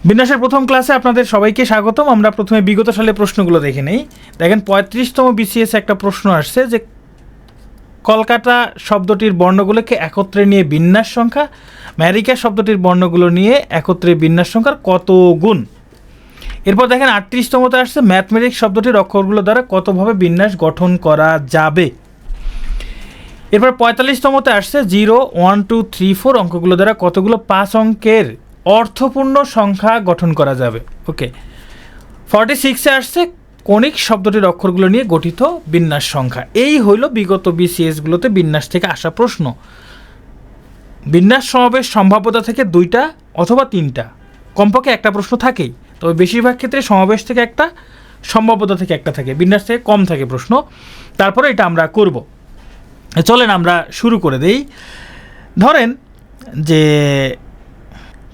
বিন্যাসের প্রথম ক্লাসে আপনাদের সবাইকে স্বাগতম। আমরা প্রথমে বিগত সালে প্রশ্নগুলো দেখে নেই। দেখেন 35তম বিসিএস একটা প্রশ্ন আসছে যে কলকাতা শব্দটির বর্ণগুলোকে একত্রে নিয়ে বিন্যাস সংখ্যা, আমেরিকা শব্দটির বর্ণগুলো নিয়ে একত্রে বিন্যাস সংখ্যার কত গুণ। এরপর দেখেন 38তমতে আসছে ম্যাথমেটিক্স শব্দটির অক্ষরগুলো দ্বারা কতভাবে বিন্যাস গঠন করা যাবে। এরপর 45তমতে আসছে 0, 1, 2, 3, 4 অঙ্কগুলো দ্বারা কতগুলো 5 অঙ্কের অর্থপূর্ণ সংখ্যা গঠন করা যাবে। ওকে, 46-এ আসছে কণিক শব্দটির অক্ষরগুলো নিয়ে গঠিত বিন্যাস সংখ্যা। এই হইল বিগত বিসিএসগুলোতে বিন্যাস থেকে আসা প্রশ্ন। বিন্যাস সমাবেশ সম্ভাব্যতা থেকে 2টা অথবা 3টা, কমপক্ষে একটা প্রশ্ন থাকেই। তবে বেশিরভাগ ক্ষেত্রে সমাবেশ থেকে একটা, সম্ভাব্যতা থেকে একটা থাকে, বিন্যাস থেকে কম থাকে প্রশ্ন। তারপরে এটা আমরা করব। চলেন আমরা শুরু করে দেই। ধরেন যে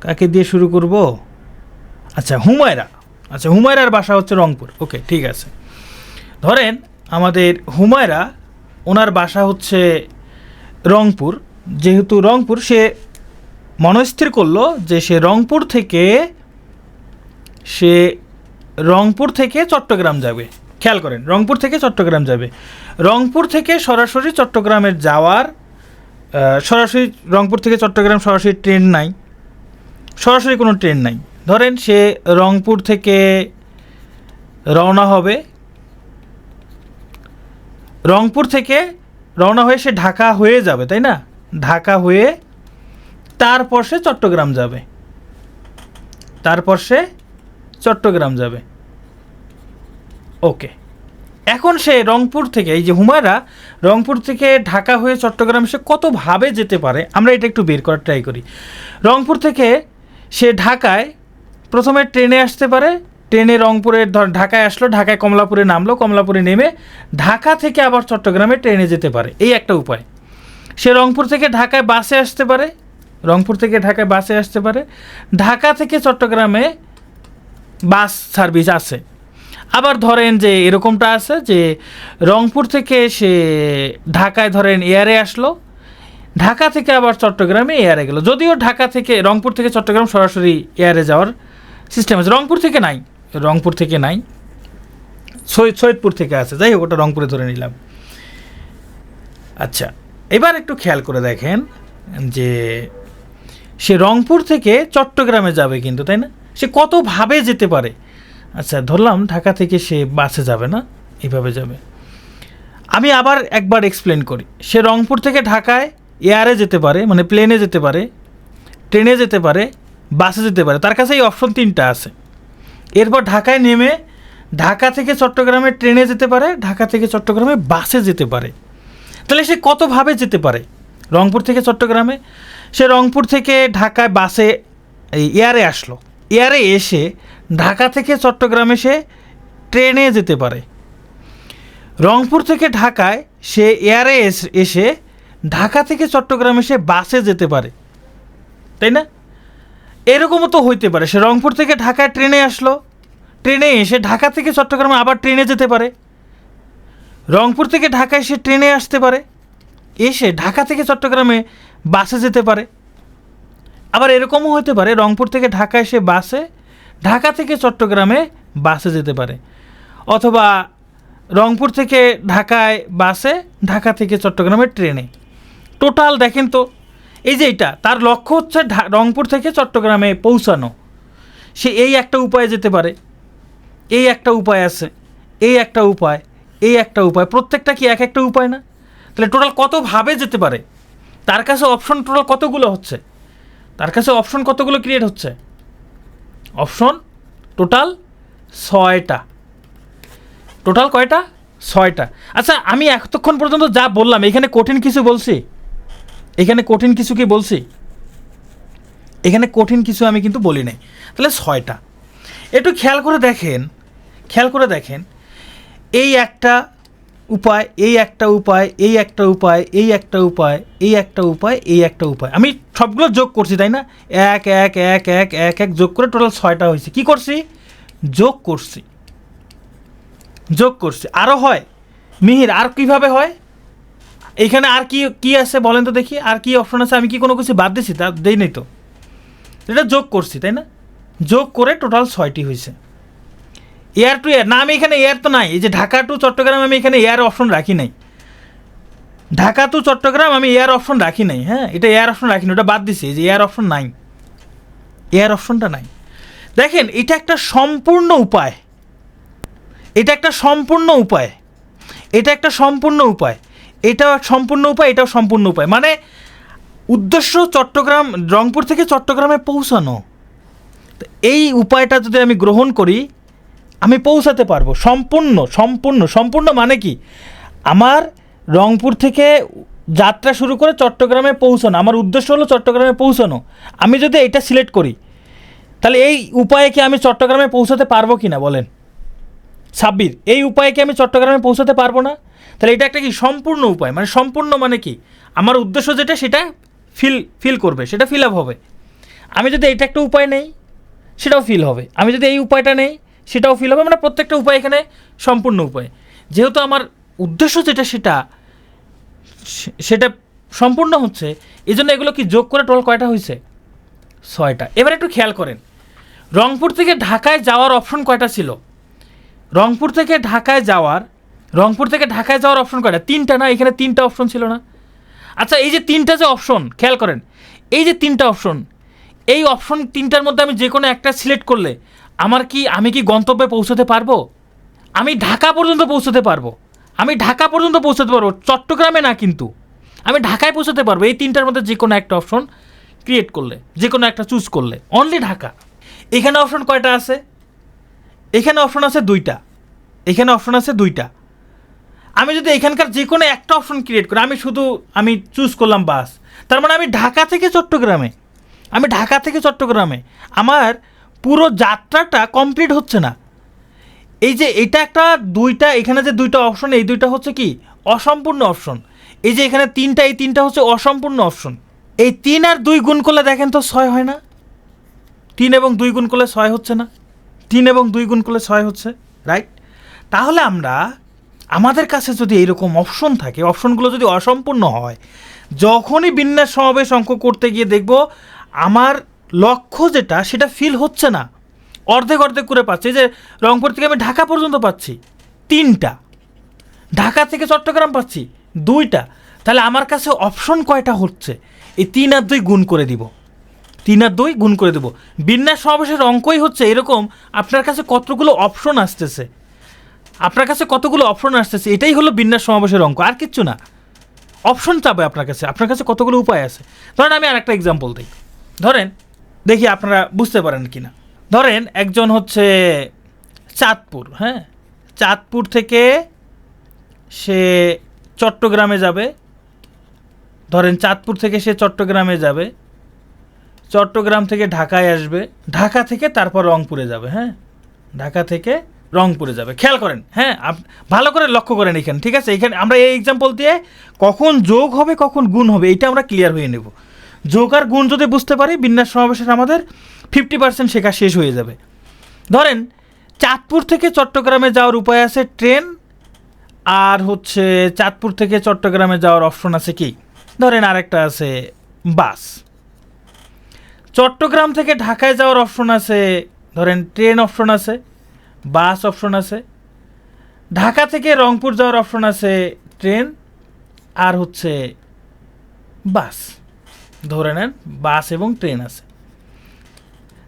কাকে দিয়ে শুরু করব? আচ্ছা, হুমায়রা। আচ্ছা, হুমায়রার বাসা হচ্ছে রংপুর। ওকে, ঠিক আছে। ধরেন আমাদের হুমায়রা, ওনার বাসা হচ্ছে রংপুর। যেহেতু রংপুর, সে মনস্থির করলো যে সে রংপুর থেকে চট্টগ্রাম যাবে। খেয়াল করেন, রংপুর থেকে চট্টগ্রাম যাবে। রংপুর থেকে সরাসরি চট্টগ্রামের যাওয়ার, সরাসরি রংপুর থেকে চট্টগ্রাম সরাসরি ট্রেন নাই, সরাসরি কোনো ট্রেন নাই। ধরেন সে রংপুর থেকে রওনা হবে, রংপুর থেকে রওনা হয়ে সে ঢাকা হয়ে যাবে, তাই না? ঢাকা হয়ে তারপর সে চট্টগ্রাম যাবে, ওকে। এখন সে রংপুর থেকে, এই যে হুমায়রা রংপুর থেকে ঢাকা হয়ে চট্টগ্রাম সে কতভাবে যেতে পারে, আমরা এটা একটু বের করার ট্রাই করি। রংপুর থেকে সে ঢাকায় প্রথমে ট্রেনে আসতে পারে, ট্রেনে রংপুরের ঢাকায় আসলো, ঢাকায় কমলাপুরে নামলো, কমলাপুরে নেমে ঢাকা থেকে আবার চট্টগ্রামে ট্রেনে যেতে পারে, এই একটা উপায়। সে রংপুর থেকে ঢাকায় বাসে আসতে পারে, ঢাকা থেকে চট্টগ্রামে বাস সার্ভিস আছে। আবার ধরেন যে এরকমটা আছে যে রংপুর থেকে সে ঢাকায় ধরেন এয়ারে আসলো, ঢাকা থেকে আবার চট্টগ্রামে এয়ারে গেল। যদিও রংপুর থেকে চট্টগ্রাম সরাসরি এয়ারে যাওয়ার সিস্টেম আছে, রংপুর থেকে নাই, সৈয়দপুর থেকে আছে। যাই হোক, ওটা রংপুরে ধরে নিলাম। আচ্ছা, এবার একটু খেয়াল করে দেখেন যে সে রংপুর থেকে চট্টগ্রামে যাবে কিন্তু, তাই না? সে কতভাবে যেতে পারে? আচ্ছা, ধরলাম ঢাকা থেকে সে বাসে যাবে না, এইভাবে যাবে। আমি আবার একবার এক্সপ্লেন করি। সে রংপুর থেকে ঢাকায় এয়ারে যেতে পারে, মানে প্লেনে যেতে পারে, ট্রেনে যেতে পারে, বাসে যেতে পারে। তার কাছে এই অপশন 3টা আছে। এরপর ঢাকায় নেমে ঢাকা থেকে চট্টগ্রামে ট্রেনে যেতে পারে, ঢাকা থেকে চট্টগ্রামে বাসে যেতে পারে। তাহলে সে কতভাবে যেতে পারে? রংপুর থেকে চট্টগ্রামে সে রংপুর থেকে ঢাকায় বাসে এয়ারে আসলো, এয়ারে এসে ঢাকা থেকে চট্টগ্রামে সে ট্রেনে যেতে পারে। রংপুর থেকে ঢাকায় সে এয়ারে এসে ঢাকা থেকে চট্টগ্রামে সে বাসে যেতে পারে, তাই না? এরকমও তো হইতে পারে সে রংপুর থেকে ঢাকায় ট্রেনে আসলো, ট্রেনে এসে ঢাকা থেকে চট্টগ্রামে আবার ট্রেনে যেতে পারে। রংপুর থেকে ঢাকায় সে ট্রেনে আসতে পারে, এসে ঢাকা থেকে চট্টগ্রামে বাসে যেতে পারে। আবার এরকমও হতে পারে রংপুর থেকে ঢাকায় সে বাসে, ঢাকা থেকে চট্টগ্রামে বাসে যেতে পারে। অথবা রংপুর থেকে ঢাকায় বাসে, ঢাকা থেকে চট্টগ্রামে ট্রেনে। টোটাল দেখেন তো, এই যে এটা তার লক্ষ্য হচ্ছে রংপুর থেকে চট্টগ্রামে পৌঁছানো। সে এই একটা উপায়ে যেতে পারে, এই একটা উপায় আছে, এই একটা উপায়, এই একটা উপায়। প্রত্যেকটা কি এক একটা উপায় না? তাহলে টোটাল কতভাবে যেতে পারে? তার কাছে অপশন টোটাল কতগুলো হচ্ছে? তার কাছে অপশন কতগুলো ক্রিয়েট হচ্ছে? অপশন টোটাল 6টা। টোটাল কয়টা? 6টা। আচ্ছা, আমি এতক্ষণ পর্যন্ত যা বললাম, এখানে কঠিন কিছু বলছি? এখানে কঠিন কিছু কি বলছি? এখানে কঠিন কিছু আমি কিন্তু বলি নাই। তাহলে 6টা। একটু খেয়াল করে দেখেন, এই একটা উপায়, এই একটা উপায়, এই একটা উপায়, এই একটা উপায়, এই একটা উপায়, এই একটা উপায়। আমি সবগুলো যোগ করছি, তাই না? এক এক এক এক এক এক যোগ করে টোটাল 6টা হয়েছে। কি করছি? যোগ করছি। আরও হয় মিহির, আর কিভাবে হয়? এখানে আর কি আছে বলেন তো দেখি, আর কি অপশন আছে? আমি কি কোনো কিছু বাদ দিছি? তা দেই নাই তো, এটা যোগ করছি, তাই না? যোগ করে টোটাল 6টি হয়েছে। এয়ার টু এয়ার না, আমি এখানে এয়ার তো নাই, এই যে ঢাকা টু চট্টগ্রাম আমি এখানে এয়ার অপশন রাখি নাই, ঢাকা টু চট্টগ্রাম আমি এয়ার অপশন রাখি নাই। হ্যাঁ, এটা এয়ার অপশন রাখিনি, ওটা বাদ দিছি, যে এয়ার অপশন নাই, এয়ার অপশনটা নাই। দেখেন এটা একটা সম্পূর্ণ উপায়, এটা একটা সম্পূর্ণ উপায়, এটা একটা সম্পূর্ণ উপায়, এটাও সম্পূর্ণ উপায়, এটাও সম্পূর্ণ উপায়। মানে উদ্দেশ্য চট্টগ্রাম, রংপুর থেকে চট্টগ্রামে পৌঁছানো। এই উপায়টা যদি আমি গ্রহণ করি আমি পৌঁছাতে পারবো। সম্পূর্ণ সম্পূর্ণ সম্পূর্ণ মানে কি, আমার রংপুর থেকে যাত্রা শুরু করে চট্টগ্রামে পৌঁছানো, আমার উদ্দেশ্য হলো চট্টগ্রামে পৌঁছানো। আমি যদি এটা সিলেক্ট করি তাহলে এই উপায়ে কি আমি চট্টগ্রামে পৌঁছাতে পারবো কি না বলেন সাব্বির, এই উপায়ে কি আমি চট্টগ্রামে পৌঁছাতে পারবো না? তাহলে এটা একটা কি সম্পূর্ণ উপায়, মানে সম্পূর্ণ মানে কি, আমার উদ্দেশ্য যেটা সেটা ফিল করবে, সেটা ফিল আপ হবে। আমি যদি এটা একটা উপায় নেই সেটাও ফিল হবে, আমি যদি এই উপায়টা নেই সেটাও ফিল হবে, মানে প্রত্যেকটা উপায় এখানে সম্পূর্ণ উপায়। যেহেতু আমার উদ্দেশ্য যেটা সেটা সম্পূর্ণ হচ্ছে, এই জন্য এগুলো কি যোগ করে টোটাল কয়টা হয়েছে? 6টা। এবার একটু খেয়াল করেন, রংপুর থেকে ঢাকায় যাওয়ার অপশন কয়টা ছিল? রংপুর থেকে ঢাকায় যাওয়ার অপশন কয়টা? 3টা না? এখানে 3টা অপশন ছিল না? আচ্ছা, এই যে 3টা যে অপশন, খেয়াল করেন, এই যে 3টা অপশন, এই অপশন 3টার মধ্যে আমি যে কোনো একটা সিলেক্ট করলে আমি কি গন্তব্যে পৌঁছতে পারবো? আমি ঢাকা পর্যন্ত পৌঁছতে পারবো, চট্টগ্রামে না, কিন্তু আমি ঢাকায় পৌঁছতে পারবো এই 3টার মধ্যে যে কোনো একটা অপশন ক্রিয়েট করলে, যে কোনো একটা চুজ করলে, অনলি ঢাকা। এখানে অপশন কয়টা আছে? এখানে অপশন আছে 2টা, এখানে অপশন আছে 2টা। আমি যদি এখানকার যে কোনো একটা অপশন ক্রিয়েট করি, আমি চুজ করলাম বাস, তার মানে আমি ঢাকা থেকে চট্টগ্রামে আমার পুরো যাত্রাটা কমপ্লিট হচ্ছে না। এই যে এটা একটা 2টা, এখানে যে 2টা অপশন, এই 2টা হচ্ছে কি অসম্পূর্ণ অপশন। এই যে এখানে 3টা, এই 3টা হচ্ছে অসম্পূর্ণ অপশন। এই 3 আর 2 গুণ করলে দেখেন তো 6 হয় না? 3 এবং 2 গুণ করলে 6 হচ্ছে না? 3 এবং 2 গুণ করলে 6 হচ্ছে, রাইট? তাহলে আমাদের কাছে যদি এইরকম অপশন থাকে, অপশনগুলো যদি অসম্পূর্ণ হয়, যখনই বিন্যাস সমাবেশ অঙ্ক করতে গিয়ে দেখব আমার লক্ষ্য যেটা সেটা ফিল হচ্ছে না, অর্ধেক করে পাচ্ছি। যে রংপুর থেকে আমি ঢাকা পর্যন্ত পাচ্ছি 3টা, ঢাকা থেকে চট্টগ্রাম পাচ্ছি 2টা, তাহলে আমার কাছে অপশন কয়টা হচ্ছে? এই 3 আর 2 গুণ করে দিব, 3 আর 2 গুণ করে দেবো। বিন্যাস সমাবেশের অঙ্কই হচ্ছে এরকম, আপনার কাছে কতগুলো অপশন আসতেছে, এটাই হলো বিন্যাস সমাবেশের অঙ্ক, আর কিচ্ছু না। অপশন চাবে আপনার কাছে কতগুলো উপায় আছে। ধরেন আমি আরেকটা এক্সাম্পল দিই, ধরেন দেখি আপনারা বুঝতে পারেন কি না। ধরেন একজন হচ্ছে চাঁদপুর, হ্যাঁ, চাঁদপুর থেকে সে চট্টগ্রামে যাবে, চট্টগ্রাম থেকে ঢাকায় আসবে, ঢাকা থেকে তারপর রংপুরে যাবে, হ্যাঁ, ঢাকা থেকে রংপুরে যাবে। খেয়াল করেন, হ্যাঁ, ভালো করে লক্ষ্য করেন এখানে, ঠিক আছে? এখানে আমরা এই এক্সাম্পল দিয়ে কখন যোগ হবে কখন গুণ হবে এটা আমরা ক্লিয়ার হয়ে নেব। যোগ আর গুণ যদি বুঝতে পারি, বিন্যাস সমাবেশের আমাদের 50% শেখা শেষ হয়ে যাবে। ধরেন চাঁদপুর থেকে চট্টগ্রামে যাওয়ার উপায় আছে ট্রেন, আর হচ্ছে চাঁদপুর থেকে চট্টগ্রামে যাওয়ার অপশন আছে কি, ধরেন আরেকটা আছে বাস। চট্টগ্রাম থেকে ঢাকায় যাওয়ার অপশন আছে, ধরেন ট্রেন অপশন আছে, বাস অপশন আছে। ঢাকা থেকে রংপুর যাওয়ার অপশন আছে ট্রেন আর হচ্ছে বাস, ধরে নেন বাস এবং ট্রেন আছে।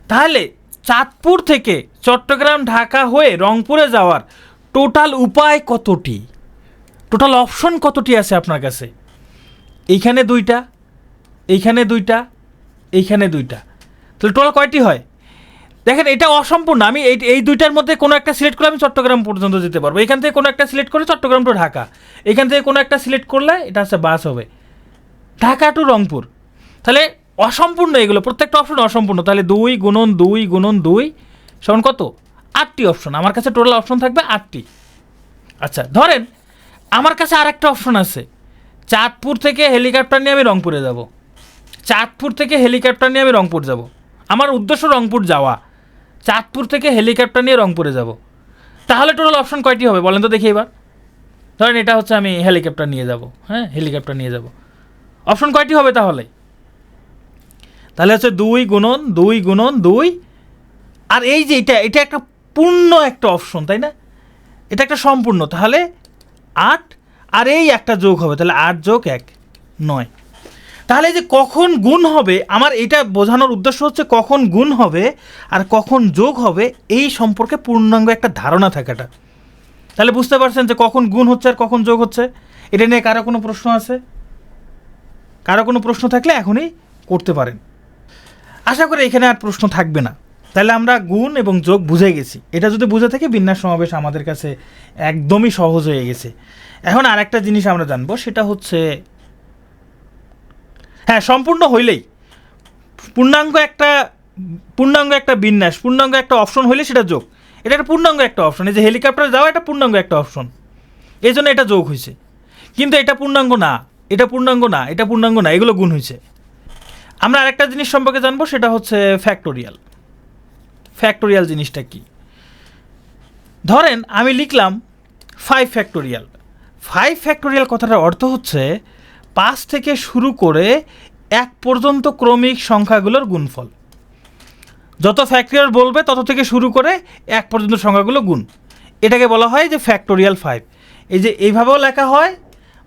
তাহলে চাঁদপুর থেকে চট্টগ্রাম ঢাকা হয়ে রংপুরে যাওয়ার টোটাল উপায় কতটি, টোটাল অপশন কতটি আছে আপনার কাছে? এইখানে 2টা, এইখানে 2টা, এইখানে 2টা, তাহলে টোটাল কয়টি হয়? দেখেন এটা অসম্পূর্ণ। আমি এই 2টার মধ্যে কোনো একটা সিলেক্ট করলে আমি চট্টগ্রাম পর্যন্ত যেতে পারবো, এখান থেকে কোনো একটা সিলেক্ট করে চট্টগ্রাম টু ঢাকা, এখান থেকে কোনো একটা সিলেক্ট করলে এটা হচ্ছে বাস হবে ঢাকা টু রংপুর। তাহলে অসম্পূর্ণ, এগুলো প্রত্যেকটা অপশন অসম্পূর্ণ। তাহলে 2 গুণন 2 গুণন 2 সমান কত? 8টি অপশন। আমার কাছে টোটাল অপশন থাকবে 8টি। আচ্ছা, ধরেন আমার কাছে আরেকটা অপশন আছে, চাঁদপুর থেকে হেলিকপ্টার নিয়ে আমি রংপুরে যাব, আমার উদ্দেশ্য রংপুর যাওয়া, চাঁদপুর থেকে হেলিকপ্টার নিয়ে রংপুরে যাব। তাহলে টোটাল অপশন কয়টি হবে বলেন তো দেখি এবার? ধরেন এটা হচ্ছে আমি হেলিকপ্টার নিয়ে যাব, হ্যাঁ, হেলিকপ্টার নিয়ে যাব, অপশন কয়টি হবে তাহলে? তাহলে হচ্ছে 2 গুণন 2 গুণন 2 আর এই যে এটা একটা পূর্ণ একটা অপশন, তাই না? এটা একটা সম্পূর্ণ, তাহলে 8 আর এই একটা যোগ হবে, তাহলে 8 যোগ 1 9। তাহলে যে কখন গুণ হবে, আমার এটা বোঝানোর উদ্দেশ্য হচ্ছে কখন গুণ হবে আর কখন যোগ হবে এই সম্পর্কে পূর্ণাঙ্গ একটা ধারণা থাকাটা। তাহলে বুঝতে পারছেন যে কখন গুণ হচ্ছে আর কখন যোগ হচ্ছে। এটা নিয়ে কারো কোনো প্রশ্ন আছে? কারো কোনো প্রশ্ন থাকলে এখনই করতে পারেন। আশা করি এখানে আর প্রশ্ন থাকবে না। তাহলে আমরা গুণ এবং যোগ বুঝে গেছি। এটা যদি বুঝে থাকি বিন্যাস সমাবেশ আমাদের কাছে একদমই সহজ হয়ে গেছে। এখন আর একটা জিনিস আমরা জানবো, সেটা হচ্ছে হ্যাঁ, সম্পূর্ণ হইলেই পূর্ণাঙ্গ একটা বিন্যাস, পূর্ণাঙ্গ একটা অপশন হইলে সেটা যোগ। এটা একটা পূর্ণাঙ্গ একটা অপশন। এই যে হেলিকপ্টারে যাওয়া, এটা পূর্ণাঙ্গ একটা অপশন, এই জন্য এটা যোগ হয়েছে। কিন্তু এটা পূর্ণাঙ্গ না, এটা পূর্ণাঙ্গ না, এটা পূর্ণাঙ্গ না, এগুলো গুণ হয়েছে। আমরা আরেকটা জিনিস সম্পর্কে জানবো, সেটা হচ্ছে ফ্যাক্টোরিয়াল। ফ্যাক্টোরিয়াল জিনিসটা কি? ধরেন আমি লিখলাম 5 ফ্যাক্টোরিয়াল। 5 ফ্যাক্টোরিয়াল কথাটার অর্থ হচ্ছে 5 থেকে শুরু করে 1 পর্যন্ত ক্রমিক সংখ্যাগুলোর গুণফল। যত ফ্যাক্টোরিয়াল বলবে তত থেকে শুরু করে 1 পর্যন্ত সংখ্যাগুলো গুণ, এটাকে বলা হয় যে ফ্যাক্টোরিয়াল 5। এই যে এইভাবেও লেখা হয়,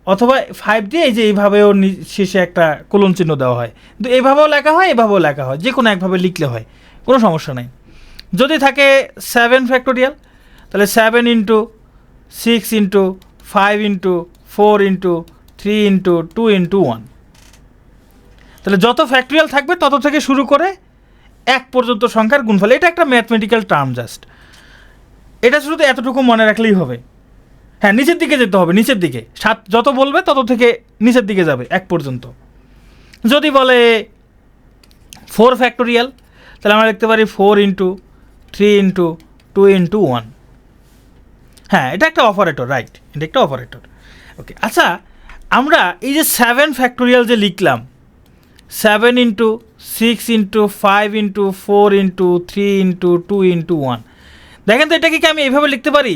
অথবা 5 দিয়ে এই যে এইভাবেও শেষে একটা কোলন চিহ্ন দেওয়া হয়। কিন্তু এইভাবেও লেখা হয়, এভাবেও লেখা হয়, যে কোনো একভাবে লিখলে হয়, কোনো সমস্যা নেই। যদি থাকে 7 ফ্যাক্টোরিয়াল, তাহলে 7 into 6 into 5 into 4 into 3 into 2 into 1। তাহলে যত ফ্যাক্টোরিয়াল থাকবে তত থেকে শুরু করে 1 পর্যন্ত সংখ্যার গুণফল। এটা একটা ম্যাথমেটিক্যাল টার্ম জাস্ট। এটা শুধু এতটুকু মনে রাখলেই হবে। হ্যাঁ, নিচের দিকে যেতে হবে, নিচের দিকে 7 যত বলবে তত থেকে নিচের দিকে যাবে 1 পর্যন্ত। যদি বলে 4 ফ্যাক্টোরিয়াল, তাহলে আমরা লিখতে পারি 4 ইন্টু 3 ইন্টু 2 ইন্টু 1। হ্যাঁ, এটা একটা অপারেটর, রাইট, এটা একটা অপারেটর। ওকে, আচ্ছা আমরা এই যে 7 ফ্যাক্টোরিয়াল যে লিখলাম, 7 into 6 into 5 into 4 into 3 into 2 into 1, দেখেন তো এটাকে কি আমি এইভাবে লিখতে পারি?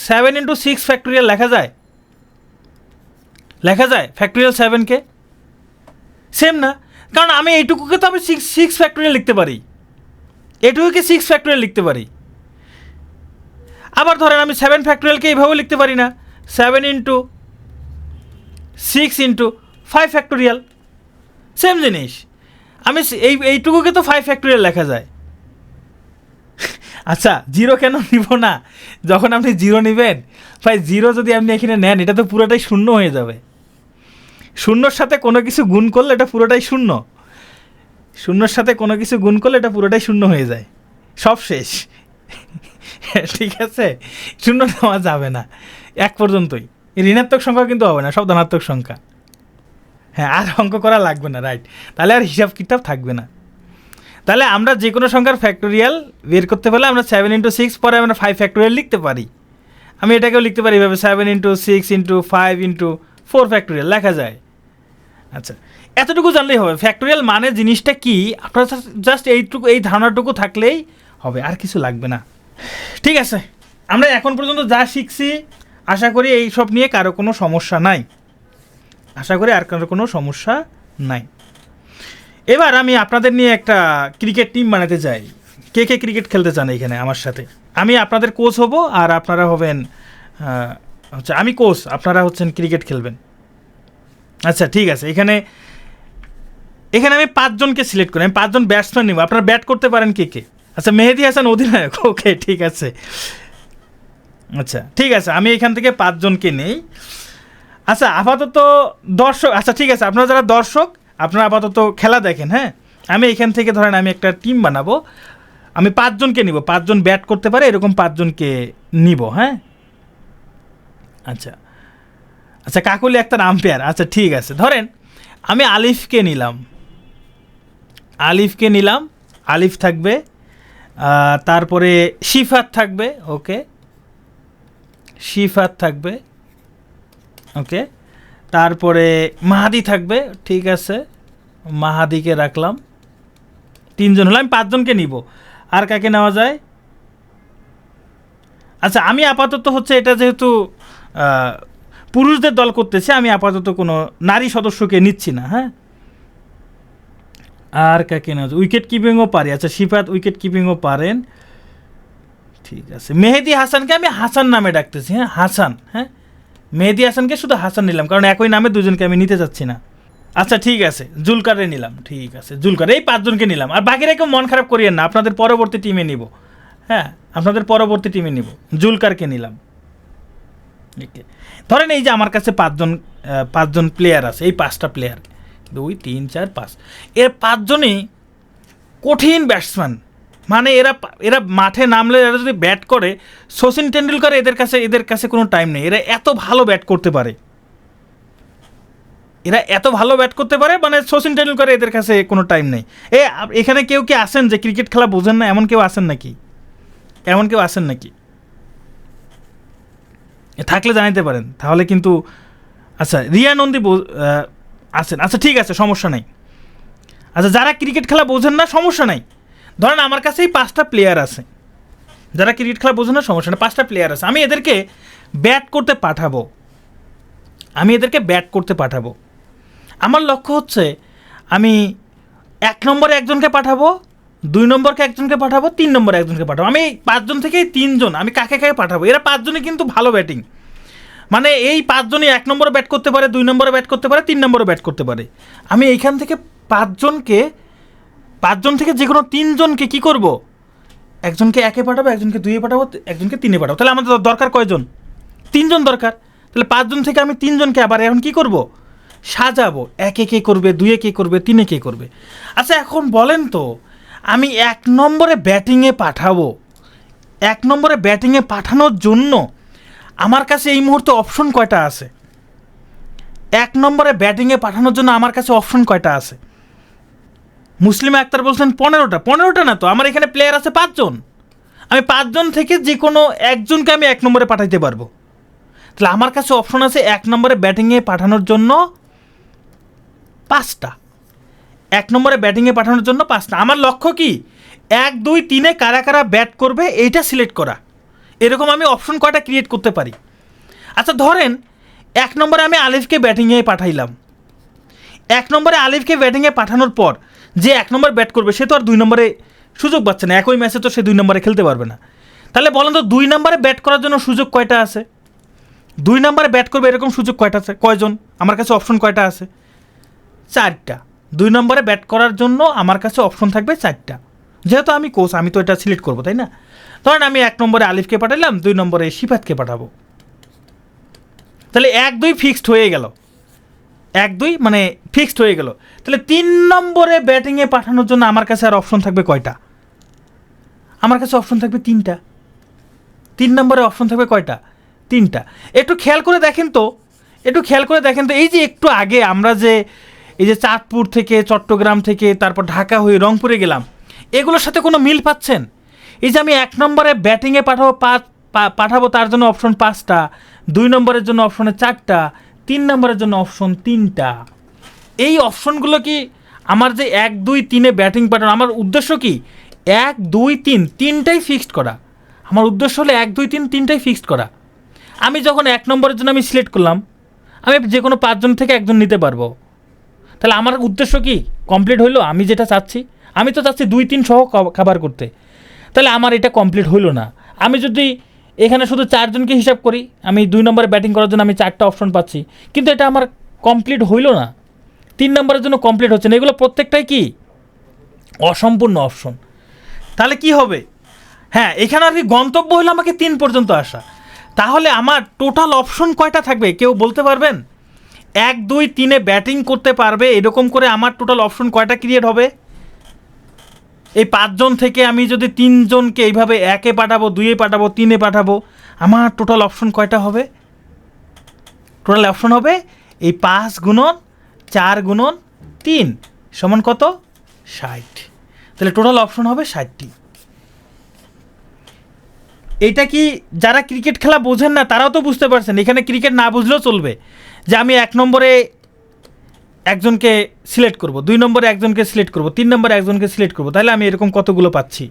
7 ইন্টু 6 ফ্যাক্টোরিয়াল লেখা যায়? লেখা যায় ফ্যাক্টোরিয়াল 7কে? সেম না, কারণ আমি এইটুকুকে তো আমি 6 ফ্যাক্টোরিয়াল লিখতে পারি, এটুকুকে 6 ফ্যাক্টোরিয়াল লিখতে পারি। আবার ধরেন আমি 7 ফ্যাক্টোরিয়ালকে এইভাবে লিখতে পারি না, 7 ইন্টু 6 ইন্টু 5 ফ্যাক্টোরিয়াল, সেম জিনিস। আমি এইটুকুকে তো 5 ফ্যাক্টোরিয়াল লেখা যায়। আচ্ছা, 0 কেন নিব না? যখন আপনি 0 নেবেন, ভাই 0 যদি আপনি এখানে নেন, এটা তো পুরোটাই শূন্য হয়ে যাবে। শূন্যর সাথে কোনো কিছু গুণ করলে এটা পুরোটাই শূন্য, শূন্যর সাথে কোনো কিছু গুণ করলে এটা পুরোটাই শূন্য হয়ে যায়, সব শেষ। ঠিক আছে, শূন্য নেওয়া যাবে না 1 পর্যন্তই। ঋণাত্মক সংখ্যা কিন্তু হবে না, সব ধনাত্মক সংখ্যা। হ্যাঁ, আর অঙ্ক করা লাগবে না, রাইট। তাহলে আর হিসাব কিতাব থাকবে না। তাহলে আমরা যে কোনো সংখ্যার ফ্যাক্টোরিয়াল বের করতে পারলে আমরা 7 ইন্টু 6 পরে আমরা 5 ফ্যাক্টোরিয়াল লিখতে পারি। আমি এটাকেও লিখতে পারি এভাবে, 7 ইন্টু 6 ইন্টু 5 ইন্টু 4 ফ্যাক্টোরিয়াল লেখা যায়। আচ্ছা, এতটুকু জানলেই হবে ফ্যাক্টোরিয়াল মানে জিনিসটা কি। আপনার জাস্ট এই ধারণাটুকু থাকলেই হবে, আর কিছু লাগবে না। ঠিক আছে, আমরা এখন পর্যন্ত যা শিখছি, আশা করি এই সব নিয়ে কারো কোনো সমস্যা নাই, আশা করি আর কারো কোনো সমস্যা নাই। এবার আমি আপনাদের নিয়ে একটা ক্রিকেট টিম বানাতে চাই। কে কে ক্রিকেট খেলতে চান এখানে আমার সাথে? আমি আপনাদের কোচ হব আর আপনারা হবেন আচ্ছা, আমি কোচ, আপনারা হচ্ছেন ক্রিকেট খেলবেন। আচ্ছা ঠিক আছে, এখানে আমি 5 জনকে সিলেক্ট করি, আমি 5 জন ব্যাটসম্যান নিব। আপনারা ব্যাট করতে পারেন কে কে? আচ্ছা, মেহেদি হাসান অধিনায়ক, ওকে ঠিক আছে। আচ্ছা ঠিক আছে, আমি এখান থেকে 5 জনকে নেই। আচ্ছা, আপাতত দর্শক, আচ্ছা ঠিক আছে, আপনারা যারা দর্শক আপনারা আপাতত খেলা দেখেন। হ্যাঁ, আমি এখান থেকে ধরেন আমি একটা টিম বানাবো, আমি 5 জনকে নিব, 5 জন ব্যাট করতে পারে এরকম 5 জনকে নিব। হ্যাঁ, আচ্ছা আচ্ছা, কাকলি একটা আম্পায়ার। আচ্ছা ঠিক আছে, ধরেন আমি আলিফকে নিলাম, আলিফ থাকবে, তারপরে শিফাত থাকবে, ওকে শিফাত থাকবে, ওকে তারপরে মাহাদি থাকবে, ঠিক আছে মাহাদিকে রাখলাম। 3 জন হলো, আমি 5 জনকে নিব। আর কাকে নেওয়া যায়? আচ্ছা, আমি আপাতত হচ্ছে এটা যেহেতু পুরুষদের দল করতেছে, আমি আপাতত কোনো নারী সদস্যকে নিচ্ছি না। হ্যাঁ, আর কাকে নেওয়া যায়? উইকেট কিপিংও পারি। আচ্ছা, শিফাত উইকেট কিপিংও পারেন। ঠিক আছে, মেহেদি হাসানকে আমি হাসান নামে ডাকতেছি। হ্যাঁ, হাসান। হ্যাঁ, মেহেদি হাসানকে শুধু হাসান নিলাম, কারণ একই নামে দুজনকে আমি নিতে চাচ্ছি না। আচ্ছা ঠিক আছে, জুলকারে নিলাম। ঠিক আছে, জুলকার, এই 5 জনকে নিলাম। আর বাকিরা কেউ মন খারাপ করিয়েন না, আপনাদের পরবর্তী টিমে নিব। হ্যাঁ, আপনাদের পরবর্তী টিমে নিব। জুলকারকে নিলাম। ধরেন এই যে আমার কাছে 5 জন প্লেয়ার আছে, এই 5টা প্লেয়ার, 2 3 4 5, এর 5 জনই কঠিন ব্যাটসম্যান। মানে এরা মাঠে নামলে এরা যদি ব্যাট করে, সচিন টেন্ডুলকার এদের কাছে কোনো টাইম নেই। এরা এত ভালো ব্যাট করতে পারে, মানে সচিন টেন্ডুলকার এদের কাছে কোনো টাইম নেই। এখানে কেউ কি আসেন যে ক্রিকেট খেলা বোঝেন না, এমন কেউ আসেন নাকি? থাকলে জানাইতে পারেন, তাহলে কিন্তু। আচ্ছা, রিয়া নন্দী আছেন? আচ্ছা ঠিক আছে, সমস্যা নেই। আচ্ছা, যারা ক্রিকেট খেলা বোঝেন না সমস্যা নাই, ধরেন আমার কাছে এই 5টা প্লেয়ার আছে। যারা ক্রিকেট খেলা বোঝেন না সমস্যা নেই, 5টা প্লেয়ার আছে। আমি এদেরকে ব্যাট করতে পাঠাবো। আমার লক্ষ্য হচ্ছে আমি 1 নম্বরে একজনকে পাঠাবো, 2 নম্বরকে একজনকে পাঠাবো, 3 নম্বরে একজনকে পাঠাবো। আমি 5 জন থেকে 3 জন আমি কাকে পাঠাবো? এরা 5 জনই কিন্তু ভালো ব্যাটিং। মানে এই 5 জনই 1 নম্বরে ব্যাট করতে পারে, 2 নম্বরে ব্যাট করতে পারে, 3 নম্বরে ব্যাট করতে পারে। আমি এইখান থেকে 5 জন থেকে যে কোনো 3 জনকে কী করব? একজনকে 1-এ পাঠাবো, একজনকে 2-এ পাঠাবো, একজনকে 3-এ পাঠাবো। তাহলে আমাদের দরকার কয়জন? 3 জন দরকার। তাহলে 5 জন থেকে আমি 3 জনকে আবার এখন কী করব? সাজাবো। 1-এ কে করবে, 2-এ কে করবে, 3-এ কে করবে। আচ্ছা এখন বলেন তো, আমি 1 নম্বরে ব্যাটিংয়ে পাঠাবো, 1 নম্বরে ব্যাটিংয়ে পাঠানোর জন্য আমার কাছে এই মুহূর্তে অপশন কয়টা আছে? 1 নম্বরে ব্যাটিংয়ে পাঠানোর জন্য আমার কাছে অপশন কয়টা আছে? মুসলিমা আক্তার বলছেন 15টা। 15টা না তো, আমার এখানে প্লেয়ার আছে 5 জন। আমি 5 জন থেকে যে কোনো একজনকে আমি 1 নম্বরে পাঠাইতে পারবো। তাহলে আমার কাছে অপশন আছে 1 নম্বরে ব্যাটিংয়ে পাঠানোর জন্য 5টা। 1 নম্বরে ব্যাটিংয়ে পাঠানোর জন্য 5টা। আমার লক্ষ্য কি? 1 2 3-এ কারা কারা ব্যাট করবে এইটা সিলেক্ট করা। এরকম আমি অপশন কয়টা ক্রিয়েট করতে পারি। আচ্ছা ধরেন 1 নম্বরে আমি আলিফকে ব্যাটিংয়ে পাঠাইলাম। 1 নম্বরে আলিফকে ব্যাটিংয়ে পাঠানোর পর যে 1 নম্বর ব্যাট করবে সে তো আর 2 নম্বরে সুযোগ পাচ্ছে না, একই ম্যাচে তো সে 2 নম্বরে খেলতে পারবে না। তাহলে বলেন তো 2 নম্বরে ব্যাট করার জন্য সুযোগ কয়টা আছে? 2 নম্বরে ব্যাট করবে এরকম সুযোগ কয়টা আছে? কয়জন? আমার কাছে অপশন কয়টা আছে? 4টা। 2 নম্বরে ব্যাট করার জন্য আমার কাছে অপশন থাকবে 4টা। যেহেতু আমি কোচ, আমি তো এটা সিলেক্ট করবো, তাই না? ধরেন আমি 1 নম্বরে আলিফকে পাঠালাম, 2 নম্বরে সিফাতকে পাঠাবো। তাহলে 1 2 ফিক্সড হয়ে গেল। 1 2 মানে ফিক্সড হয়ে গেল। তাহলে 3 নম্বরে ব্যাটিংয়ে পাঠানোর জন্য আমার কাছে আর অপশন থাকবে কয়টা? আমার কাছে অপশন থাকবে 3টা। 3 নম্বরে অপশন থাকবে কয়টা? 3টা। একটু খেয়াল করে দেখেন তো, এই যে একটু আগে আমরা যে এই যে চাঁদপুর থেকে, চট্টগ্রাম থেকে, তারপর ঢাকা হয়ে রংপুরে গেলাম, এগুলোর সাথে কোনো মিল পাচ্ছেন? এই যে আমি 1 নম্বরে ব্যাটিংয়ে পাঠাবো তার জন্য অপশন 5টা, 2 নম্বরের জন্য অপশনে 4টা, 3 নম্বরের জন্য অপশন 3টা। এই অপশনগুলো কি আমার যে 1 2 3-এ ব্যাটিং পাঠানো, আমার উদ্দেশ্য কি? 1 2 3 তিনটাই ফিক্সড করা। আমার উদ্দেশ্য হলো 1 2 3 তিনটাই ফিক্সড করা। আমি যখন 1 নম্বরের জন্য আমি সিলেক্ট করলাম, আমি যে কোনো 5 জন থেকে একজন নিতে পারবো। তাহলে আমার উদ্দেশ্য কি কমপ্লিট হইলো? আমি যেটা চাচ্ছি, আমি তো চাচ্ছি 2 3 সহ কভার করতে। তাহলে আমার এটা কমপ্লিট হইলো না। আমি যদি এখানে শুধু 4 জনকে হিসাব করি, আমি 2 নম্বরে ব্যাটিং করার জন্য আমি 4টা অপশন পাচ্ছি, কিন্তু এটা আমার কমপ্লিট হইলো না। 3 নম্বরের জন্য কমপ্লিট হচ্ছে না। এগুলো প্রত্যেকটাই কি অসম্পূর্ণ অপশন। তাহলে কি হবে? হ্যাঁ, এখানে আর কি গন্তব্য হলো আমাকে 3 পর্যন্ত আসা। তাহলে আমার টোটাল অপশন কয়টা থাকবে কেউ বলতে পারবেন? 1 2 3-এ ব্যাটিং করতে পারবে এরকম করে আমার টোটাল অপশন কয়টা ক্রিয়েট হবে? এই 5 জন থেকে আমি যদি 3 জনকে এইভাবে 1-এ পাঠাবো, 2-এ পাঠাবো, 3-এ পাঠাবো, আমার টোটাল অপশন কয়টা হবে? টোটাল অপশন হবে এই 5 গুণন 4 গুণন 3 সমান কত? 60। তাহলে টোটাল অপশন হবে 60টি। এটা কি যারা ক্রিকেট খেলা বোঝেন না তারাও তো বুঝতে পারছেন, এখানে ক্রিকেট না বুঝলেও চলবে যে আমি 1 নম্বরে একজনকে সিলেক্ট করব, 2 নম্বরে একজনকে সিলেক্ট করব, 3 নম্বরে একজনকে সিলেক্ট করব। তাহলে আমি এরকম কতগুলো পাচ্ছি?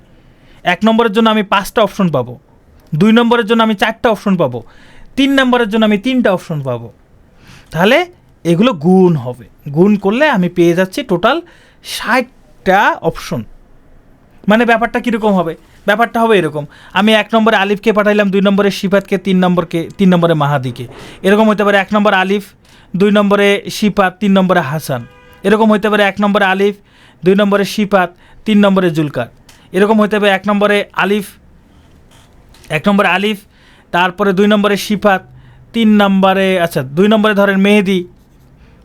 1 নম্বরের জন্য আমি 5টা অপশন পাবো, 2 নম্বরের জন্য আমি 4টা অপশন পাবো, 3 নম্বরের জন্য আমি 3টা অপশন পাবো। তাহলে এগুলো গুণ হবে, গুণ করলে আমি পেয়ে যাচ্ছি টোটাল 60টা অপশন। মানে ব্যাপারটা কীরকম হবে? ব্যাপারটা হবে এরকম, আমি 1 নম্বরে আলিফকে পাঠাইলাম, 2 নম্বরে সিফাতকে, 3 নম্বরে মাহাদিকে। এরকম হতে পারে 1 নম্বর আলিফ, 2 নম্বরে সিফাত, 3 নম্বরে হাসান। এরকম হতে পারে 1 নম্বরে আলিফ, 2 নম্বরে সিফাত, 3 নম্বরে জুলকার। এরকম হতে পারে 1 নম্বরে আলিফ, তারপরে 2 নম্বরে সিফাত, 3 নম্বরে 2 নম্বরে ধরেন মেহেদি,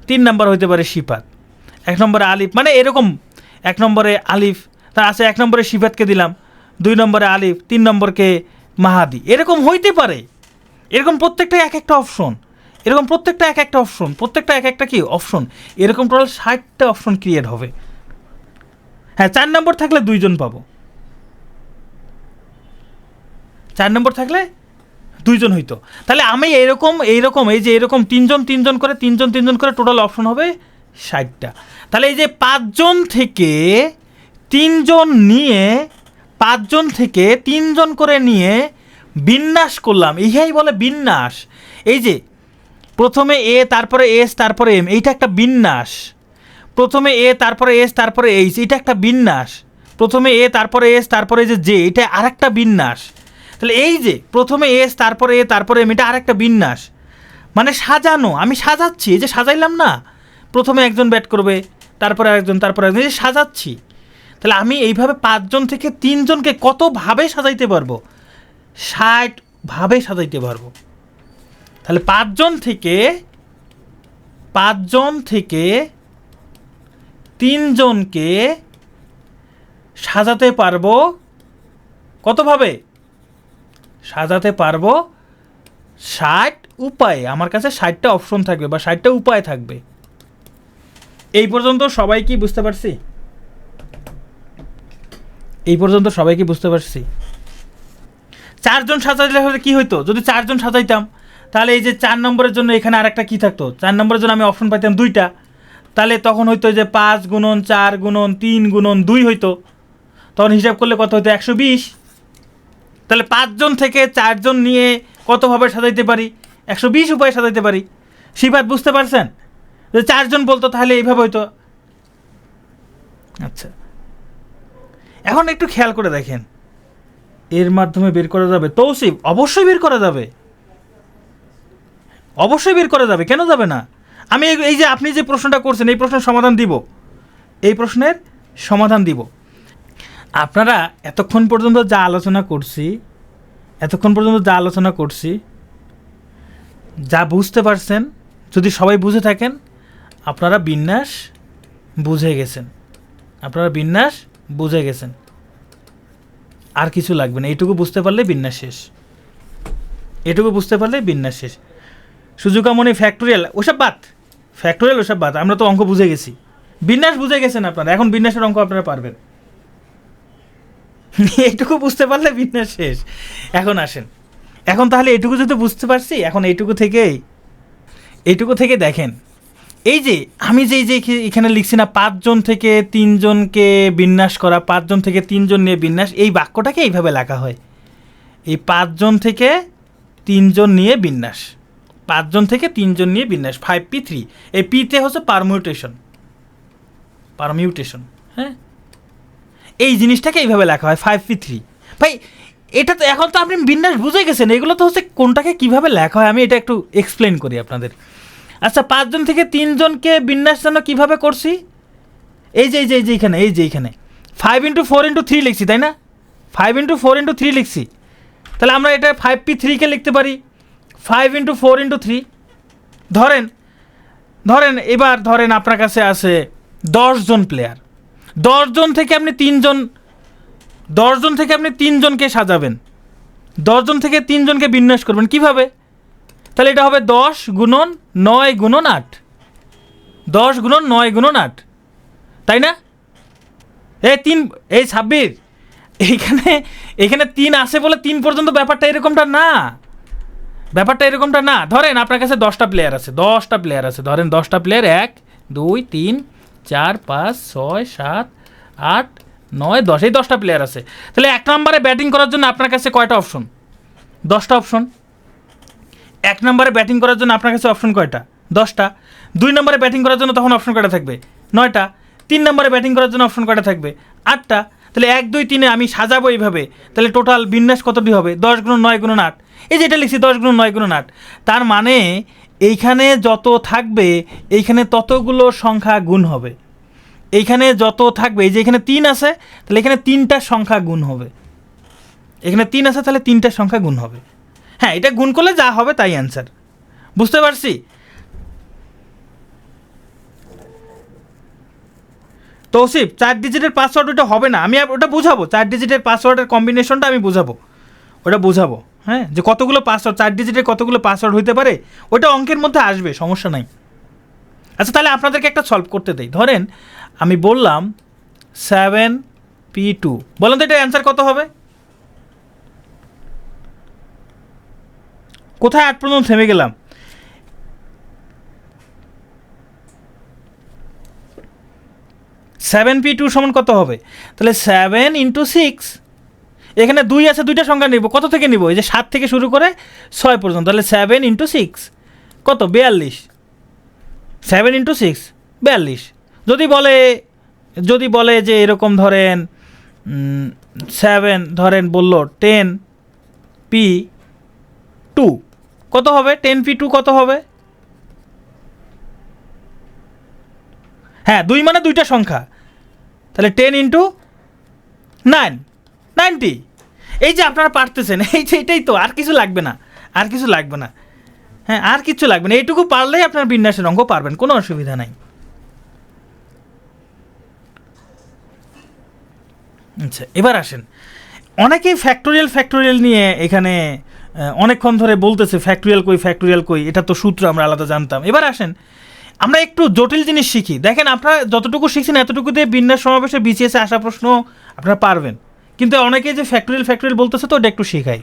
3 নম্বর হইতে পারে সিফাত, 1 নম্বরে আলিফ, মানে এরকম 1 নম্বরে আলিফ, তার 1 নম্বরে সিফাতকে দিলাম, 2 নম্বরে আলিফ, 3 নম্বরকে মাহাদি। এরকম হইতে পারে, এরকম প্রত্যেকটা এক একটা অপশন, প্রত্যেকটা এক একটা কি অপশন, এরকম টোটাল 60টা অপশন ক্রিয়েট হবে। হ্যাঁ, 4 নম্বর থাকলে 2 জন পাবো, 4 নম্বর থাকলে 2 জন হইতো। তাহলে আমি এইরকম এই যে এরকম 3 জন করে টোটাল অপশন হবে 60টা। তাহলে এই যে 5 জন থেকে 3 জন নিয়ে, 5 জন থেকে 3 জন করে নিয়ে বিন্যাস করলাম, ইহাই বলে বিন্যাস। এই যে প্রথমে এ, তারপরে এস, তারপরে এম, এইটা একটা বিন্যাস। প্রথমে এ, তারপরে এস, তারপরে এইচ, এটা একটা বিন্যাস। প্রথমে এ, তারপরে এস, তারপরে যে জে, এটা আরেকটা বিন্যাস। তাহলে এই যে প্রথমে এস, তারপরে এ, তারপরে এম, এটা আরেকটা বিন্যাস, মানে সাজানো। আমি সাজাচ্ছি, এই যে সাজাইলাম না, প্রথমে একজন ব্যাট করবে, তারপরে একজন, এই যে সাজাচ্ছি। তাহলে আমি এইভাবে 5 জন থেকে 3 জনকে কতভাবে সাজাইতে পারবো? 60 ভাবে সাজাইতে পারবো। তাহলে 5 জন থেকে 3 জনকে সাজাতে পারবো কতভাবে? সাজাতে পারবো 60 উপায়ে। আমার কাছে 60টা অপশন থাকবে বা 60টা উপায় থাকবে। এই পর্যন্ত সবাই কি বুঝতে পারছি? 4 জন সাজাইলে হলে কি হইতো? যদি 4 জন সাজাইতাম, তাহলে এই যে 4 নম্বরের জন্য এখানে আরেকটা কি থাকতো? 4 নম্বরের জন্য আমি অপশন পাইতাম 2টা। তাহলে তখন হইতো যে 5 গুণন 4 গুণন 3 গুণন 2 হইতো। তখন হিসাব করলে কত হইতো? 120। তাহলে 5 জন থেকে 4 জন নিয়ে কতভাবে সাজাইতে পারি? 120 উপায়ে সাজাইতে পারি। সিফাত বুঝতে পারছেন? যদি 4 জন বলতো তাহলে এইভাবে হইতো। আচ্ছা, এখন একটু খেয়াল করে দেখেন, এর মাধ্যমে বের করা যাবে তৌসিফ? অবশ্যই বের করা যাবে, কেন যাবে না? আমি এই যে আপনি যে প্রশ্নটা করছেন, এই প্রশ্নের সমাধান দিব। আপনারা এতক্ষণ পর্যন্ত যা আলোচনা করছি, যা বুঝতে পারছেন, যদি সবাই বুঝে থাকেন, আপনারা বিন্যাস বুঝে গেছেন। আর কিছু লাগবে না, এইটুকু বুঝতে পারলে বিন্যাস শেষ। সুজুকামণি ফ্যাক্টোরিয়াল ওসব বাদ, আমরা তো অঙ্ক বুঝে গেছি। বিন্যাস বুঝে গেছেন আপনারা, এখন বিন্যাসের অঙ্ক আপনারা পারবেন। এইটুকু বুঝতে পারলে বিন্যাস শেষ। এখন আসেন, এখন তাহলে এইটুকু যদি বুঝতে পারছি, এখন এইটুকু থেকে দেখেন, এই যে আমি যে এখানে লিখছি না, 5 জন থেকে 3 জনকে বিন্যাস করা, 5 জন থেকে 3 জন নিয়ে বিন্যাস, এই বাক্যটাকে এইভাবে লেখা হয়। এই 5 জন থেকে 3 জন নিয়ে বিন্যাস, 5 জন থেকে 3 জন নিয়ে বিন্যাস, 5p3। এই পিতে হচ্ছে পারমিউটেশন। হ্যাঁ, এই জিনিসটাকে এইভাবে লেখা হয় 5p3। ভাই, এটা তো এখন তো আপনি বিন্যাস বুঝে গেছেন, এগুলো তো হচ্ছে কোনটাকে কিভাবে লেখা হয়, আমি এটা একটু এক্সপ্লেন করি আপনাদের। আচ্ছা, 5 জন থেকে 3 জনকে বিন্যাস যেন কীভাবে করছি? এই যে এইখানে 5 × 4 × 3 লিখছি, তাই না? 5 × 4 × 3 লিখছি। তাহলে আমরা এটা 5p3কে লিখতে পারি 5 × 4 × 3। ধরেন এবার আপনার কাছে আছে 10 জন প্লেয়ার। 10 জন থেকে আপনি 3 জনকে সাজাবেন, 10 জন থেকে 3 জনকে বিন্যাস করবেন কিভাবে? তাহলে এটা হবে 10 গুণন 9 গুণন 8, 10 গুণন 9 গুণন 8, তাই না? এই 26, এইখানে 3 আসে বলে 3 পর্যন্ত ব্যাপারটা এরকমটা না। ধরেন আপনার কাছে 10টা প্লেয়ার আছে, ধরেন 10টা প্লেয়ার 1 2 3 4 5 6 7 8 9 10, এই 10টা প্লেয়ার আছে। তাহলে 1 নম্বরে ব্যাটিং করার জন্য আপনার কাছে কয়টা অপশন? 10টা অপশন। 1 নম্বরে ব্যাটিং করার জন্য আপনার কাছে অপশন কয়টা? 10টা। 2 নম্বরে ব্যাটিং করার জন্য তখন অপশন কয়টা থাকবে? 9টা। 3 নম্বরে ব্যাটিং করার জন্য অপশন কয়টা থাকবে? 8টা। তাহলে 1 2 3 আমি সাজাবো এইভাবে, তাহলে টোটাল বিন্যাস কতটি হবে? 10 × 9 × 8। এই যে এটা লিখছি 10 × 9 × 8, তার মানে এইখানে যত থাকবে এইখানে ততগুলো সংখ্যা গুণ হবে। এইখানে যত থাকবে, এই যে এখানে 3 আছে, তাহলে এখানে 3টা সংখ্যা গুণ হবে। এখানে 3 আছে, তাহলে 3টা সংখ্যা গুণ হবে। হ্যাঁ, এটা গুণ করলে যা হবে তাই অ্যান্সার। বুঝতে পারছি? তৌসিফ, 4 ডিজিটের পাসওয়ার্ড ওটা হবে না, আমি ওটা বুঝাবো। 4 ডিজিটের পাসওয়ার্ডের কম্বিনেশনটা আমি বুঝাবো, ওটা বুঝাবো। হ্যাঁ, যে কতগুলো পাসওয়ার্ড, 4 ডিজিটের কতগুলো পাসওয়ার্ড হইতে পারে, ওটা অঙ্কের মধ্যে আসবে, সমস্যা নাই। আচ্ছা, তাহলে আপনাদেরকে একটা সলভ করতে দেই। ধরেন আমি বললাম 7p2, বলেন তো এটা অ্যান্সার কত হবে? কোথায় 8 পর্যন্ত থেমে গেলাম? সেভেন পি টু সমান কত হবে? তাহলে 7 × 6, এখানে 2 আছে, 2টা সংখ্যা নিব। কত থেকে নিব? এই যে 7 থেকে শুরু করে 6 পর্যন্ত, তাহলে 7 × 6 কত? 42। 7 × 6 42। যদি বলে যে এরকম ধরেন 7 ধরেন বলল 10p2 কত হবে? 10p2 কত হবে? হ্যাঁ, 2 মানে 2টা সংখ্যা, তাহলে 10 × 9 90। এই যে আপনারা পারতেছেন, এই যে এটাই তো, আর কিছু লাগবে না, আর কিছু লাগবে না। হ্যাঁ, আর কিছু লাগবে না, এইটুকু পারলেই আপনার বিন্যাসের অঙ্ক পারবেন, কোনো অসুবিধা নাই। আচ্ছা, এবার আসেন, অনেকেই ফ্যাক্টোরিয়াল নিয়ে এখানে অনেকক্ষণ ধরে বলতেছে ফ্যাক্টোরিয়াল কই, এটা তো সূত্র আমরা আলাদা জানতাম। এবার আসেন আমরা একটু জটিল জিনিস শিখি। দেখেন, আপনারা যতটুকু শিখছেন এতটুকু দিয়ে বিন্যাস সমাবেশে বিসিএসে আসা প্রশ্ন আপনারা পারবেন, কিন্তু অনেকে যে ফ্যাক্টোরিয়াল বলতেছে তো ওটা একটু শেখাই।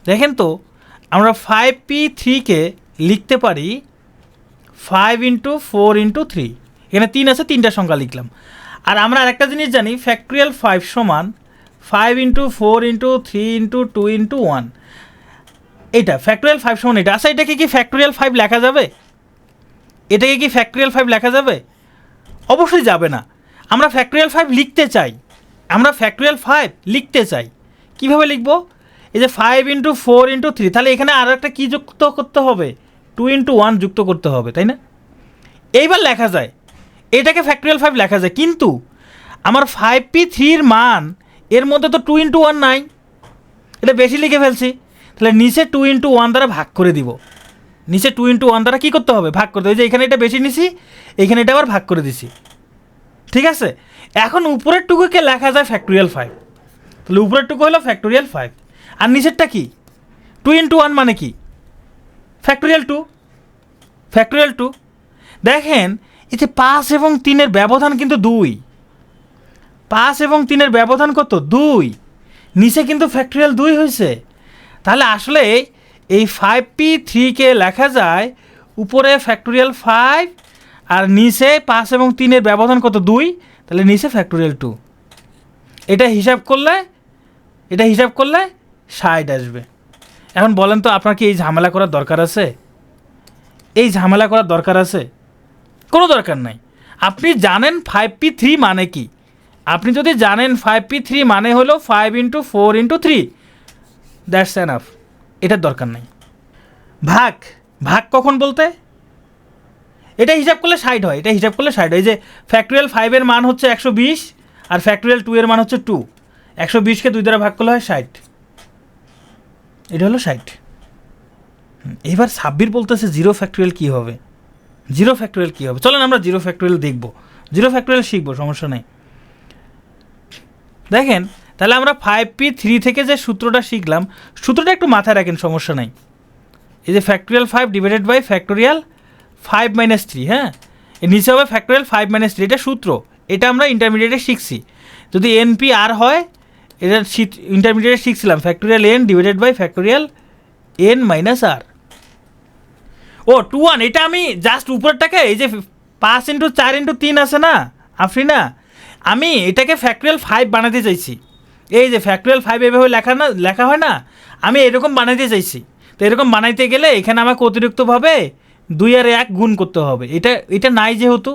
দেখেন তো, আমরা 5p3-কে লিখতে পারি 5 × 4 × 3। এখানে 3 আছে, 3টা সংখ্যা লিখলাম। আর আমরা আরেকটা জিনিস জানি, ফ্যাক্টোরিয়াল 5 সমান 5 × 4 × 3 × 2 × 1। এটা ফ্যাক্টোরিয়াল 5 সমান এটা। আচ্ছা, এটাকে কি ফ্যাক্টোরিয়াল 5 লেখা যাবে? এটাকে কি ফ্যাক্টোরিয়াল 5 লেখা যাবে? অবশ্যই যাবে না। আমরা ফ্যাক্টোরিয়াল 5 লিখতে চাই, কীভাবে লিখব? এই যে 5 × 4 × 3, তাহলে এখানে আরও একটা কী যুক্ত করতে হবে? 2 × 1 যুক্ত করতে হবে, তাই না? এইবার লেখা যায়, এটাকে ফ্যাক্টোরিয়াল 5 লেখা যায়, কিন্তু আমার 5p3-র মান এর মধ্যে তো 2 × 1 নাই, এটা বেশি লিখে ফেলছি। তাহলে নিচে 2 × 1 দ্বারা ভাগ করে দিব। নিচে 2 × 1 দ্বারা কী করতে হবে? ভাগ করতে হবে। যে এখানে এটা বেশি নিছি, এখানে এটা আবার ভাগ করে দিছি, ঠিক আছে? এখন উপরের টুকুকে লেখা যায় ফ্যাক্টোরিয়াল 5, তাহলে উপরের টুকু হলো ফ্যাক্টোরিয়াল 5, আর নিচেরটা কি? 2 × 1 মানে কি? ফ্যাক্টোরিয়াল 2। দেখেন, এই যে 5 এবং 3-এর ব্যবধান কিন্তু 2, 5 এবং 3-এর ব্যবধান কত? 2। নিচে কিন্তু ফ্যাক্টোরিয়াল 2 হয়েছে। তাহলে আসলে এই 5p3-কে লেখা যায় উপরে ফ্যাক্টোরিয়াল 5, আর নিচে 5 এবং 3-এর ব্যবধান কত? 2, তাহলে নিচে ফ্যাক্টোরিয়াল 2। এটা হিসাব করলে 60 আসবে। এখন বলেন তো, আপনার কি এই ঝামেলা করার দরকার আছে? কোনো দরকার নাই। আপনি জানেন 5p3 মানে কি। আপনি যদি জানেন 5p3 মানে হলো 5 × 4 × 3, দ্যাটস এনাফ, এটার দরকার নাই। ভাগ কখন বলতে? এটা হিসাব করলে 60 হয়, এই যে ফ্যাক্টোরিয়াল 5-এর মান হচ্ছে 120, আর ফ্যাক্টোরিয়াল 2-এর মান হচ্ছে 2। 120-কে 2 দ্বারা ভাগ করলে হয় 60, এটা হলো 60। এবার সাব্বির বলতেছে 0 ফ্যাক্টোরিয়াল কী হবে? চলেন আমরা 0 ফ্যাক্টোরিয়াল দেখব, 0 ফ্যাক্টোরিয়াল শিখবো, সমস্যা নেই। দেখেন, তাহলে আমরা 5p3 থেকে যে সূত্রটা শিখলাম, সূত্রটা একটু মাথায় রাখেন, সমস্যা নাই। এই যে ফ্যাক্টোরিয়াল 5 ডিভাইডেড বাই ফ্যাক্টোরিয়াল 5 - 3, হ্যাঁ, এর নিচে হবে ফ্যাক্টোরিয়াল 5 - 3, এটা সূত্র, এটা আমরা ইন্টারমিডিয়েটে শিখছি। যদি NP-R হয়, এটা ইন্টারমিডিয়েটে শিখছিলাম, factorial n divided by factorial n - r। ও 2 1, এটা আমি জাস্ট উপরেরটাকে, এই যে 5 × 4 × 3 আছে না আফরিনা, আমি এটাকে ফ্যাক্টোরিয়াল 5 বানাতে চাইছি। এই যে ফ্যাক্টোরিয়াল 5 এভাবে লেখা হয় না, আমি এরকম বানাইতে চাইছি। তো এরকম বানাইতে গেলে এখানে আমাকে অতিরিক্তভাবে 2 আর 1 গুণ করতে হবে। এটা নাই, যেহেতু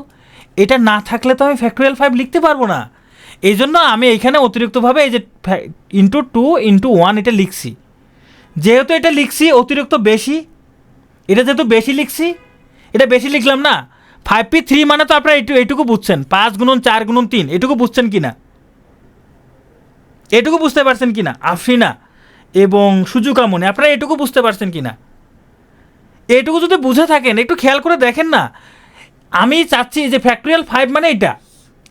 এটা না থাকলে তো আমি ফ্যাক্টোরিয়াল 5 লিখতে পারবো না। এই জন্য আমি এইখানে অতিরিক্তভাবে এই যে ইন্টু 2 ইন্টু 1 এটা লিখছি। যেহেতু এটা লিখছি অতিরিক্ত বেশি, এটা যেহেতু বেশি লিখছি, এটা বেশি লিখলাম না। 5p3 মানে তো আপনারা এইটুকু বুঝছেন, 5 গুণন 4 গুণন 3, এটুকু বুঝছেন কি না? এটুকু বুঝতে পারছেন কি না আফরিনা এবং সুজুকামনি, আপনারা এটুকু বুঝতে পারছেন কি না? এটুকু যদি বুঝে থাকেন একটু খেয়াল করে দেখেন না। আমি চাচ্ছি যে ফ্যাক্টরিয়াল 5 মানে এটা,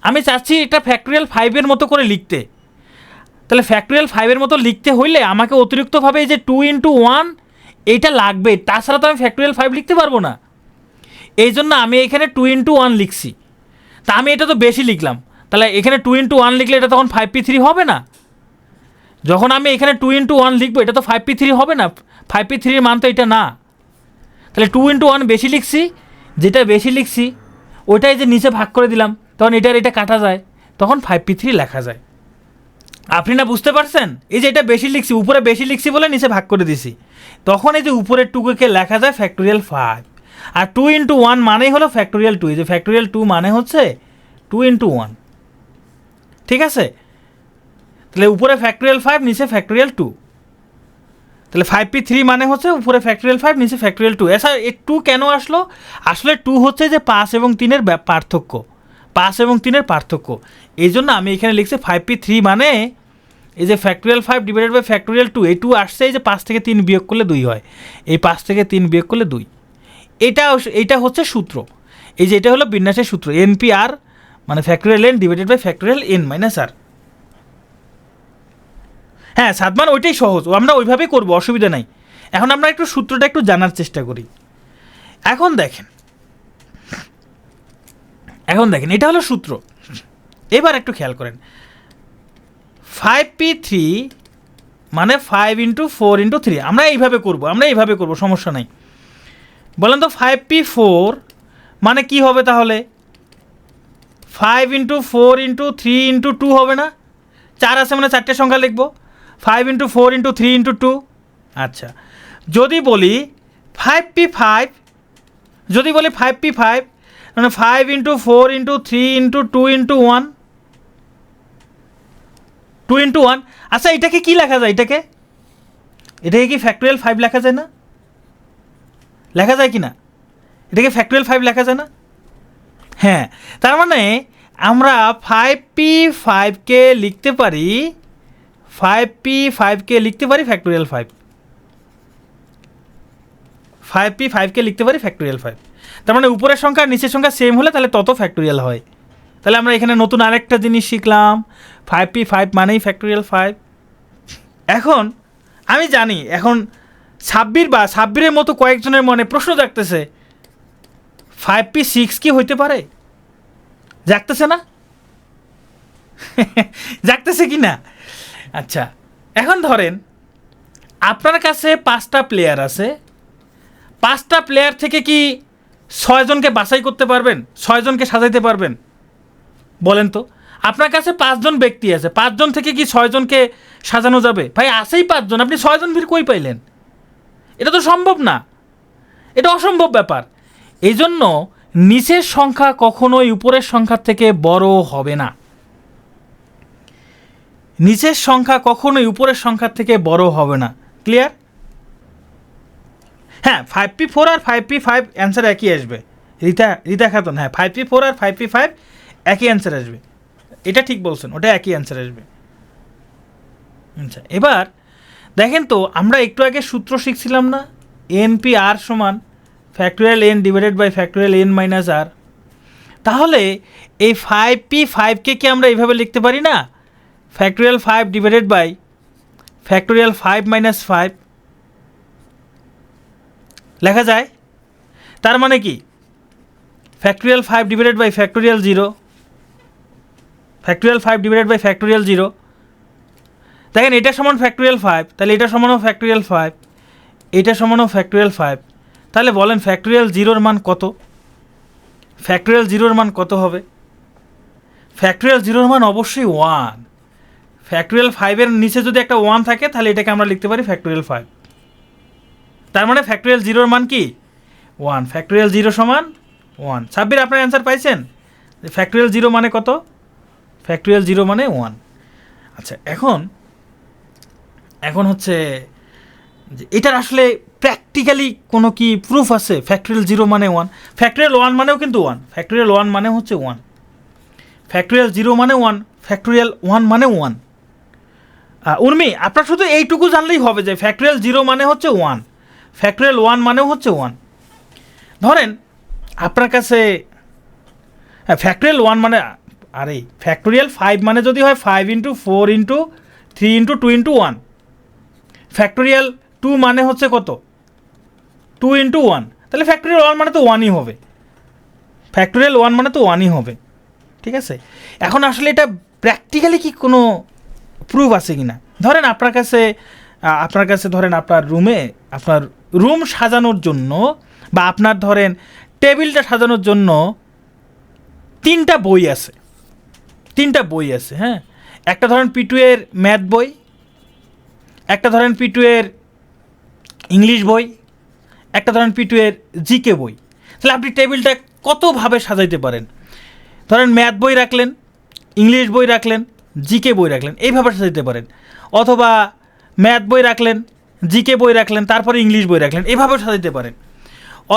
আমি চাচ্ছি এটা ফ্যাক্টরিয়াল 5-এর মতো করে লিখতে। তাহলে ফ্যাক্টরিয়াল 5-এর মতো লিখতে হইলে আমাকে অতিরিক্তভাবে এই যে 2 ইন্টু 1 এইটা লাগবে, তাছাড়া তো আমি ফ্যাক্টরিয়াল 5 লিখতে পারবো না। এই জন্য আমি এখানে 2 ইন্টু 1 লিখছি। তা আমি এটা তো বেশি লিখলাম, তাহলে এখানে 2 ইন্টু 1 লিখলে এটা তখন 5p3 হবে না। যখন আমি এখানে 2 ইন্টু 1 লিখবো এটা তো 5p3 হবে না, 5p3-এর মান তো এটা না। তাহলে 2 ইন্টু 1 বেশি লিখছি, যেটা বেশি লিখছি ওইটাই যে নিচে ভাগ করে দিলাম, তখন এটা কাটা যায়, তখন 5p3 লেখা যায়। আপনি না বুঝতে পারছেন? এই যে এটা বেশি লিখছি, উপরে বেশি লিখছি বলে নিচে ভাগ করে দিছি, তখন এই যে উপরের টুকুকে লেখা যায় ফ্যাক্টোরিয়াল 5। আর 2 ইন্টু 1 মানেই হলো ফ্যাক্টোরিয়াল 2। এই যে ফ্যাক্টোরিয়াল 2 মানে হচ্ছে 2 ইন্টু 1, ঠিক আছে? তাহলে উপরে ফ্যাক্টোরিয়াল 5, নিচে ফ্যাক্টোরিয়াল 2। তাহলে 5p3 মানে হচ্ছে উপরে ফ্যাক্টোরিয়াল 5, নিচে ফ্যাক্টোরিয়াল 2। এছাড়া এই 2 কেন আসলো? আসলে 2 হচ্ছে যে 5 এবং 3-এর পার্থক্য, 5 এবং 3-এর পার্থক্য। এই জন্য আমি এখানে লিখছি 5p3 মানে এই যে ফ্যাক্টোরিয়াল 5 ডিভাইডেড বাই ফ্যাক্টোরিয়াল 2। এই 2 আসছে এই যে 5 থেকে 3 বিয়োগ করলে 2 হয়, এই 5 থেকে 3 বিয়োগ করলে 2। এইটা হচ্ছে সূত্র। এই যে এটা হলো বিন্যাসের সূত্র, NPR মানে factorial n divided by factorial n minus r। হ্যাঁ সাদমান, ওইটাই সহজ, আমরা ওইভাবেই করবো, অসুবিধা নাই। এখন আমরা একটু সূত্রটা একটু জানার চেষ্টা করি। এখন দেখেন এটা হলো সূত্র। এবার একটু খেয়াল করেন, 5p3 মানে 5 ইন্টু 4 ইন্টু 3, আমরা এইভাবে করবো, সমস্যা নাই। বলেন তো 5p4 মানে কি হবে? তাহলে 5 ইন্টু 4 ইন্টু 3 ইন্টু 2 হবে না? 4 আছে মানে 4টে সংখ্যা লিখবো, 5 ইন্টু 4 ইন্টু 3 ইন্টু 2। আচ্ছা, যদি বলি 5p5, মানে 5 into 4 into 3 into 2 into 1, 2 into 1। আচ্ছা, এটাকে কি লেখা যায়? এটাকে কি ফ্যাক্টোরিয়াল 5 লেখা যায় না? লেখা যায় কি না? এটাকে ফ্যাক্টোরিয়াল 5 লেখা যায় না? হ্যাঁ, তার মানে আমরা 5p5-কে লিখতে পারি, 5p5-কে লিখতে পারি ফ্যাক্টোরিয়াল 5, 5p5-কে লিখতে পারি ফ্যাক্টোরিয়াল 5। তার মানে উপরের সংখ্যা আর নিচের সংখ্যা সেম হলে তাহলে তত ফ্যাক্টোরিয়াল হয়। তাহলে আমরা এখানে নতুন আরেকটা জিনিস শিখলাম, 5p5 মানেই ফ্যাক্টোরিয়াল 5। এখন আমি জানি এখন সাব্বিরের মতো কয়েকজনের মনে প্রশ্ন জাগতেছে, 5p6 কি হইতে পারে? জাগতেছে না? জাগতেছে কি না? আচ্ছা, এখন ধরেন আপনার কাছে 5টা প্লেয়ার আছে, 5টা প্লেয়ার থেকে কি 6 জনকে বাছাই করতে পারবেন? 6 জনকে সাজাইতে পারবেন? বলেন তো। আপনার কাছে 5 জন ব্যক্তি আছে, 5 জন থেকে কি 6 জনকে সাজানো যাবে? ভাই আছেই 5 জন, আপনি 6 জন কই পাইলেন? এটা তো সম্ভব না, এটা অসম্ভব ব্যাপার। এই জন্য নিচের সংখ্যা কখনোই উপরের সংখ্যার থেকে বড় হবে না, নিচের সংখ্যা কখনোই উপরের সংখ্যার থেকে বড় হবে না। ক্লিয়ার? হ্যাঁ, 5p4 আর 5p5 অ্যান্সার একই আসবে। রিতা খাতুন, হ্যাঁ 5p4 আর 5p5 একই অ্যান্সার আসবে, এটা ঠিক বলছেন, ওটা একই অ্যান্সার আসবে। আচ্ছা, এবার দেখেন তো, আমরা একটু আগে সূত্র শিখছিলাম না, NPR সমান factorial n divided by factorial n minus r। তাহলে এই 5p5-কে কি আমরা এইভাবে লিখতে পারি না? Factorial 5 divided by factorial 5 minus 5 লেখা যায়। তার মানে কি factorial 5 divided by factorial 0, factorial 5 divided by factorial 0। দেখেন এটা সমান ফ্যাক্টোরিয়াল 5, তাহলে এটা সমানও ফ্যাক্টোরিয়াল 5, এটা সমানও ফ্যাক্টোরিয়াল 5। তাহলে বলেন ফ্যাক্টোরিয়াল 0-র মান কত? ফ্যাক্টোরিয়াল 0-র মান কত হবে? ফ্যাক্টোরিয়াল 0-র মান অবশ্যই 1। ফ্যাক্টোরিয়াল 5-এর নিচে যদি একটা 1 থাকে তাহলে এটাকে আমরা লিখতে পারি ফ্যাক্টোরিয়াল 5। তার মানে ফ্যাক্টোরিয়াল 0-র মান কি? 1। ফ্যাক্টোরিয়াল 0 সমান 1। সাব্বির, আপনার অ্যান্সার পাইছেন? ফ্যাক্টোরিয়াল 0 মানে কত? ফ্যাক্টোরিয়াল 0 মানে 1। আচ্ছা, এখন হচ্ছে যে এটার আসলে প্র্যাকটিক্যালি কোনো কি প্রুফ আছে ফ্যাক্টোরিয়াল 0 মানে 1? ফ্যাক্টোরিয়াল 1 মানেও কিন্তু 1, ফ্যাক্টোরিয়াল 1 মানে হচ্ছে 1, ফ্যাক্টোরিয়াল 0 মানে 1, ফ্যাক্টোরিয়াল 1 মানে 1। উর্মি, আপনার শুধু এইটুকু জানলেই হবে যে ফ্যাক্টোরিয়াল 0 মানে হচ্ছে 1, ফ্যাক্টোরিয়াল 1 মানেও হচ্ছে 1। ধরেন আপনার কাছে ফ্যাক্টোরিয়াল 1 মানে, আরে ফ্যাক্টোরিয়াল 5 মানে যদি হয় 5 into 4 into 3 into 2 into 1, factorial 2 মানে হচ্ছে কত? 2 ইন্টু 1, তাহলে ফ্যাক্টোরিয়াল 1 মানে তো 1ই হবে, ফ্যাক্টোরিয়াল 1 মানে তো 1ই হবে। ঠিক আছে, এখন আসলে এটা প্র্যাকটিক্যালি কি কোনো প্রুফ আছে কি না? ধরেন আপনার কাছে ধরেন আপনার রুম সাজানোর জন্য বা আপনার ধরেন টেবিলটা সাজানোর জন্য 3টা বই আছে, হ্যাঁ। একটা ধরেন P2 এর ম্যাথ বই, একটা ধরেন P2 এর ইংলিশ বই, একটা ধরেন P2 এর জিকে বই। তাহলে আপনি টেবিলটা কতভাবে সাজাইতে পারেন? ধরেন ম্যাথ বই রাখলেন, ইংলিশ বই রাখলেন, জিকে বই রাখলেন, এইভাবে সাজাইতে পারেন। অথবা ম্যাথ বই রাখলেন, জিকে বই রাখলেন, তারপরে ইংলিশ বই রাখলেন, এইভাবেও সাজাইতে পারেন।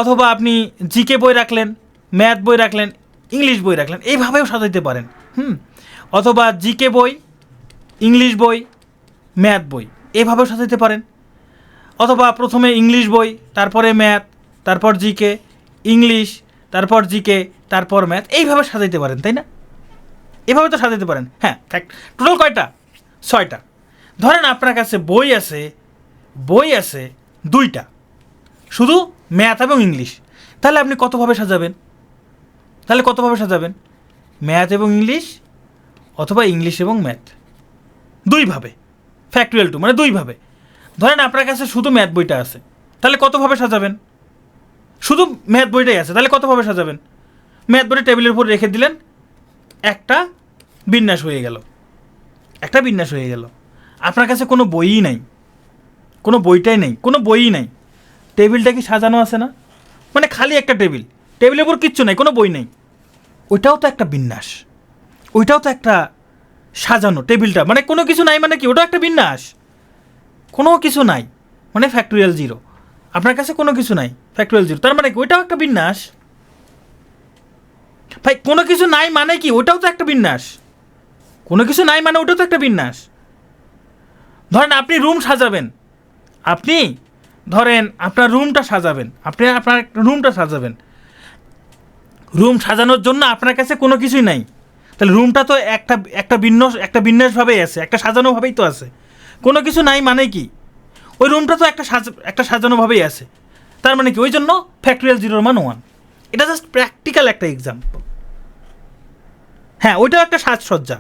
অথবা আপনি জিকে বই রাখলেন, ম্যাথ বই রাখলেন, ইংলিশ বই রাখলেন, এইভাবেও সাজাইতে পারেন। অথবা জিকে বই, ইংলিশ বই, ম্যাথ বই, এইভাবেও সাজাইতে পারেন। অথবা প্রথমে ইংলিশ বই, তারপরে ম্যাথ, তারপর জিকে, ইংলিশ, তারপর জিকে, তারপর ম্যাথ, এইভাবে সাজাইতে পারেন, তাই না? এভাবে তো সাজাতে পারেন। হ্যাঁ, টোটাল কয়টা? 6টা। ধরেন আপনার কাছে বই আছে 2টা, শুধু ম্যাথ এবং ইংলিশ। তাহলে আপনি কতভাবে সাজাবেন? ম্যাথ এবং ইংলিশ, অথবা ইংলিশ এবং ম্যাথ, 2ভাবে। ফ্যাক্টোরিয়াল 2 মানে 2ভাবে। ধরেন আপনার কাছে শুধু ম্যাথ বইটা আছে, তাহলে কতভাবে সাজাবেন? শুধু ম্যাথ বইটাই আছে, তাহলে কতভাবে সাজাবেন? ম্যাথ বইটা টেবিলের উপর রেখে দিলেন, একটা বিন্যাস হয়ে গেল। আপনার কাছে কোনো বইই নাই, কোনো বইই নাই, টেবিলটা কি সাজানো আছে না? মানে খালি একটা টেবিলের উপর কিচ্ছু নাই, কোনো বই নেই। ওইটাও তো একটা বিন্যাস, ওইটাও তো একটা সাজানো। টেবিলটা মানে কোনো কিছু নাই মানে কি? ওটাও একটা বিন্যাস। কোনো কিছু নাই মানে ফ্যাক্টোরিয়াল 0। আপনার কাছে কোনো কিছু নাই, ফ্যাক্টোরিয়াল 0, তার মানে কি? ওইটাও একটা বিন্যাস। ভাই, কোনো কিছু নাই মানে কি? ওটাও তো একটা বিন্যাস। কোনো কিছু নাই মানে ওটাও তো একটা বিন্যাস। ধরেন আপনি রুম সাজাবেন, আপনার রুমটা সাজাবেন, রুম সাজানোর জন্য আপনার কাছে কোনো কিছুই নাই, তাহলে রুমটা তো একটা বিন্যাসভাবেই আছে, একটা সাজানোভাবেই তো আছে। কোনো কিছু নাই মানে কি? ওই রুমটা তো একটা সাজানোভাবেই আছে, তার মানে কি? ওই জন্য ফ্যাক্টোরিয়াল 0 মান 1। এটা জাস্ট প্র্যাকটিক্যাল একটা এক্সাম্পল। হ্যাঁ, ওইটাও একটা সাজসজ্জা।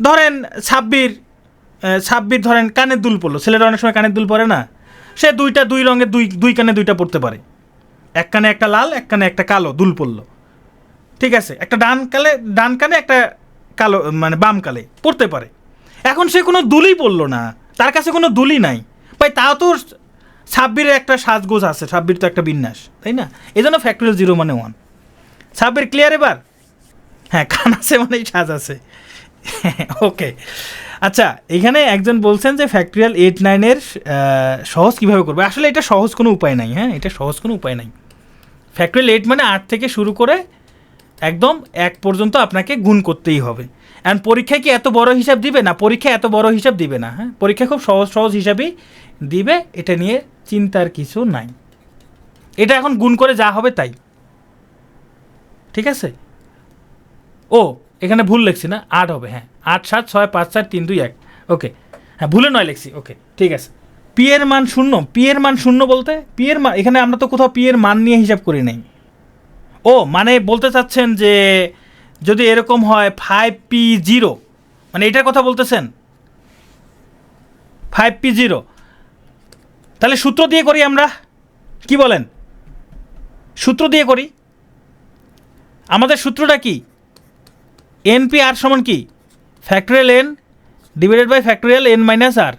ধরেন সাব্বির ধরেন কানের দুল পরলো, ছেলেরা অনেক সময় কানের দুল পরে না, সে দুই রঙের দুই কানে 2টা পরতে পারে, এক কানে একটা লাল, এক কানে একটা কালো দুল পরলো। ঠিক আছে, একটা ডান কানে একটা কালো মানে বাম কালে পরতে পারে। এখন সে কোনো দুলই পরলো না, তার কাছে কোনো দুলই নাই, ভাই তাও তো সাব্বিরের একটা সাজগোজ আছে, সাব্বির তো একটা বিন্যাস, তাই না? এই জন্য ফ্যাক্টোরিয়াল 0 মানে 1। সাব্বির ক্লিয়ার এবার? হ্যাঁ, কান আছে মানেই সাজ আছে। ওকে, আচ্ছা, এখানে একজন বলছেন যে ফ্যাক্টোরিয়াল 8, 9-এর সহজ কীভাবে করবে। আসলে এটা সহজ কোনো উপায় নাই। হ্যাঁ, এটা সহজ কোনো উপায় নাই। ফ্যাক্টোরিয়াল 8 মানে 8 থেকে শুরু করে একদম 1 পর্যন্ত আপনাকে গুণ করতেই হবে। অ্যান্ড পরীক্ষায় কি এত বড় হিসাব দিবে না? পরীক্ষা এত বড় হিসাব দিবে না। হ্যাঁ, পরীক্ষা খুব সহজ হিসাবই দিবে, এটা নিয়ে চিন্তার কিছু নাই। এটা এখন গুণ করে যা হবে তাই। ঠিক আছে? ও, এখানে ভুল লিখছি না, 8 হবে। হ্যাঁ, 8, 7, 6, 5, 4, 3, 2, 1। ওকে, হ্যাঁ, ভুলে 9 লিখছি। ওকে, ঠিক আছে। পি এর মান 0 বলতে এখানে আমরা তো কোথাও পি এর মান নিয়ে হিসাব করি নাই। ও, মানে বলতে চাচ্ছেন যে যদি এরকম হয় 5P0, মানে এটার কথা বলতেছেন? 5P0, তাহলে সূত্র দিয়ে করি আমরা, কি বলেন? সূত্র দিয়ে করি। আমাদের সূত্রটা কি? NP/r সমান কি? Factorial n divided by factorial n minus r।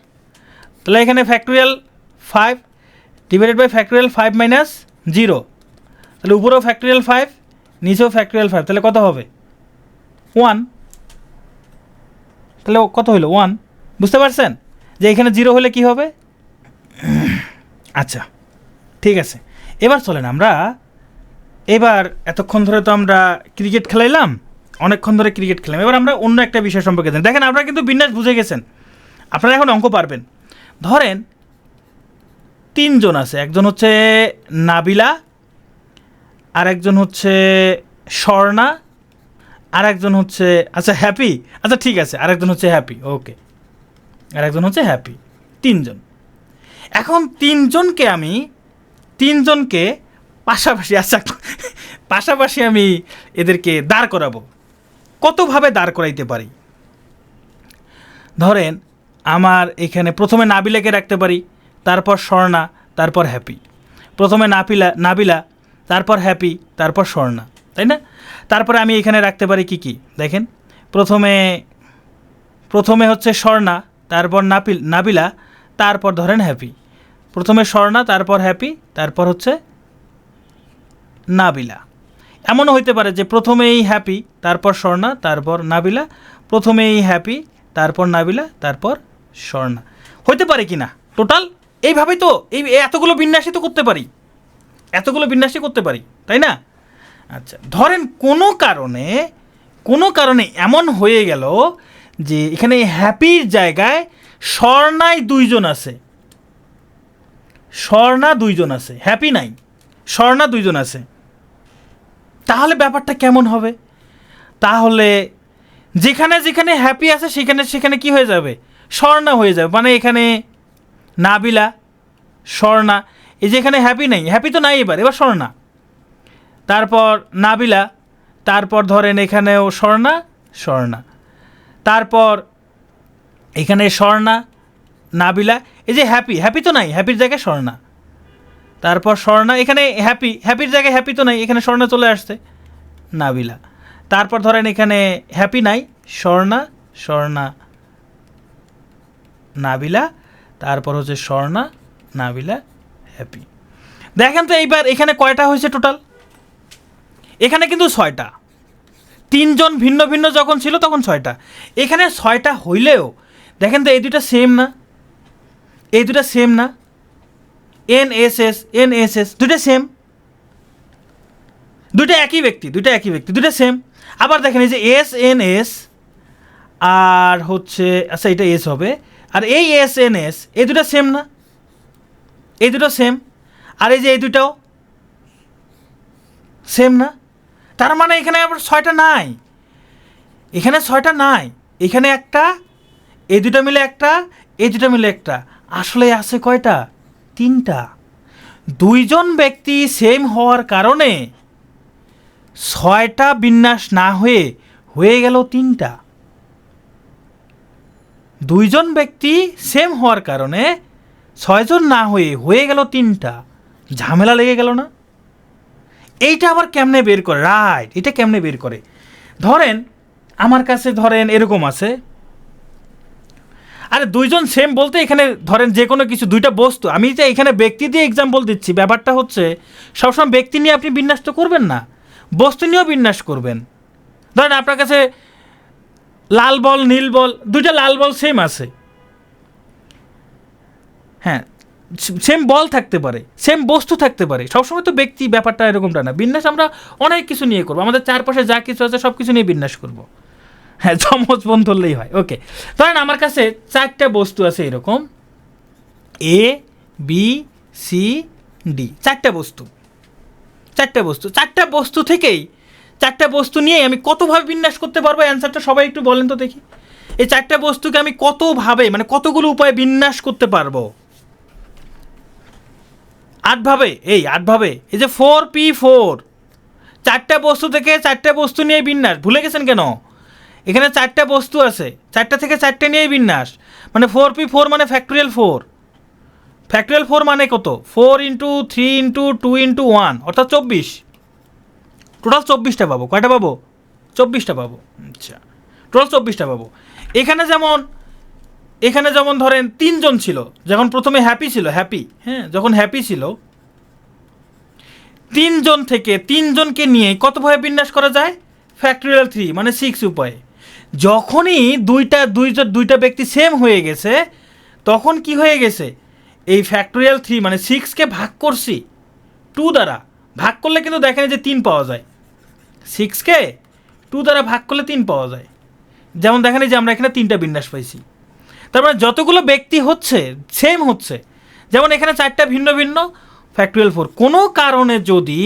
তাহলে এখানে factorial 5 divided by factorial 5 minus 0, তাহলে উপরেও ফ্যাক্টোরিয়াল 5, নিচেও ফ্যাক্টরিয়াল 5, তাহলে কত হবে 1, তাহলে কত হলো 1, বুঝতে পারছেন যে এখানে 0 হলে কি হবে। আচ্ছা ঠিক আছে, এবার চলেন আমরা এবার এতক্ষণ ধরে তো আমরা ক্রিকেট খেলাইলাম, অনেকক্ষণ ধরে ক্রিকেট খেলাম, এবার আমরা অন্য একটা বিষয় সম্পর্কে জানি। দেখেন আপনারা কিন্তু বিন্যাস বুঝে গেছেন, আপনারা এখন অঙ্ক পারবেন। ধরেন 3 জন আছে, একজন হচ্ছে নাবিলা, আর একজন হচ্ছে স্বর্ণা, আর একজন হচ্ছে আচ্ছা হ্যাপি, আচ্ছা ঠিক আছে আর একজন হচ্ছে হ্যাপি, ওকে আর একজন হচ্ছে হ্যাপি, 3 জন। এখন 3 জনকে পাশাপাশি, আচ্ছা পাশাপাশি আমি এদেরকে দাঁড় করাবো, কতভাবে দাঁড় করাইতে পারি। ধরেন আমার এখানে প্রথমে নাবিলাকে রাখতে পারি, তারপর স্বর্ণা, তারপর হ্যাপি, প্রথমে নাবিলা, তারপর হ্যাপি, তারপর স্বর্ণা, তাই না। তারপরে আমি এখানে রাখতে পারি কি কি, দেখেন প্রথমে হচ্ছে স্বর্ণা, তারপর নাবিলা, তারপর ধরেন হ্যাপি, প্রথমে স্বর্ণা, তারপর হ্যাপি, তারপর হচ্ছে নাবিলা। এমনও হইতে পারে যে প্রথমেই হ্যাপি, তারপর স্বর্ণা, তারপর নাবিলা, প্রথমেই হ্যাপি, তারপর নাবিলা, তারপর স্বর্ণা, হইতে পারে কি না। টোটাল এইভাবেই তো এতগুলো বিন্যাসই তো করতে পারি, তাই না। আচ্ছা ধরেন কোনো কারণে এমন হয়ে গেল যে এখানে হ্যাপির জায়গায় স্বর্ণায় 2 জন আছে, হ্যাপি নাই, স্বর্ণা 2 জন আছে, তাহলে ব্যাপারটা কেমন হবে। তাহলে যেখানে হ্যাপি আছে সেখানে কি হয়ে যাবে, স্বর্ণা হয়ে যাবে, মানে এখানে নাবিলা স্বর্ণা, এই যেখানে হ্যাপি নেই, হ্যাপি তো নাই, এবার স্বর্ণা, তারপর নাবিলা, তারপর ধরেন এখানেও স্বর্ণা, তারপর এখানে স্বর্ণা নাবিলা, এই যে হ্যাপি তো নাই, হ্যাপির জায়গায় স্বর্ণা, তারপর স্বর্ণা, এখানে হ্যাপির জায়গায় হ্যাপি তো নাই, এখানে স্বর্ণা চলে আসছে নাবিলা, তারপর ধরেন এখানে হ্যাপি নাই, স্বর্ণা নাবিলা, তারপর হচ্ছে স্বর্ণা নাবিলা হ্যাপি। দেখেন তো এইবার এখানে কয়টা হয়েছে টোটাল, এখানে কিন্তু 6টা, 3 জন ভিন্ন ভিন্ন যখন ছিল তখন 6টা, এখানে 6টা হইলেও দেখেন তো এই দুটা সেম না, এনএসএস দুটো সেম, দুটো একই ব্যক্তি, দুটো সেম। আবার দেখেন এই যে এসএনএস আর হচ্ছে, আচ্ছা এটা এস হবে, আর এই এসএনএস এই দুটো সেম না, এই দুটো সেম, আর এই যে এই দুটাও সেম না, তার মানে এখানে আবার 6টা নাই, এখানে একটা, এই দুটো মিলে একটা, এই দুটো মিলে একটা, আসলে আছে কয়টা, 3টা। 2 জন ব্যক্তি সেম হওয়ার কারণে 6টা বিন্যাস না হয়ে গেল 3টা। 2 জন ব্যক্তি সেম হওয়ার কারণে 6 জন না হয়ে গেল 3টা, ঝামেলা লেগে গেল না। এইটা আবার কেমনে বের করে, রাইট, এটা কেমনে বের করে, ধরেন আমার কাছে ধরেন এরকম আছে, আরে 2 জন সেম বলতে এখানে ধরেন যে কোনো কিছু, 2টা বস্তু, আমি যে এখানে ব্যক্তি দিয়ে এক্সাম্পল দিচ্ছি, ব্যাপারটা হচ্ছে সবসময় ব্যক্তি নিয়ে আপনি বিন্যাস তো করবেন না, বস্তু নিয়েও বিন্যাস করবেন। ধরেন আপনার কাছে লাল বল নীল বল, 2টা লাল বল সেম আছে, হ্যাঁ সেম বল থাকতে পারে, সেম বস্তু থাকতে পারে, সবসময় তো ব্যক্তি ব্যাপারটা এরকমটা না। বিন্যাস আমরা অনেক কিছু নিয়ে করবো, আমাদের চারপাশে যা কিছু আছে সব কিছু নিয়ে বিন্যাস করবো, হ্যাঁ যমজ বোন ধরলেই হয়। ওকে ধরেন আমার কাছে 4টা বস্তু আছে এরকম, এ বি সি ডি, 4টা বস্তু, 4টা বস্তু থেকেই 4টা বস্তু নিয়েই আমি কতভাবে বিন্যাস করতে পারবো, অ্যান্সারটা সবাই একটু বলেন তো দেখি। এই 4টা বস্তুকে আমি কতভাবে, মানে কতগুলো উপায়ে বিন্যাস করতে পারবো, 8ভাবে, এই 8ভাবে, এই যে 4p4, 4টা বস্তু থেকে 4টা বস্তু নিয়ে বিন্যাস, ভুলে গেছেন কেন, এখানে 4টা বস্তু আছে, 4টা থেকে 4টে নিয়েই বিন্যাস, মানে 4p4 মানে ফ্যাক্টরিয়াল 4 মানে কত, 4 ইন্টু 3 ইন্টু 2 ইন্টু 1 অর্থাৎ 24, টোটাল 24টা পাবো, কয়টা পাবো, 24টা পাবো। আচ্ছা টোটাল 24টা পাবো। এখানে যেমন ধরেন 3 জন ছিল, যখন প্রথমে হ্যাপি ছিল, হ্যাঁ যখন হ্যাপি ছিল তিনজন থেকে তিনজনকে নিয়ে কতভাবে বিন্যাস করা যায়? ফ্যাক্টরিয়াল 3 মানে 6 উপায়ে। যখনই দুইটা ব্যক্তি সেম হয়ে গেছে তখন কি হয়ে গেছে, এই ফ্যাক্টরিয়াল 3 মানে 6কে ভাগ করছি 2 দ্বারা, ভাগ করলে কিন্তু দেখেন যে 3 পাওয়া যায়। 6কে 2 দ্বারা ভাগ করলে 3 পাওয়া যায়। যেমন দেখেন যে আমরা এখানে 3টা বিন্যাস পাইছি। তার মানে যতগুলো ব্যক্তি হচ্ছে সেম হচ্ছে, যেমন এখানে 4টা ভিন্ন ভিন্ন ফ্যাক্টরিয়াল 4। কোনো কারণে যদি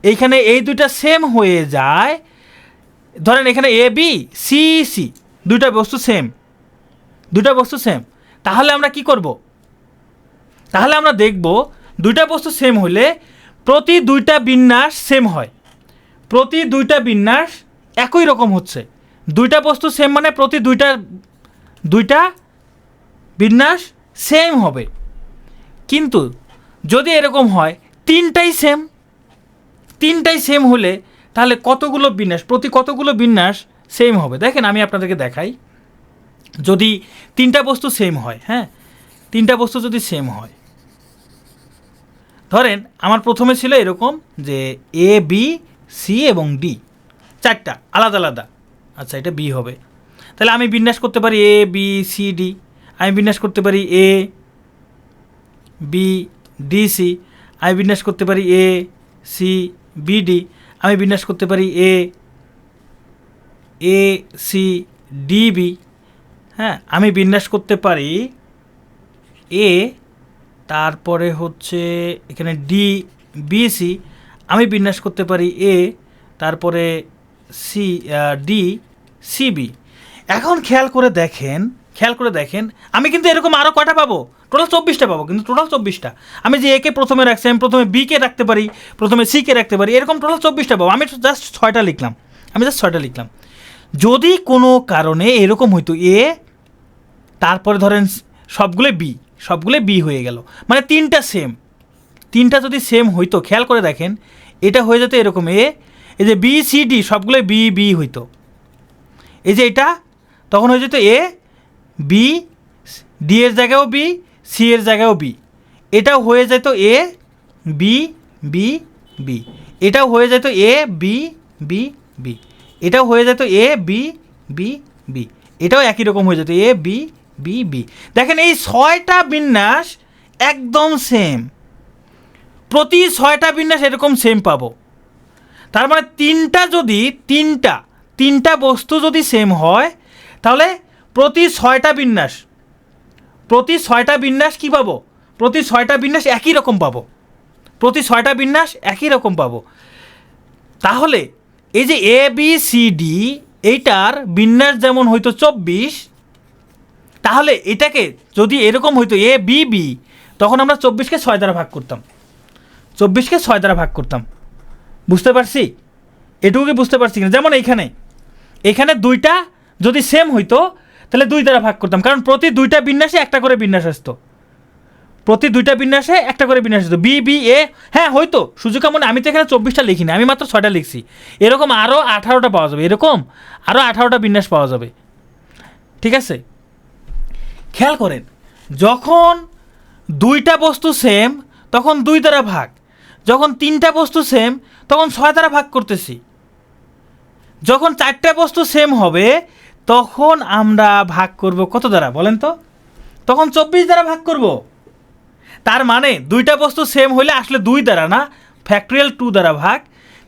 এইখানে এই দুইটা সেম হয়ে যায়, ধরেন এখানে এ বি সি সি দুইটা বস্তু সেম, তাহলে আমরা কি করব? তাহলে আমরা দেখব দুইটা বস্তু সেম হলে প্রতি দুইটা বিন্যাস সেম হয়, প্রতি দুইটা বিন্যাস একই রকম হচ্ছে। দুইটা বস্তু সেম মানে প্রতি দুইটা বিন্যাস সেম হবে। কিন্তু যদি এরকম হয় তিনটাই সেম হলে তাহলে কতগুলো বিন্যাস, প্রতি কতগুলো বিন্যাস সেম হবে? দেখেন আমি আপনাদেরকে দেখাই। যদি 3টা বস্তু সেম হয়, হ্যাঁ 3টা বস্তু যদি সেম হয়, ধরেন আমার প্রথমে ছিল এরকম যে এ বি সি এবং ডি 4টা আলাদা আলাদা, আচ্ছা এটা বি হবে। তাহলে আমি বিন্যাস করতে পারি এ বি সি ডি, আমি বিন্যাস করতে পারি এ বি ডি সি, আমি বিন্যাস করতে পারি এ সি বি ডি, আমি বিন্যাস করতে পারি এ সি ডি বি, হ্যাঁ আমি বিন্যাস করতে পারি এ, তারপরে হচ্ছে এখানে ডি বি সি, আমি বিন্যাস করতে পারি এ, তারপরে সি ডি সি বি। এখন খেয়াল করে দেখেন আমি কিন্তু এরকম আরও কয়টা পাবো? টোটাল 24টা পাবো, কিন্তু টোটাল 24টা। আমি যে একে প্রথমে রাখছি, আমি প্রথমে বিকে রাখতে পারি, প্রথমে সিকে রাখতে পারি, এরকম টোটাল 24টা পাবো। আমি জাস্ট 6টা লিখলাম। যদি কোনো কারণে এরকম হইতো এ, তারপরে ধরেন সবগুলো বি হয়ে গেল, মানে 3টা যদি সেম হইতো, খেয়াল করে দেখেন এটা হয়ে যেত এরকম এ, এই যে বি সি ডি সবগুলো বি হইতো, এই যে এটা তখন হয়ে যেত এ বি, ডি এর জায়গায়ও বি, সি এর জায়গায়ও বি, এটাও হয়ে যেত এ বি বি বি, এটাও হয়ে যেত এ বি বি বি, এটাও হয়ে যেত এ বি বি বি, এটাও একই রকম হয়ে যেত এ বি বি বি। দেখেন এই 6টা বিন্যাস একদম সেম, প্রতি 6টা বিন্যাস এরকম সেম পাবো। তার মানে তিনটা বস্তু যদি সেম হয় তাহলে প্রতি 6টা বিন্যাস কি পাবো? প্রতি 6টা বিন্যাস একই রকম পাবো। তাহলে এই যে এ বি সি ডি এইটার বিন্যাস যেমন হয়তো 24, তাহলে এটাকে যদি এরকম হইতো এ বি বি, তখন আমরা 24কে 6 দ্বারা ভাগ করতাম। বুঝতে পারছি? এটুকু কি বুঝতে পারছি কিনা? যেমন এখানে দুইটা যদি সেম হইতো তাহলে 2 দ্বারা ভাগ করতাম, কারণ প্রতি দুইটা বিন্যাসে একটা করে বিন্যাস আসতো, বি বি এ। হ্যাঁ হয়তো সুযোগা মনে, আমি তো এখানে 24টা লিখিনি, আমি মাত্র 6টা লিখছি। এরকম আরও 18টা পাওয়া যাবে, আরও 18টা বিন্যাস পাওয়া যাবে। ঠিক আছে, খেয়াল করেন যখন 2টা বস্তু সেম তখন 2 দ্বারা ভাগ, যখন 3টা বস্তু সেম তখন 6 দ্বারা ভাগ করতেছি, যখন 4টা বস্তু সেম হবে তখন আমরা ভাগ করব কত দ্বারা বলেন তো? তখন 24 দ্বারা ভাগ করব। তার মানে 2টা বস্তু সেম হলে আসলে 2 দ্বারা না, ফ্যাক্টরিয়াল 2 দ্বারা ভাগ।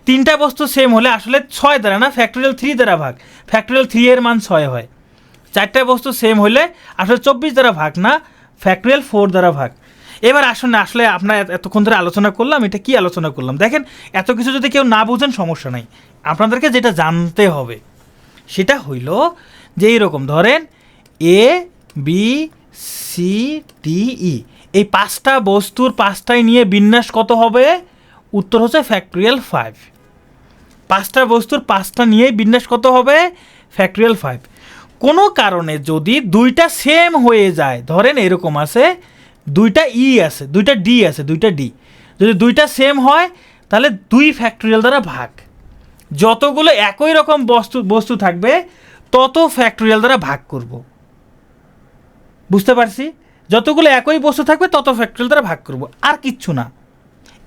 3টা বস্তু সেম হলে আসলে 6 দ্বারা না, ফ্যাক্টরিয়াল 3 দ্বারা ভাগ। ফ্যাক্টরিয়াল 3 এর মান 6 হয়। 4টা বস্তু সেম হলে আসলে 24 দ্বারা ভাগ না, ফ্যাক্টরিয়াল 4 দ্বারা ভাগ। এবার আসলে আপনার এতক্ষণ ধরে আলোচনা করলাম, এটা কি আলোচনা করলাম দেখেন। এত কিছু যদি কেউ না বুঝেন সমস্যা নাই, আপনাদেরকে যেটা জানতে হবে সেটা হইল যে এইরকম ধরেন A B C D E, এই 5টা বস্তুর 5টাই নিয়ে বিন্যাস কত হবে? উত্তর হচ্ছে ফ্যাক্টরিয়াল 5। 5টা বস্তুর 5টা নিয়ে বিন্যাস কত হবে? ফ্যাক্টরিয়াল 5। কোনো কারণে যদি 2টা সেম হয়ে যায়, ধরেন এরকম আছে 2টা ই আছে, 2টা ডি আছে, 2টা ডি, যদি 2টা সেম হয় তাহলে 2 ফ্যাক্টরিয়াল দ্বারা ভাগ। যতগুলো একই রকম বস্তু থাকবে তত ফ্যাক্টরিয়াল দ্বারা ভাগ করব। বুঝতে পারছি? যতগুলো একই বস্তু থাকবে তত ফ্যাক্টরিয়াল দ্বারা ভাগ করব, আর কিচ্ছু না।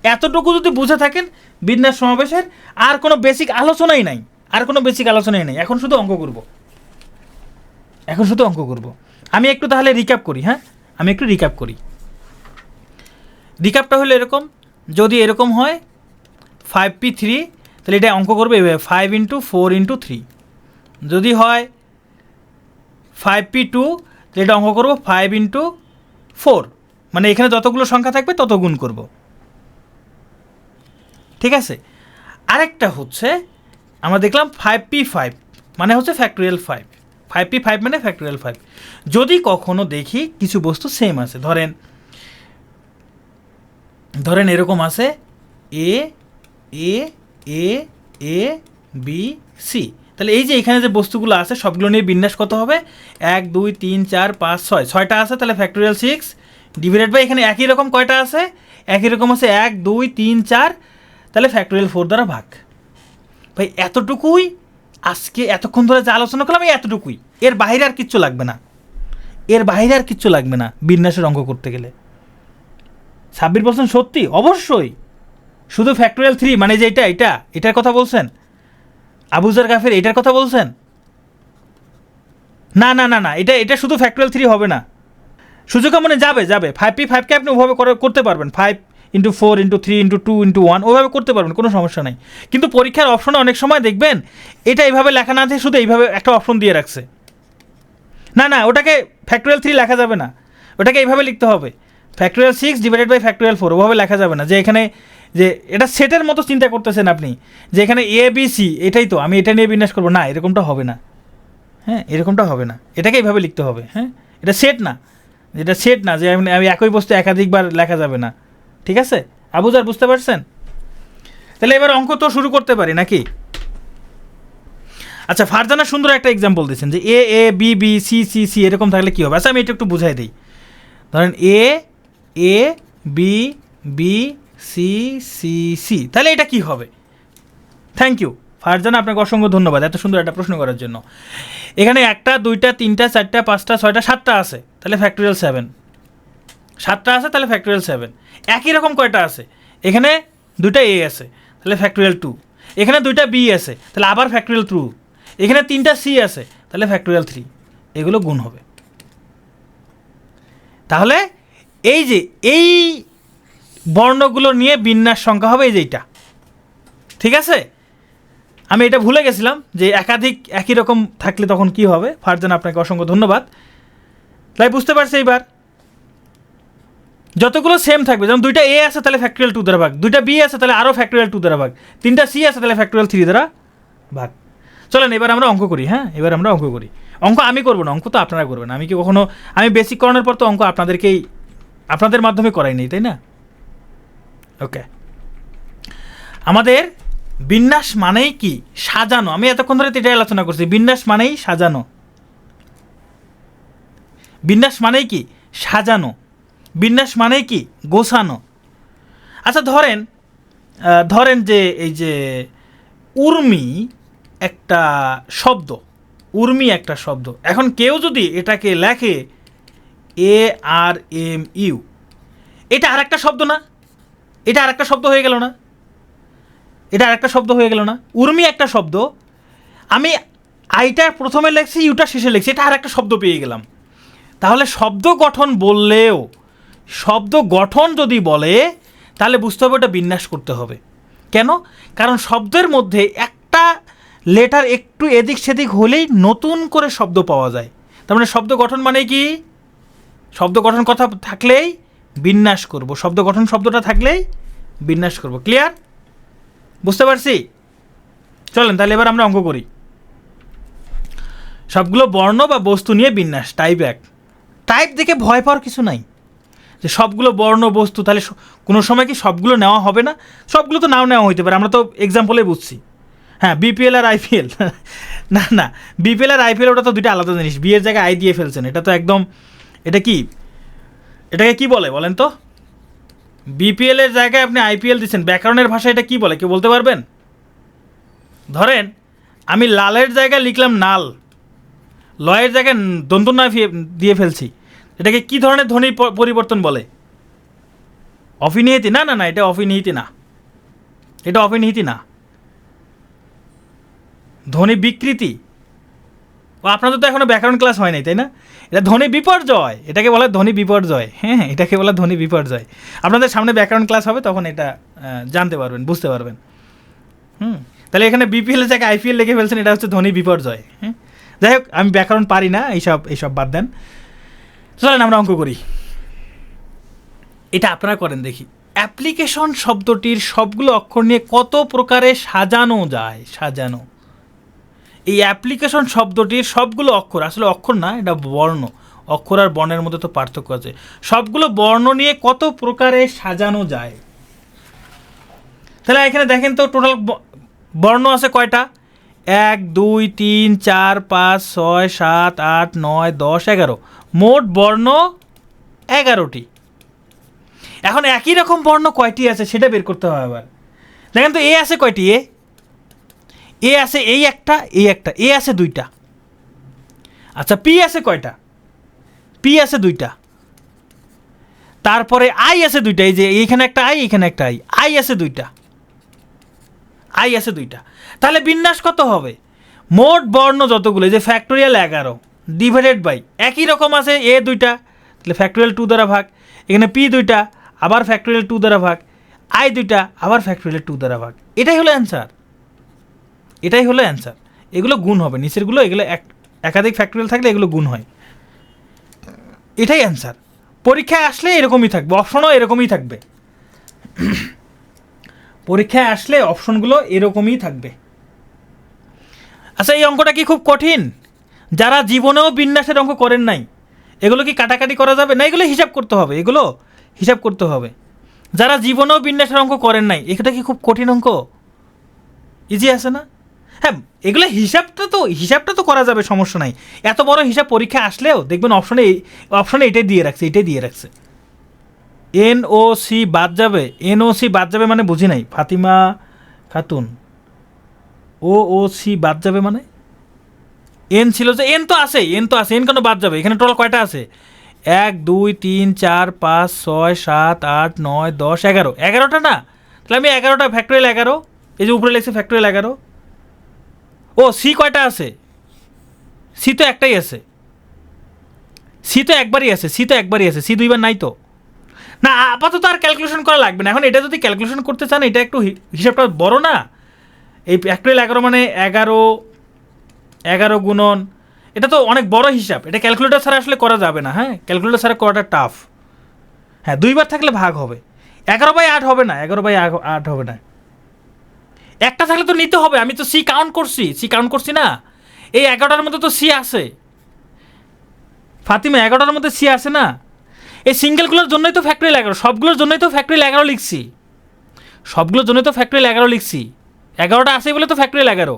এতটুকু যদি বুঝে থাকেন বিন্যাস সমাবেশের আর কোনো বেসিক আলোচনাই নাই, এখন শুধু অঙ্ক করব। আমি একটু তাহলে রিক্যাপ করি। হ্যাঁ, আমি একটু রিক্যাপ করি। রিক্যাপটা হলো এরকম, যদি এরকম হয় 5p3, তাহলে এটা অঙ্ক করবে এভাবে 5 × 4 × 3। যদি হয় 5p2, তাহলে এটা অঙ্ক করবো 5 × 4, মানে এখানে যতগুলো সংখ্যা থাকবে তত গুণ করব। ঠিক আছে। আরেকটা হচ্ছে আমরা দেখলাম 5p5 মানে হচ্ছে ফ্যাক্টোরিয়াল 5, 5p5 মানে ফ্যাক্টোরিয়াল 5। যদি কখনো দেখি কিছু বস্তু সেম আছে, ধরেন এরকম আছে এ এ এ এ বি সি, তাহলে এই যে এখানে যে বস্তুগুলো আছে সবগুলো নিয়ে বিন্যাস কত হবে? 1 2 3 4 5 6, 6টা আছে, তাহলে ফ্যাক্টোরিয়াল 6 ডিভাইডেড বাই এখানে একই রকম কয়টা আছে? একই রকম আছে 1 2 3 4, তাহলে ফ্যাক্টোরিয়াল 4 দ্বারা ভাগ। ভাই এতটুকুই আজকে এতক্ষণ ধরে যা আলোচনা করলাম, এতটুকুই, এর বাইরে আর কিচ্ছু লাগবে না, বিন্যাসের অঙ্ক করতে গেলে। 26% সত্যি? অবশ্যই। শুধু ফ্যাক্টোরিয়াল 3 মানে যে এটার কথা বলছেন? আবুজার গাফের এটার কথা বলছেন? না, এটা শুধু ফ্যাক্টোরিয়াল 3 হবে না, সুযোগ মানে যাবে 5p5কে আপনি ওভাবে করতে পারবেন, 5 × 4 × 3 × 2 × 1 ওভাবে করতে পারবেন, কোনো সমস্যা নাই। কিন্তু পরীক্ষার অপশনে অনেক সময় দেখবেন এটা এইভাবে লেখা না থাকে, শুধু এইভাবে একটা অপশন দিয়ে রাখছে। না, ওটাকে ফ্যাক্টোরিয়াল 3 লেখা যাবে না, ওটাকে এইভাবে লিখতে হবে, ফ্যাক্টোরিয়াল 6 ডিভাইডেড বাই ফ্যাক্টোরিয়াল 4, ওভাবে লেখা যাবে না। যে এখানে যে এটা সেটের মতো চিন্তা করতেছেন আপনি, যে এখানে এ বি সি, এটাই তো আমি এটা নিয়ে বিন্যাস করবো, না এরকমটা হবে না। হ্যাঁ, এরকমটা হবে না, এটাকে এইভাবে লিখতে হবে। হ্যাঁ, এটা সেট না যে আমি একই বস্তু একাধিকবার লেখা যাবে না। ঠিক আছে আবুজার, বুঝতে পারছেন? তাহলে এবার অঙ্ক তো শুরু করতে পারি নাকি? আচ্ছা, ফারজানা সুন্দর একটা এক্সাম্পল দিচ্ছেন যে A A B B C C C এরকম থাকলে কী হবে। আচ্ছা, আমি এটা একটু বুঝাই দিই। ধরেন A A B B C C C, তাহলে এটা কি হবে? থ্যাংক ইউ ফারজানা, আপনাকে অসংখ্য ধন্যবাদ এত সুন্দর একটা প্রশ্ন করার জন্য। এখানে 1টা 2টা 3টা 4টা 5টা 6টা 7টা আছে, তাহলে ফ্যাক্টোরিয়াল 7। 7টা আছে, তাহলে ফ্যাক্টোরিয়াল 7। একই রকম কয়টা আছে? এখানে 2টা এ আছে, তাহলে ফ্যাক্টোরিয়াল 2। এখানে 2টা বি আছে, তাহলে আবার ফ্যাক্টোরিয়াল 2। এখানে 3টা সি আছে, তাহলে ফ্যাক্টোরিয়াল 3। এগুলো গুণ হবে। তাহলে এই যে এই বর্ণগুলো নিয়ে বিন্যাস সংখ্যা হবে এই যে এইটা। ঠিক আছে, আমি এটা ভুলে গেছিলাম যে একাধিক একই রকম থাকলে তখন কি হবে। ফারজানা, আপনাকে অসংখ্য ধন্যবাদ। তাই বুঝতে পারছি এইবার যতগুলো সেম থাকবে, যেমন 2টা এ আছে তাহলে ফ্যাক্টোরিয়াল 2 দ্বারা ভাগ, 2টা বি আছে তাহলে আরও ফ্যাক্টোরিয়াল 2 দ্বারা ভাগ, 3টা সি আছে তাহলে ফ্যাক্টোরিয়াল 3 দ্বারা ভাগ। চলেন এবার আমরা অঙ্ক করি। হ্যাঁ, এবার আমরা অঙ্ক করি। অঙ্ক আমি করবো না, অঙ্ক তো আপনারা করবেন। আমি কি কখনো, আমি বেসিক করানোর পর তো অঙ্ক আপনাদের মাধ্যমে করাই নেই, তাই না? ওকে, আমাদের বিন্যাস মানেই কি? সাজানো। আমি এতক্ষণ ধরে এটাই আলোচনা করছি, বিন্যাস মানেই সাজানো। বিন্যাস মানেই কি? সাজানো। বিন্যাস মানেই কি? গোছানো। আচ্ছা, ধরেন যে এই যে উর্মি একটা শব্দ, এখন কেউ যদি এটাকে লেখে ARMU, এটা আর একটা শব্দ না? এটা আর একটা শব্দ হয়ে গেল না? উর্মি একটা শব্দ, আমি আইটা প্রথমে লেখছি, ইউটা শেষে লেখছি, এটা আর একটা শব্দ পেয়ে গেলাম। তাহলে শব্দ গঠন যদি বলে, তাহলে বুঝতে হবে ওটা বিন্যাস করতে হবে। কেন? কারণ শব্দের মধ্যে একটা লেটার একটু এদিক সেদিক হলেই নতুন করে শব্দ পাওয়া যায়। তার মানে শব্দ গঠন মানে কি? শব্দ গঠন কথা থাকলেই বিন্যাস করব, শব্দ গঠন শব্দটা থাকলেই বিন্যাস করব। ক্লিয়ার? বুঝতে পারছি? চলেন তাহলে এবার আমরা অঙ্ক করি। সবগুলো বর্ণ বা বস্তু নিয়ে বিন্যাস, টাইপ 1। টাইপ দেখে ভয় পাওয়ার কিছু নাই, যে সবগুলো বর্ণ বস্তু, তাহলে কোনো সময় কি সবগুলো নেওয়া হবে না? সবগুলো তো নাও নেওয়া হইতে পারে, আমরা তো এক্সাম্পলে বুঝছি। হ্যাঁ, বিপিএল আর আইপিএল, না বিপিএল আর আইপিএল ওটা তো দুইটা আলাদা জিনিস। বি এর জায়গায় আই দিয়ে ফেলছেন, এটা তো একদম, এটাকে কি বলে বলেন তো? বিপিএল এর জায়গায় আপনি আইপিএল দিচ্ছেন, ব্যাকরণের ভাষায় এটা কি বলে, কেউ বলতে পারবেন? ধরেন আমি লালের জায়গায় লিখলাম নাল, লয়ের জায়গায় দন্তন্য দিয়ে ফেলছি, এটাকে কি ধরনের ধ্বনি পরিবর্তন বলে? অফিনিহিতি না, না না, এটা অফিনিহিতি না, এটা অফিনিহিতি না। ধ্বনি বিকৃতি, ও আপনাদের তো এখনো ব্যাকরণ ক্লাস হয় নাই, তাই না? এটা ধ্বনি বিপর্যয়, এটাকে বলা ধ্বনি বিপর্যয়। হ্যাঁ, এটাকে বলা ধ্বনি বিপর্যয়। আপনাদের সামনে ব্যাকরণ ক্লাস হবে, তখন এটা জানতে পারবেন, বুঝতে পারবেন। তাহলে এখানে বিপিএল জায়গায় আইপিএল লিখে ফেলছেন, এটা হচ্ছে ধ্বনি বিপর্যয়। হ্যাঁ, যাই হোক, আমি ব্যাকরণ পারি না, এইসব বাদ দেন। চলেন আমরা অঙ্ক করি। এটা আপনারা করেন দেখি। অ্যাপ্লিকেশন শব্দটির সবগুলো অক্ষর নিয়ে কত প্রকারে সাজানো যায়? সাজানো, এই অ্যাপ্লিকেশন শব্দটির সবগুলো অক্ষর, আসলে অক্ষর না, এটা বর্ণ। অক্ষর আর বর্ণের মধ্যে তো পার্থক্য আছে। সবগুলো বর্ণ নিয়ে কত প্রকারে সাজানো যায়? তাহলে এখানে দেখেন তো টোটাল বর্ণ আছে কয়টা? 1 2 3 4 5 6 7 8 9 10 11। মোট বর্ণ 11টি। এখন একই রকম বর্ণ কয়টি আছে সেটা বের করতে হবে। আবার দেখেন তো, এ আছে কয়টি? এ আছে এই একটা, এই একটা, এ আছে 2টা। আচ্ছা, পি আছে কয়টা? পি আছে 2টা। তারপরে আই আছে 2টা, এই যে এইখানে একটা আই, এইখানে একটা আই, আই আছে 2টা, আই আছে 2টা। তাহলে বিন্যাস কত হবে? মোট বর্ণ যতগুলো, যে ফ্যাক্টোরিয়াল 11 ডিভাইডেড বাই একই রকম আছে এ 2টা, তাহলে ফ্যাক্টোরিয়াল 2 দ্বারা ভাগ, এখানে পি 2টা, আবার ফ্যাক্টোরিয়াল 2 দ্বারা ভাগ, আই 2টা, আবার ফ্যাক্টোরিয়াল 2 দ্বারা ভাগ। এটাই হলো অ্যান্সার, এটাই হলো অ্যান্সার। এগুলো গুণ হবে, নিচেরগুলো এগুলো একাধিক ফ্যাক্টোরিয়াল থাকলে এগুলো গুণ হয়। এটাই অ্যান্সার। পরীক্ষায় আসলে এরকমই থাকবে, অপশনও এরকমই থাকবে। পরীক্ষায় আসলে অপশনগুলো এরকমই থাকবে। আচ্ছা, এই অঙ্কটা কি খুব কঠিন? যারা জীবনেও বিন্যাসের অঙ্ক করেন নাই, এগুলো কি কাটাকাটি করা যাবে না? এগুলো হিসাব করতে হবে, এগুলো হিসাব করতে হবে। যারা জীবনেও বিন্যাসের অঙ্ক করেন নাই, এটা কি খুব কঠিন অঙ্ক? ইজি আছে না? হ্যাঁ, এগুলো হিসাবটা তো করা যাবে, সমস্যা নাই। এত বড় হিসাব পরীক্ষা আসলেও দেখবেন অপশনে এটাই দিয়ে রাখছে। এনওসি বাদ যাবে, এনওসি বাদ যাবে মানে বুঝি নাই, ফাতিমা খাতুন। ওসি বাদ যাবে মানে এন ছিল যে, এন তো আছে, এন কেন বাদ যাবে? এখানে টোটাল কয়টা আছে? 1 2 3 4 5 6 7 8 9 10 11, 11টা না? তাহলে আমি 11টা ফ্যাক্টোরিয়াল 11, এই যে উপরে লেগেছে ফ্যাক্টোরিয়াল 11। ও সি কয়টা আছে? সি তো একটাই আছে, সি তো একবারই আছে, সি 2বার নাই তো। না, আপাতত আর ক্যালকুলেশন করা লাগবে না। এখন এটা যদি ক্যালকুলেশন করতে চান, এটা একটু হিসাবটা বড় না? এই ফ্যাক্টোরিয়াল 11 মানে 11 গুণন, এটা তো অনেক বড় হিসাব। এটা ক্যালকুলেটর ছাড়া আসলে করা যাবে না। হ্যাঁ, ক্যালকুলেটর ছাড়া করাটা টাফ। হ্যাঁ, 2বার থাকলে ভাগ হবে, 11/8 হবে না, 11/8 হবে না। একটা থাকলে তো নিতে হবে। আমি তো সি কাউন্ট করছি না? এই 11টার মধ্যে তো সি আছে ফাতিমা, 11টার মধ্যে সি আছে না? এই সিঙ্গেলগুলোর জন্যই তো ফ্যাক্টোরিয়াল 11, সবগুলোর জন্যই তো ফ্যাক্টোরিয়াল 11 লিখছি, 11টা আছে বলে তো ফ্যাক্টোরিয়াল 11।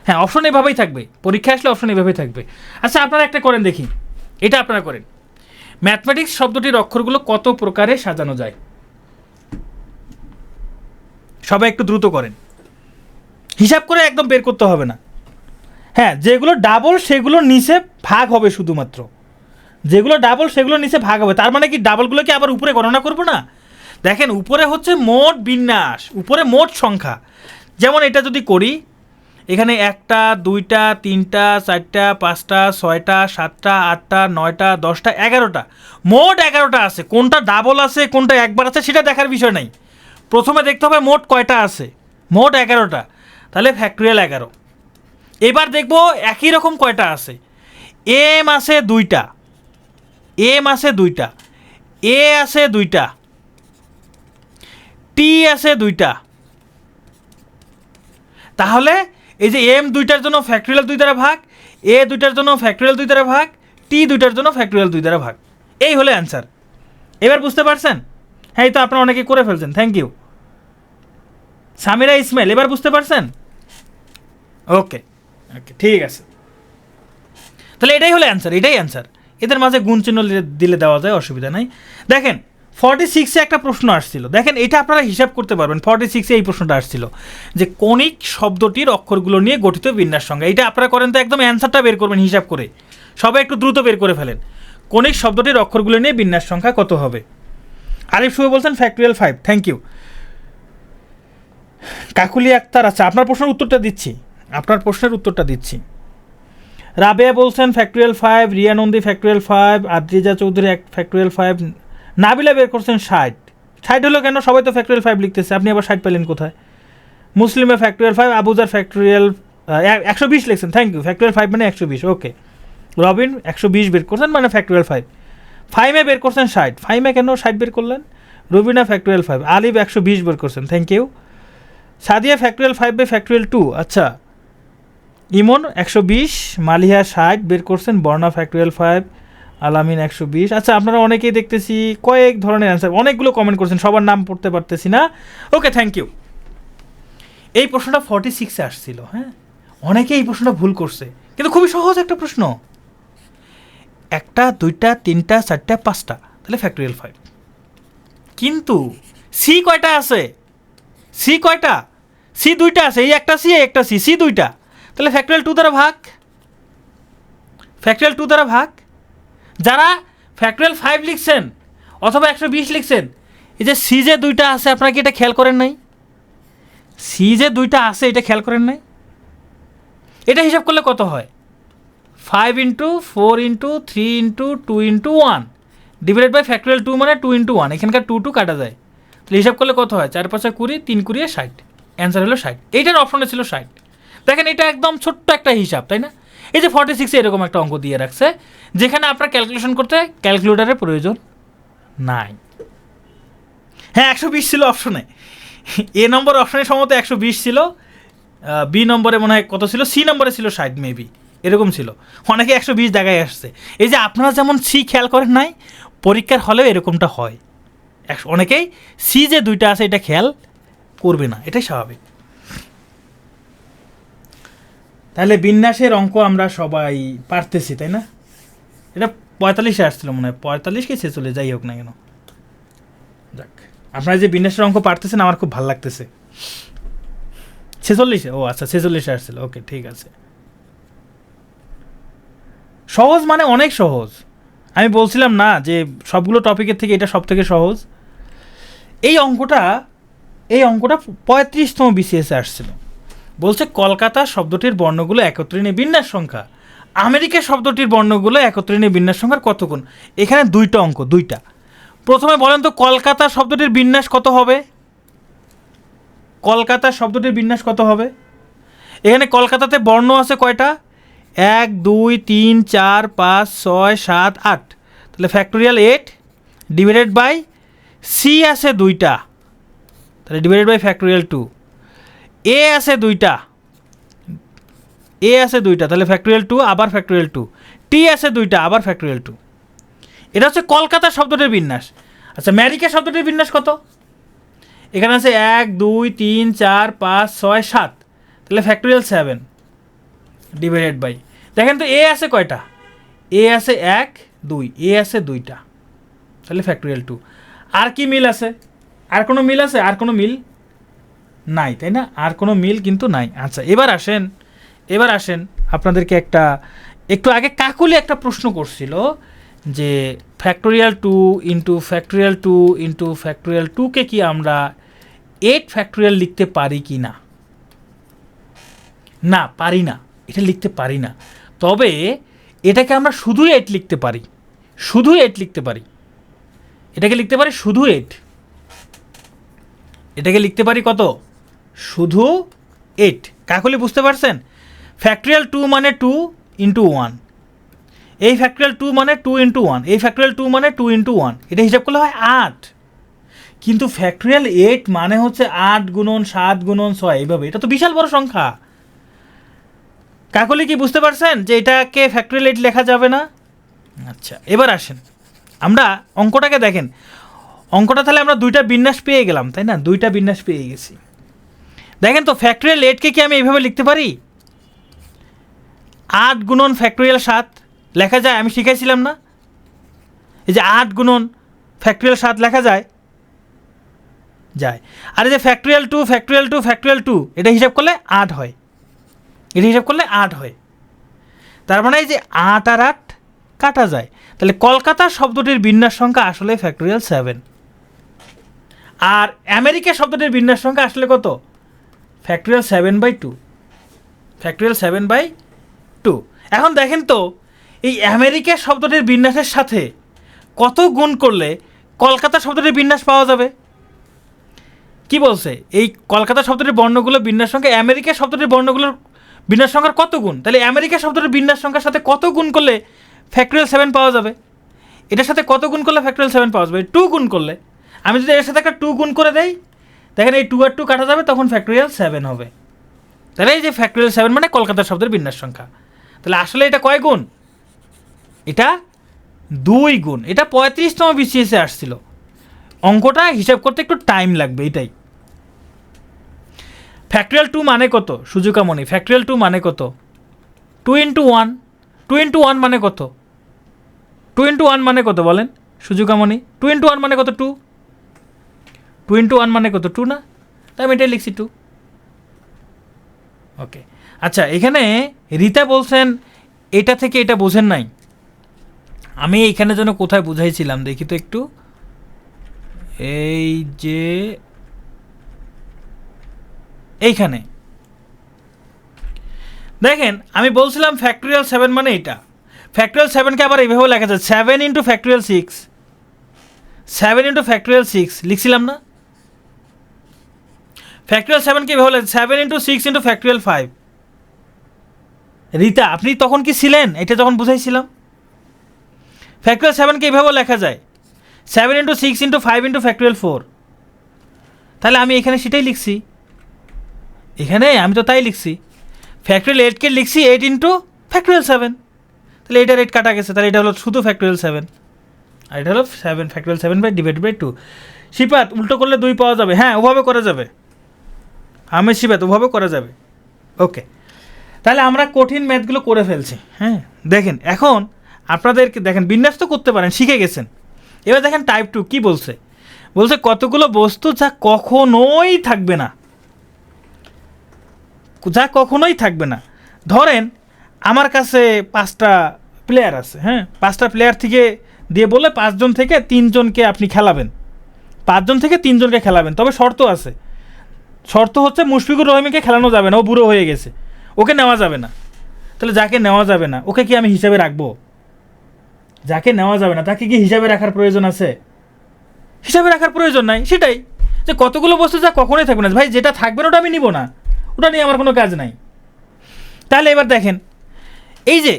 হ্যাঁ, অপশন এভাবেই থাকবে, পরীক্ষা আসলে অপশন এভাবেই থাকবে। আচ্ছা, আপনারা একটা করেন দেখি, এটা আপনারা করেন। ম্যাথমেটিক্স শব্দটির অক্ষরগুলো কত প্রকারে সাজানো যায়? সবাই একটু দ্রুত করেন, হিসাব করে একদম বের করতে হবে না। হ্যাঁ, যেগুলো ডাবল সেগুলো নিচে ভাগ হবে, শুধুমাত্র যেগুলো ডাবল সেগুলো নিচে ভাগ হবে। তার মানে কি ডাবলগুলোকে আবার উপরে গণনা করবো না? দেখেন, উপরে হচ্ছে মোট বিন্যাস, উপরে মোট সংখ্যা। যেমন এটা যদি করি, এখানে 1টা 2টা 3টা 4টা 5টা 6টা 7টা 8টা 9টা 10টা 11টা, মোট 11টা আছে। কোনটা ডাবল আছে কোনটা একবার আছে সেটা দেখার বিষয় নাই, প্রথমে দেখতে হবে মোট কয়টা আছে। মোট 11টা, তাহলে ফ্যাক্টোরিয়াল 11। এবার দেখব একই রকম কয়টা আছে। এম আছে 2টা, এম আছে 2টা, এ আছে 2টা, টি আছে 2টা। তাহলে এই যে এম 2টার জন্য ফ্যাক্টোরিয়াল 2 দ্বারা ভাগ, এ 2টার জন্য ফ্যাক্টোরিয়াল 2 দ্বারা ভাগ, টি 2টার জন্য ফ্যাক্টোরিয়াল 2 দ্বারা ভাগ। এই হলো অ্যান্সার। এবার বুঝতে পারছেন? হ্যাঁ, এই তো আপনারা অনেকে করে ফেলছেন, থ্যাংক ইউ সামিরা ইসমাইল। এবার বুঝতে পারছেন? ওকে, ঠিক আছে। তাহলে এটাই হলো অ্যান্সার, এটাই অ্যান্সার। এদের মাঝে গুণ চিহ্ন দিলে দেওয়া যায়, অসুবিধা নাই। দেখেন, 46-এ একটা প্রশ্ন আসছিল, দেখেন এটা আপনারা হিসাব করতে পারবেন। 46-এ এই প্রশ্নটা আসছিল যে কণিক শব্দটির অক্ষরগুলো নিয়ে গঠিত বিন্যাস সংখ্যা। এটা আপনারা করেন তো, একদম অ্যান্সারটা বের করবেন হিসাব করে। সবাই একটু দ্রুত বের করে ফেলেন, কণিক শব্দটির অক্ষরগুলো নিয়ে বিন্যাস সংখ্যা কত হবে। আরিফ শুভ বলছেন factorial 5, thank you. Kakuli Akter, আচ্ছা আপনার প্রশ্নের উত্তরটা দিচ্ছি। রাবেয়া বলছেন factorial 5, Riya Nandi factorial 5, Adrija Chowdhury factorial 5, Nabila বের করছেন 60 হলো কেন? সবাই তো ফ্যাক্টরিয়াল 5 লিখতেছে, আপনি আবার 60 পেলেন কোথায়? মুসলিমে ফ্যাক্টরিয়াল 5, আবুজার ফ্যাক্টরিয়াল 120 লিখছেন, থ্যাংক ইউ। ফ্যাক্টরিয়াল 5 মানে 120, ওকে। রবিন 120 বের করছেন মানে ফ্যাক্টরিয়াল 5। ফাইমে বের করছেন 60, ফাইমে কেন 60 বের করলেন? রুবিনা ফ্যাক্টরিয়াল 5, আলিফ 120 বের করছেন, thank you. Sadia factorial 5 by factorial 2, আচ্ছা। ইমন 120, মালিহা 60 বের করছেন, বর্ণা ফ্যাক্টরিয়াল 5, আলামিন 120। আচ্ছা আপনারা অনেকেই দেখতেছি কয়েক ধরনের অ্যান্সার, অনেকগুলো কমেন্ট করছেন, সবার নাম পড়তে পারতেছি না, ওকে থ্যাংক ইউ। এই প্রশ্নটা 46-এ আসছিল, হ্যাঁ, অনেকে এই প্রশ্নটা ভুল করছে, কিন্তু খুবই সহজ একটা প্রশ্ন। 1টা 2টা 3টা 4টা 5টা, তাহলে ফ্যাক্টরিয়াল 5। কিন্তু সি কয়টা আছে? সি কয়টা? সি 2টা আছে, এই একটা সি একটা সি, সি 2টা, তাহলে ফ্যাক্টরিয়াল 2 দ্বারা ভাগ। ফ্যাক্টরিয়াল 2 দ্বারা ভাগ। যারা ফ্যাক্টরিয়াল 5 লিখছেন অথবা 120 লিখছেন, এই যে সি যে 2টা আছে, আপনারা কি এটা খেয়াল করেন নাই? সি যে 2টা আছে এটা খেয়াল করেন নাই? এটা হিসাব করলে কত হয়? 5 into 4 into 3 into 2 into 1 divided by factorial 2 মানে 2 ইন্টু 1, এখানকার 2 কাটা যায়, তাহলে হিসাব করলে কত হয়? 4 5 20, 3 20 60, অ্যান্সার হলো 60। এইটার অপশনে ছিল 60। দেখেন এটা একদম ছোট্ট একটা হিসাব, তাই না? এই যে 46-এ এরকম একটা অঙ্ক দিয়ে রাখছে, যেখানে আপনার ক্যালকুলেশন করতে ক্যালকুলেটারের প্রয়োজন নাই। হ্যাঁ 120 ছিল অপশনে, এ নম্বর অপশনে সম্ভবত 120 ছিল, বি নম্বরে মনে হয় কত ছিল, সি নম্বরে ছিল 60 মেবি, এরকম ছিল। অনেকে 120 জায়গায় আসছে। এই যে আপনারা যেমন সি খেয়াল করেন নাই, পরীক্ষার হলেও এরকমটা হয়। অনেকেই সি যে 2টা আছে এটা খেয়াল করবে না, এটাই স্বাভাবিক। তাহলে বিন্যাসের অঙ্ক আমরা সবাই পারতেছি, তাই না? এটা 45-এ আসছিল মনে হয়, 45 কি 46, যাই হোক না কেন, যাক আপনারা যে বিন্যাসের অঙ্ক পারতেছেন আমার খুব ভালো লাগতেছে। 46-এ, ও আচ্ছা 46-এ আসছিল, ওকে ঠিক আছে। সহজ মানে অনেক সহজ, আমি বলছিলাম না যে সবগুলো টপিকের থেকে এটা সব থেকে সহজ। এই অঙ্কটা 35তম বিসিএসে আসছিল। বলছে কলকাতা শব্দটির বর্ণগুলো একত্রে নিয়ে বিন্যাস সংখ্যা, আমেরিকা শব্দটির বর্ণগুলো একত্রে নিয়ে বিন্যাস সংখ্যার কত গুণ? এখানে 2টা অঙ্ক, 2টা। প্রথমে বলেন তো কলকাতা শব্দটির বিন্যাস কত হবে? কলকাতা শব্দটির বিন্যাস কত হবে? এখানে কলকাতাতে বর্ণ আছে কয়টা? 1 2 3 4 5 6 7 8, তাহলে ফ্যাক্টরিয়াল 8 ডিভাইডেড বাই সি আছে 2টা, তাহলে ডিভাইডেড বাই ফ্যাক্টরিয়াল 2। এ আছে 2টা, তাহলে ফ্যাক্টরিয়াল 2 আবার ফ্যাক্টরিয়াল 2। টি আছে 2টা, আবার ফ্যাক্টরিয়াল 2। এটা হচ্ছে কলকাতা শব্দটির বিন্যাস। আচ্ছা আমেরিকা শব্দটির বিন্যাস কত? এখানে আছে 1 2 3 4 5 6 7, তাহলে ফ্যাক্টরিয়াল 7 ডিভাইডেড বাই, দেখেন তো এ আছে কয়টা? এ আছে 1 2, এ আছে 2টা, তাহলে ফ্যাক্টরিয়াল 2। আর কি মিল আছে? আর কোনো মিল আছে? আর কোনো মিল নাই, তাই না? আর কোনো মিল কিন্তু নাই। আচ্ছা এবার আসেন আপনাদেরকে একটু আগে কাকুলি একটা প্রশ্ন করছিল যে factorial 2 into factorial 2 into factorial 2কে কি আমরা 8 ফ্যাক্টরিয়াল লিখতে পারি কি না? না পারি না, এটা লিখতে পারি না। তবে এটাকে আমরা শুধু 8 লিখতে পারি, শুধু 8 লিখতে পারি। এটাকে লিখতে পারি শুধু 8, এটাকে লিখতে পারি কত? শুধু 8। কাকুলি বুঝতে পারছেন? ফ্যাক্টরিয়াল 2 মানে 2 ইন্টু 1, এই ফ্যাক্টরিয়াল 2 মানে 2 ইন্টু 1, এই ফ্যাক্টরিয়াল 2 মানে 2 ইন্টু 1, এটা হিসাব করলে হয় 8। কিন্তু ফ্যাক্টরিয়াল 8 মানে হচ্ছে 8 গুণন 7 গুণন 6, এইভাবে। এটা তো বিশাল বড় সংখ্যা। কাকুলি কি বুঝতে পারছেন যে এটাকে ফ্যাক্টরিয়াল 8 লেখা যাবে না? আচ্ছা এবার আসেন আমরা অঙ্কটাকে দেখেন। অঙ্কটা তাহলে আমরা 2টা বিন্যাস পেয়ে গেলাম, তাই না? 2টা বিন্যাস পেয়ে গেছি। দেখেন তো ফ্যাক্টরিয়াল 8কে কি আমি এইভাবে লিখতে পারি? 8 গুণন ফ্যাক্টরিয়াল 7 লেখা যায়, আমি শিখাইছিলাম না? এই যে 8 গুণন ফ্যাক্টরিয়াল 7 লেখা যায়। আর এই যে ফ্যাক্টরিয়াল 2 ফ্যাক্টরিয়াল 2 ফ্যাক্টরিয়াল 2, এটা হিসাব করলে 8 হয়, এটা হিসাব করলে 8 হয়। তার মানে এই যে 8 আর 8 কাটা যায়, তাহলে কলকাতা শব্দটির বিন্যাস সংখ্যা আসলে ফ্যাক্টরিয়াল 7। আর আমেরিকা শব্দটির বিন্যাস সংখ্যা আসলে কত? Factorial 7/2, factorial 7/2। এখন দেখেন তো এই আমেরিকা শব্দটির বিন্যাসের সাথে কত গুণ করলে কলকাতা শব্দটির বিন্যাস পাওয়া যাবে? কি বলছে? এই কলকাতা শব্দটির বর্ণগুলো বিন্যাস সংখ্যা আমেরিকা শব্দটির বর্ণগুলোর বিন্যাস সংখ্যার কত গুণ? তাহলে আমেরিকা শব্দটির বিন্যাস সংখ্যার সাথে কত গুণ করলে ফ্যাক্টরিয়াল 7 পাওয়া যাবে? এটার সাথে কত গুণ করলে ফ্যাক্টরিয়াল 7 পাওয়া যাবে? 2 গুণ করলে। আমি যদি এর সাথে একটা 2 গুণ করে দেই, দেখেন এই 2 আর 2 কাটা যাবে, তখন ফ্যাক্টরিয়াল 7 হবে। তাহলে এই যে ফ্যাক্টরিয়াল 7 মানে কলকাতা শব্দের বিন্যাস সংখ্যা। তাহলে আসলে এটা কয় গুণ? এটা 2 গুণ। এটা 35তম বিসিএসে আসছিল। অঙ্কটা হিসাব করতে একটু টাইম লাগবে, এটাই। ফ্যাক্টরিয়াল 2 মানে কত সুজুকামণি? ফ্যাক্টরিয়াল 2 মানে কত? 2 × 1। 2 × 1 মানে কত? 2 × 1 মানে কত বলেন সুজুকামণি? 2 × 1 মানে কত? 2। 2 × 1 মানে কত? 2 না? তাই আমি এটাই লিখছি 2। ওকে, আচ্ছা, এখানে রীতা বলছেন এটা থেকে এটা বোঝেন নাই। আমি এইখানে যেন কোথায় বুঝাইছিলাম দেখি তো একটু। এই যে এইখানে দেখেন আমি বলছিলাম ফ্যাক্টরিয়াল 7 মানে এটা। ফ্যাক্টরিয়াল 7কে আবার এইভাবে লেখা যায় 7 × ফ্যাক্টরিয়াল 6। 7 × ফ্যাক্টরিয়াল 6 লিখছিলাম না? ফ্যাক্টরিয়াল 7কে এভাবে লেখা 7 × 6 × ফ্যাক্টরিয়াল 5। রীতা আপনি তখন কি ছিলেন এটা যখন বুঝাইছিলাম? ফ্যাক্টরিয়াল 7কে এভাবে লেখা যায় 7 × 6 × 5 × ফ্যাক্টরিয়াল 4। তাহলে আমি এখানে সেটাই লিখছি। এখানে আমি তো তাই লিখছি। ফ্যাক্টরিয়াল 8কে লিখছি 8 × ফ্যাক্টরিয়াল 7। তাহলে এটা 8 কাটা গেছে, তাহলে এটা হলো শুধু ফ্যাক্টরিয়াল 7, আর এটা হলো 7 ফ্যাক্টরিয়াল 7/2। শিপাত উল্টো করলে 2 পাওয়া যাবে। হ্যাঁ, ওভাবে করা যাবে। আমি শিপাত ওভাবে করা যাবে। ওকে, তাহলে আমরা কঠিন ম্যাথগুলো করে ফেলছি। হ্যাঁ, দেখেন এখন আপনাদেরকে দেখেন বিন্যাস তো করতে পারেন, শিখে গেছেন। এবার দেখেন টাইপ 2 কি বলছে। বলছে কতগুলো বস্তু যা কখনোই থাকবে না, যা কখনোই থাকবে না। ধরেন আমার কাছে 5টা প্লেয়ার আছে। হ্যাঁ, 5টা প্লেয়ার থেকে দিয়ে বলে 5 জন থেকে 3 জনকে আপনি খেলাবেন। 5 জন থেকে 3 জনকে খেলাবেন, তবে শর্ত আছে। শর্ত হচ্ছে মুশফিকুর রহিমকে খেলানো যাবে না, ও বুড়ো হয়ে গেছে, ওকে নেওয়া যাবে না। তাহলে যাকে নেওয়া যাবে না ওকে কি আমি হিসাবে রাখবো? যাকে নেওয়া যাবে না তাকে কি হিসাবে রাখার প্রয়োজন আছে? হিসাবে রাখার প্রয়োজন নাই। সেটাই যে কতগুলো বস্তু যা কখনোই থাকবে না, ভাই যেটা থাকবে না ওটা আমি নিব না, ওটা নিয়ে আমার কোনো কাজ নাই। তাহলে এবার দেখেন এই যে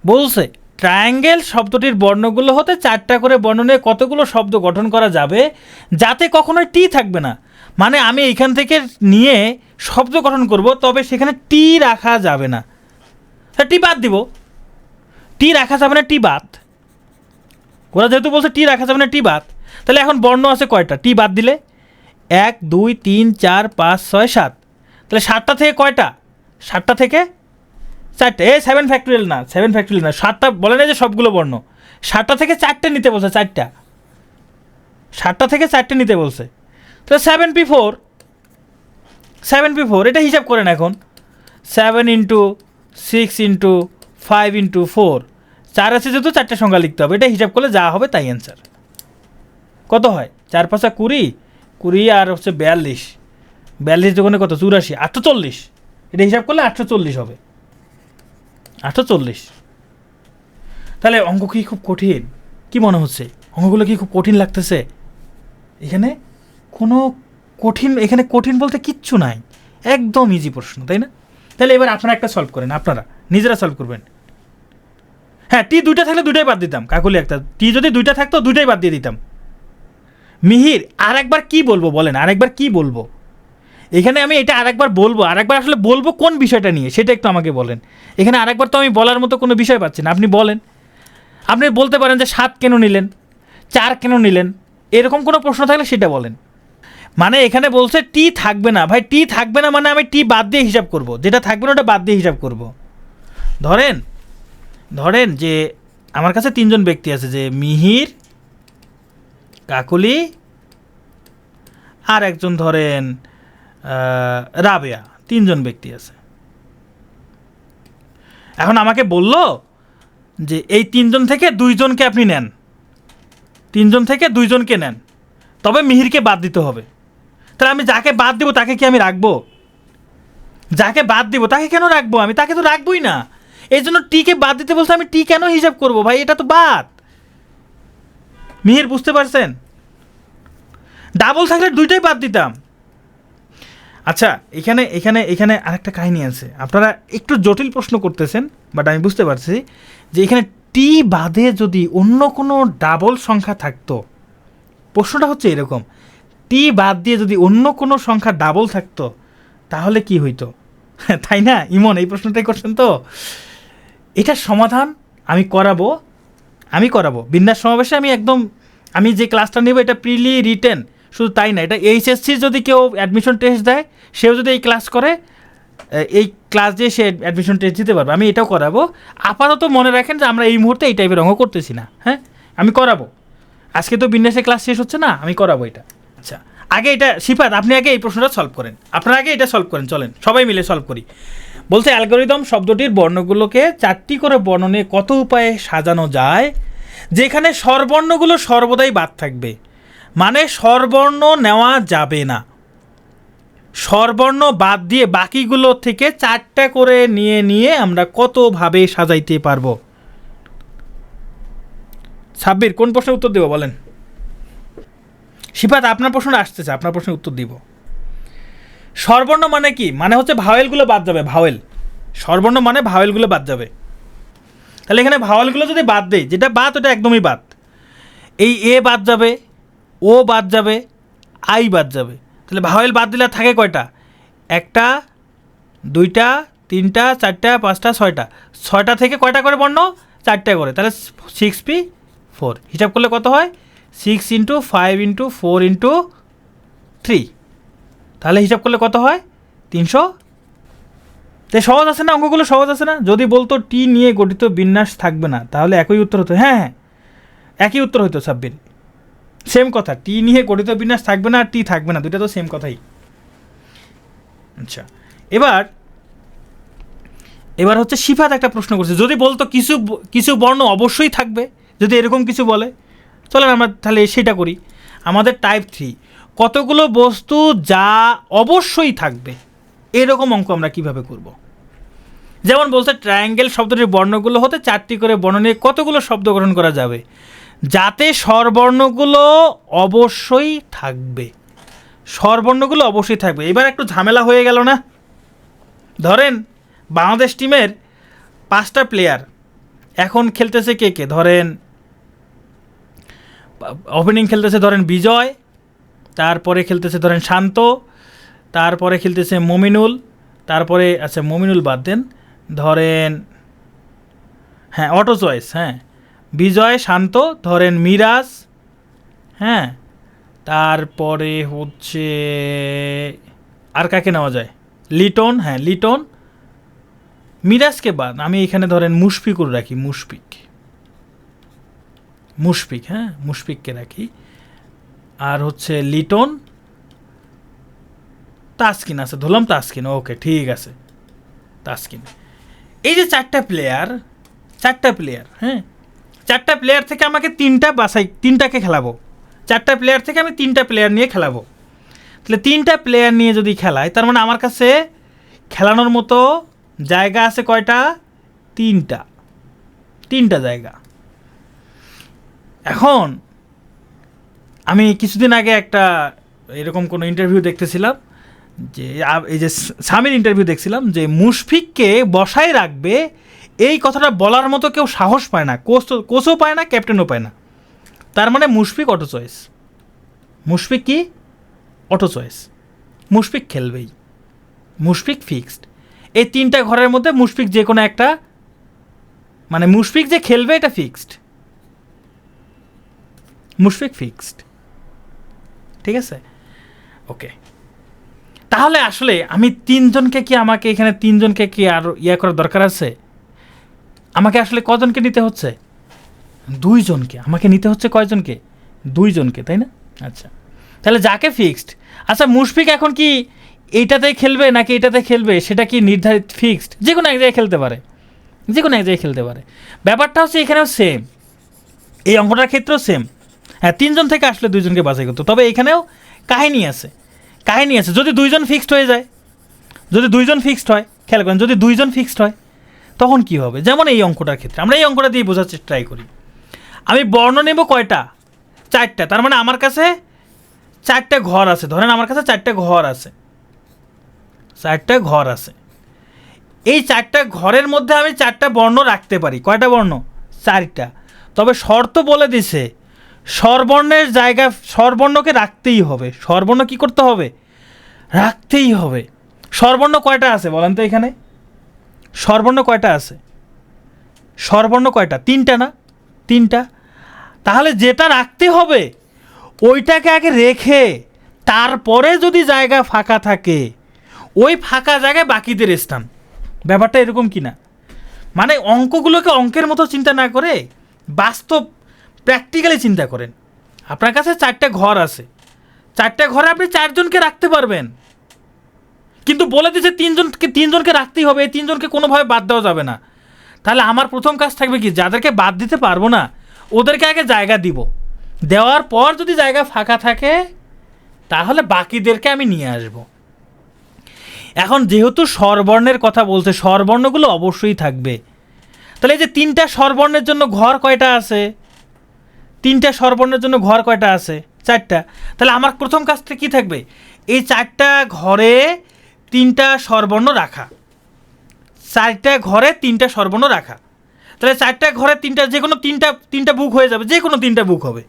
বলছে ট্রায়াঙ্গেল শব্দটির বর্ণগুলো হতে 4টা করে বর্ণ নিয়ে কতগুলো শব্দ গঠন করা যাবে যাতে কখনোই টি থাকবে না। মানে আমি এইখান থেকে নিয়ে শব্দ গঠন করব, তবে সেখানে টি রাখা যাবে না। টি বাদ দিব, টি রাখা যাবে না, টি বাদ। ওরা যেহেতু বলছে টি রাখা যাবে না, টি বাদ। তাহলে এখন বর্ণ আছে কয়টা? টি বাদ দিলে 1 2 3 4 5 6 7। তাহলে 7টা থেকে কয়টা? 7টা থেকে 4টে। 7 ফ্যাক্টরিয়াল না, 7 ফ্যাক্টরিয়াল না, 7টা বলে না যে সবগুলো বর্ণ। 7টা থেকে 4টে নিতে বলছে, 4টা। 7টা থেকে 4টে নিতে বলছে। তাহলে 7p4, 7p4 এটা হিসাব করেন এখন। 7 × 6 × 5 × 4, 4 আছে যেহেতু 4টে সংখ্যা লিখতে হবে। এটা হিসাব করলে যা হবে তাই অ্যান্সার। কত হয়? 4 × 5 = 20, 20 আর হচ্ছে 42, 42 দোকানে কত? 84, 840। এটা হিসাব করলে 840 হবে, 840। তাহলে অঙ্ক কি খুব কঠিন? কি মনে হচ্ছে অঙ্কগুলো কি খুব কঠিন লাগতেছে? এখানে কোনো কঠিন, এখানে কঠিন বলতে কিচ্ছু নাই, একদম ইজি প্রশ্ন, তাই না? তাহলে এবার আপনারা একটা সলভ করেন, আপনারা নিজেরা সলভ করবেন। হ্যাঁ, টি 2টা থাকলে 2টাই বাদ দিতাম, কাকুলি একটা টি যদি 2টা থাকতো 2টাই বাদ দিয়ে দিতাম। মিহির আরেকবার কি বলবো বলেন, আরেকবার কি বলবো? এখানে আমি এটা আরেকবার বলবো, আরেকবার আসলে বলবো কোন বিষয়টা নিয়ে সেটা একটু আমাকে বলেন। এখানে আরেকবার তো আমি বলার মতো কোনো বিষয় পাচ্ছি না, আপনি বলেন। আপনি বলতে পারেন যে 7 কেন নিলেন, 4 কেন নিলেন, এরকম কোনো প্রশ্ন থাকলে সেটা বলেন। মানে এখানে বলছে টি থাকবে না, ভাই টি থাকবে না মানে আমি টি বাদ দিয়ে হিসাব করব, যেটা থাকবে না ওটা বাদ দিয়ে হিসাব করব। ধরেন যে আমার কাছে 3 জন ব্যক্তি আছে, যে মিহির, কাকুলি আর একজন ধরেন রাবেয়া, 3 জন ব্যক্তি আছে। এখন আমাকে বলল যে এই 3 জন থেকে 2 জনকে আপনি নেন, 3 জন থেকে 2 জনকে নেন, তবে মিহিরকে বাদ দিতে হবে। তাহলে আমি যাকে বাদ দেবো তাকে কি আমি রাখবো? যাকে বাদ দেবো তাকে কেন রাখবো? আমি তাকে তো রাখবোই না। এই জন্য টিকে বাদ দিতে বলছে, আমি টি কেন হিসাব করবো ভাই? এটা তো বাদ। মিহির বুঝতে পারছেন? ডাবল থাকলে দুইটাই বাদ দিতাম। আচ্ছা, এখানে এখানে এখানে আরেকটা কাহিনী আছে। আপনারা একটু জটিল প্রশ্ন করতেছেন, বাট আমি বুঝতে পারছি যে এখানে টি বাদে যদি অন্য কোনো ডাবল সংখ্যা থাকতো, প্রশ্নটা হচ্ছে এরকম, টি বাদ দিয়ে যদি অন্য কোনো সংখ্যা ডাবল থাকতো তাহলে কি হইতো? তাই না ইমন? এই প্রশ্নটাই করছেন তো। এটার সমাধান আমি করাবো বিন্যাস সমাবেশে। আমি যে ক্লাসটা নেব এটা প্রিলি রিটেন, শুধু তাই না, এটা এইচএসসি যদি কেউ অ্যাডমিশন টেস্ট দেয়, সেও যদি এই ক্লাস করে, এই ক্লাস দিয়ে সে অ্যাডমিশন টেস্ট দিতে পারবে। আমি এটাও করাবো। আপাতত মনে রাখেন যে আমরা এই মুহূর্তে এই টাইপের অঙ্ক করতেছি না। হ্যাঁ, আমি করাবো। আজকে তো বিন্যাসের ক্লাস শেষ হচ্ছে না, আমি করাবো এটা। আচ্ছা, আগে এটা শিফাত, আপনি আগে এই প্রশ্নটা সলভ করেন। আপনারা আগে এটা সলভ করেন, চলেন সবাই মিলে সলভ করি। বলছে অ্যালগরিদম শব্দটির বর্ণগুলোকে 4টি করে বর্ণনে কত উপায়ে সাজানো যায় যেখানে স্বরবর্ণগুলো সর্বদাই বাদ থাকবে। মানে স্বরবর্ণ নেওয়া যাবে না, স্বরবর্ণ বাদ দিয়ে বাকিগুলো থেকে 4টা করে নিয়ে আমরা কতভাবে সাজাইতে পারবো? সাব্বির কোন প্রশ্নের উত্তর দেব বলেন? শিফাত আপনার প্রশ্নটা আসতেছে, আপনার প্রশ্নের উত্তর দিব। স্বরবর্ণ মানে কি? মানে হচ্ছে ভাওয়েলগুলো বাদ যাবে। ভাওয়েল, স্বরবর্ণ মানে ভাওয়েলগুলো বাদ যাবে। তাহলে এখানে ভাওয়েলগুলো যদি বাদ দেই, যেটা বাদ ওটা একদমই বাদ। এই এ বাদ যাবে, ও বাদ যাবে, আই বাদ যাবে। তাহলে ভাওয়েল বাদ দিলে থাকে কয়টা? 1টা 2টা 3টা 4টা 5টা 6টা। 6টা থেকে কয়টা করে বর্ণ? 4টা করে। তাহলে 6p4 হিসাব করলে কত হয়? 6 × 5 × 4 × 3। তাহলে হিসাব করলে কত হয়? 300। তাই সহজ আছে না? অঙ্কগুলো সহজ আছে না? যদি বলতো টি নিয়ে গঠিত বিন্যাস থাকবে না, তাহলে একই উত্তর হতো। হ্যাঁ, একই উত্তর হতো সাব্বির, সেম কথা। টি নিয়ে গঠিত বিন্যাস থাকবে না আর টি থাকবে না, দুইটা তো সেম কথাই। আচ্ছা, এবার হচ্ছে শিফাত একটা প্রশ্ন করছে, যদি বলতো কিছু বর্ণ অবশ্যই থাকবে, যদি এরকম কিছু বলে, চলেন আমরা তাহলে সেটা করি। আমাদের টাইপ 3 কতগুলো বস্তু যা অবশ্যই থাকবে, এরকম অঙ্ক আমরা কিভাবে করব? যেমন বলছে ট্রায়াঙ্গেল শব্দটির বর্ণগুলো হতে 4টি করে বর্ণ নিয়ে কতগুলো শব্দ গঠন করা যাবে যাতে স্বরবর্ণগুলো অবশ্যই থাকবে। স্বরবর্ণগুলো অবশ্যই থাকবে। এবার একটু ঝামেলা হয়ে গেল না? ধরেন বাংলাদেশ টিমের 5টা প্লেয়ার এখন খেলতেছে কে কে? ধরেন ওপেনিং খেলতেছে ধরেন বিজয়, তারপরে খেলতেছে ধরেন শান্ত, তারপরে খেলতেছে মমিনুল, তারপরে আচ্ছা মমিনুল বাদ দেন, ধরেন হ্যাঁ অটো চয়েস, হ্যাঁ বিজয় শান্ত, ধরেন মিরাজ, হ্যাঁ তারপরে হচ্ছে আর কাকে নেওয়া যায়? লিটন, হ্যাঁ লিটন, মিরাজকে বাদ আমি এখানে ধরেন মুশফিকুর রাখি, মুশফিক, হ্যাঁ মুশফিককে রাখি। আর হচ্ছে লিটন, তাসকিন আছে, ধরলাম তাসকিন, ওকে ঠিক আছে তাসকিন। এই যে 4টা প্লেয়ার, হ্যাঁ 4টা প্লেয়ার থেকে আমাকে 3টাকে খেলাবো। 4টা প্লেয়ার থেকে আমি 3টা প্লেয়ার নিয়ে খেলাবো। তাহলে 3টা প্লেয়ার নিয়ে যদি খেলাই, তার মানে আমার কাছে খেলানোর মতো জায়গা আছে কয়টা? 3টা জায়গা। এখন আমি কিছুদিন আগে একটা এরকম কোনো ইন্টারভিউ দেখতেছিলাম, যে এই যে সামির ইন্টারভিউ দেখছিলাম, যে মুশফিককে বসায় রাখবে এই কথাটা বলার মতো কেউ সাহস পায় না, কোচও পায় না, ক্যাপ্টেনও পায় না। তার মানে মুশফিক অটো চয়েস। মুশফিক কি? Auto choice. মুশফিক খেলবেই, মুশফিক ফিক্সড। এই 3টা ঘরের মধ্যে মুশফিক যে কোনো একটা, মানে মুশফিক যে খেলবে এটা ফিক্সড, মুশফিক ফিক্সড, ঠিক আছে ওকে। তাহলে আসলে আমি 3জনকে কি, আমাকে এখানে 3জনকে কি আর করার দরকার আছে? আমাকে আসলে কজনকে নিতে হচ্ছে? 2জনকে আমাকে নিতে হচ্ছে। কয়জনকে? 2জনকে, তাই না? আচ্ছা, তাহলে যাকে ফিক্সড, আচ্ছা মুশফিক এখন কি এইটাতে খেলবে নাকি এটাতে খেলবে সেটা কি নির্ধারিত ফিক্সড? যে কোনো এক জায়গায় খেলতে পারে, ব্যাপারটা হচ্ছে এখানেও সেম, এই অঙ্কটার ক্ষেত্রেও সেম। হ্যাঁ 3 জন থেকে আসলে 2 জনকে বাছাই করতো। তবে এখানেও কাহিনী আছে, যদি 2 জন ফিক্সড হয়ে যায়, যদি 2 জন ফিক্সড হয়, খেয়াল করেন যদি 2 জন ফিক্সড হয় তখন কি হবে। যেমন এই অঙ্কটার ক্ষেত্রে আমরা এই অঙ্কটা দিয়ে বোঝার চেষ্টা ট্রাই করি। আমি বর্ণ নেব কয়টা, 4টা, তার মানে আমার কাছে 4টা ঘর আছে। ধরেন আমার কাছে 4টা ঘর আছে, 4টা ঘর আছে। এই 4টা ঘরের মধ্যে আমি 4টা বর্ণ রাখতে পারি। কয়টা বর্ণ? 4টা। তবে শর্ত বলে দিছে স্বরবর্ণের জায়গা, স্বরবর্ণকে রাখতেই হবে। স্বরবর্ণ কি করতে হবে? রাখতেই হবে। স্বরবর্ণ কয়টা আছে বলেন তো এখানে? স্বরবর্ণ কয়টা আছে? স্বরবর্ণ কয়টা? 3টা না? 3টা। তাহলে যেটা রাখতে হবে ওইটাকে আগে রেখে তারপরে যদি জায়গা ফাঁকা থাকে ওই ফাঁকা জায়গায় বাকিদের স্থান। ব্যাপারটা এরকম কি না? মানে অঙ্কগুলোকে অঙ্কের মতো চিন্তা না করে বাস্তব প্র্যাকটিক্যালি চিন্তা করেন। আপনার কাছে 4টা ঘর আছে, 4টা ঘরে আপনি 4 জনকে রাখতে পারবেন, কিন্তু বলে দিচ্ছে 3 জনকে রাখতেই হবে, এই 3 জনকে কোনোভাবে বাদ দেওয়া যাবে না। তাহলে আমার প্রথম কাজ থাকবে কি, যাদেরকে বাদ দিতে পারবো না ওদেরকে আগে জায়গা দিব, দেওয়ার পর যদি জায়গা ফাঁকা থাকে তাহলে বাকিদেরকে আমি নিয়ে আসব। এখন যেহেতু স্বরবর্ণের কথা বলছে, স্বরবর্ণগুলো অবশ্যই থাকবে। তাহলে এই যে 3টা স্বরবর্ণের জন্য ঘর কয়টা আছে? 3টা স্বরবর্ণের জন্য ঘর কয়টা আছে? 4টা। তাহলে আমার প্রথম কাজটা কি থাকবে? এই 4টা ঘরে 3টা স্বরবর্ণ রাখা, 4টা ঘরে 3টা স্বরবর্ণ রাখা। তাহলে 4টা ঘরে 3টা, যে কোনো 3টা বুক হয়ে যাবে, যে কোনো 3টা বুক হবে।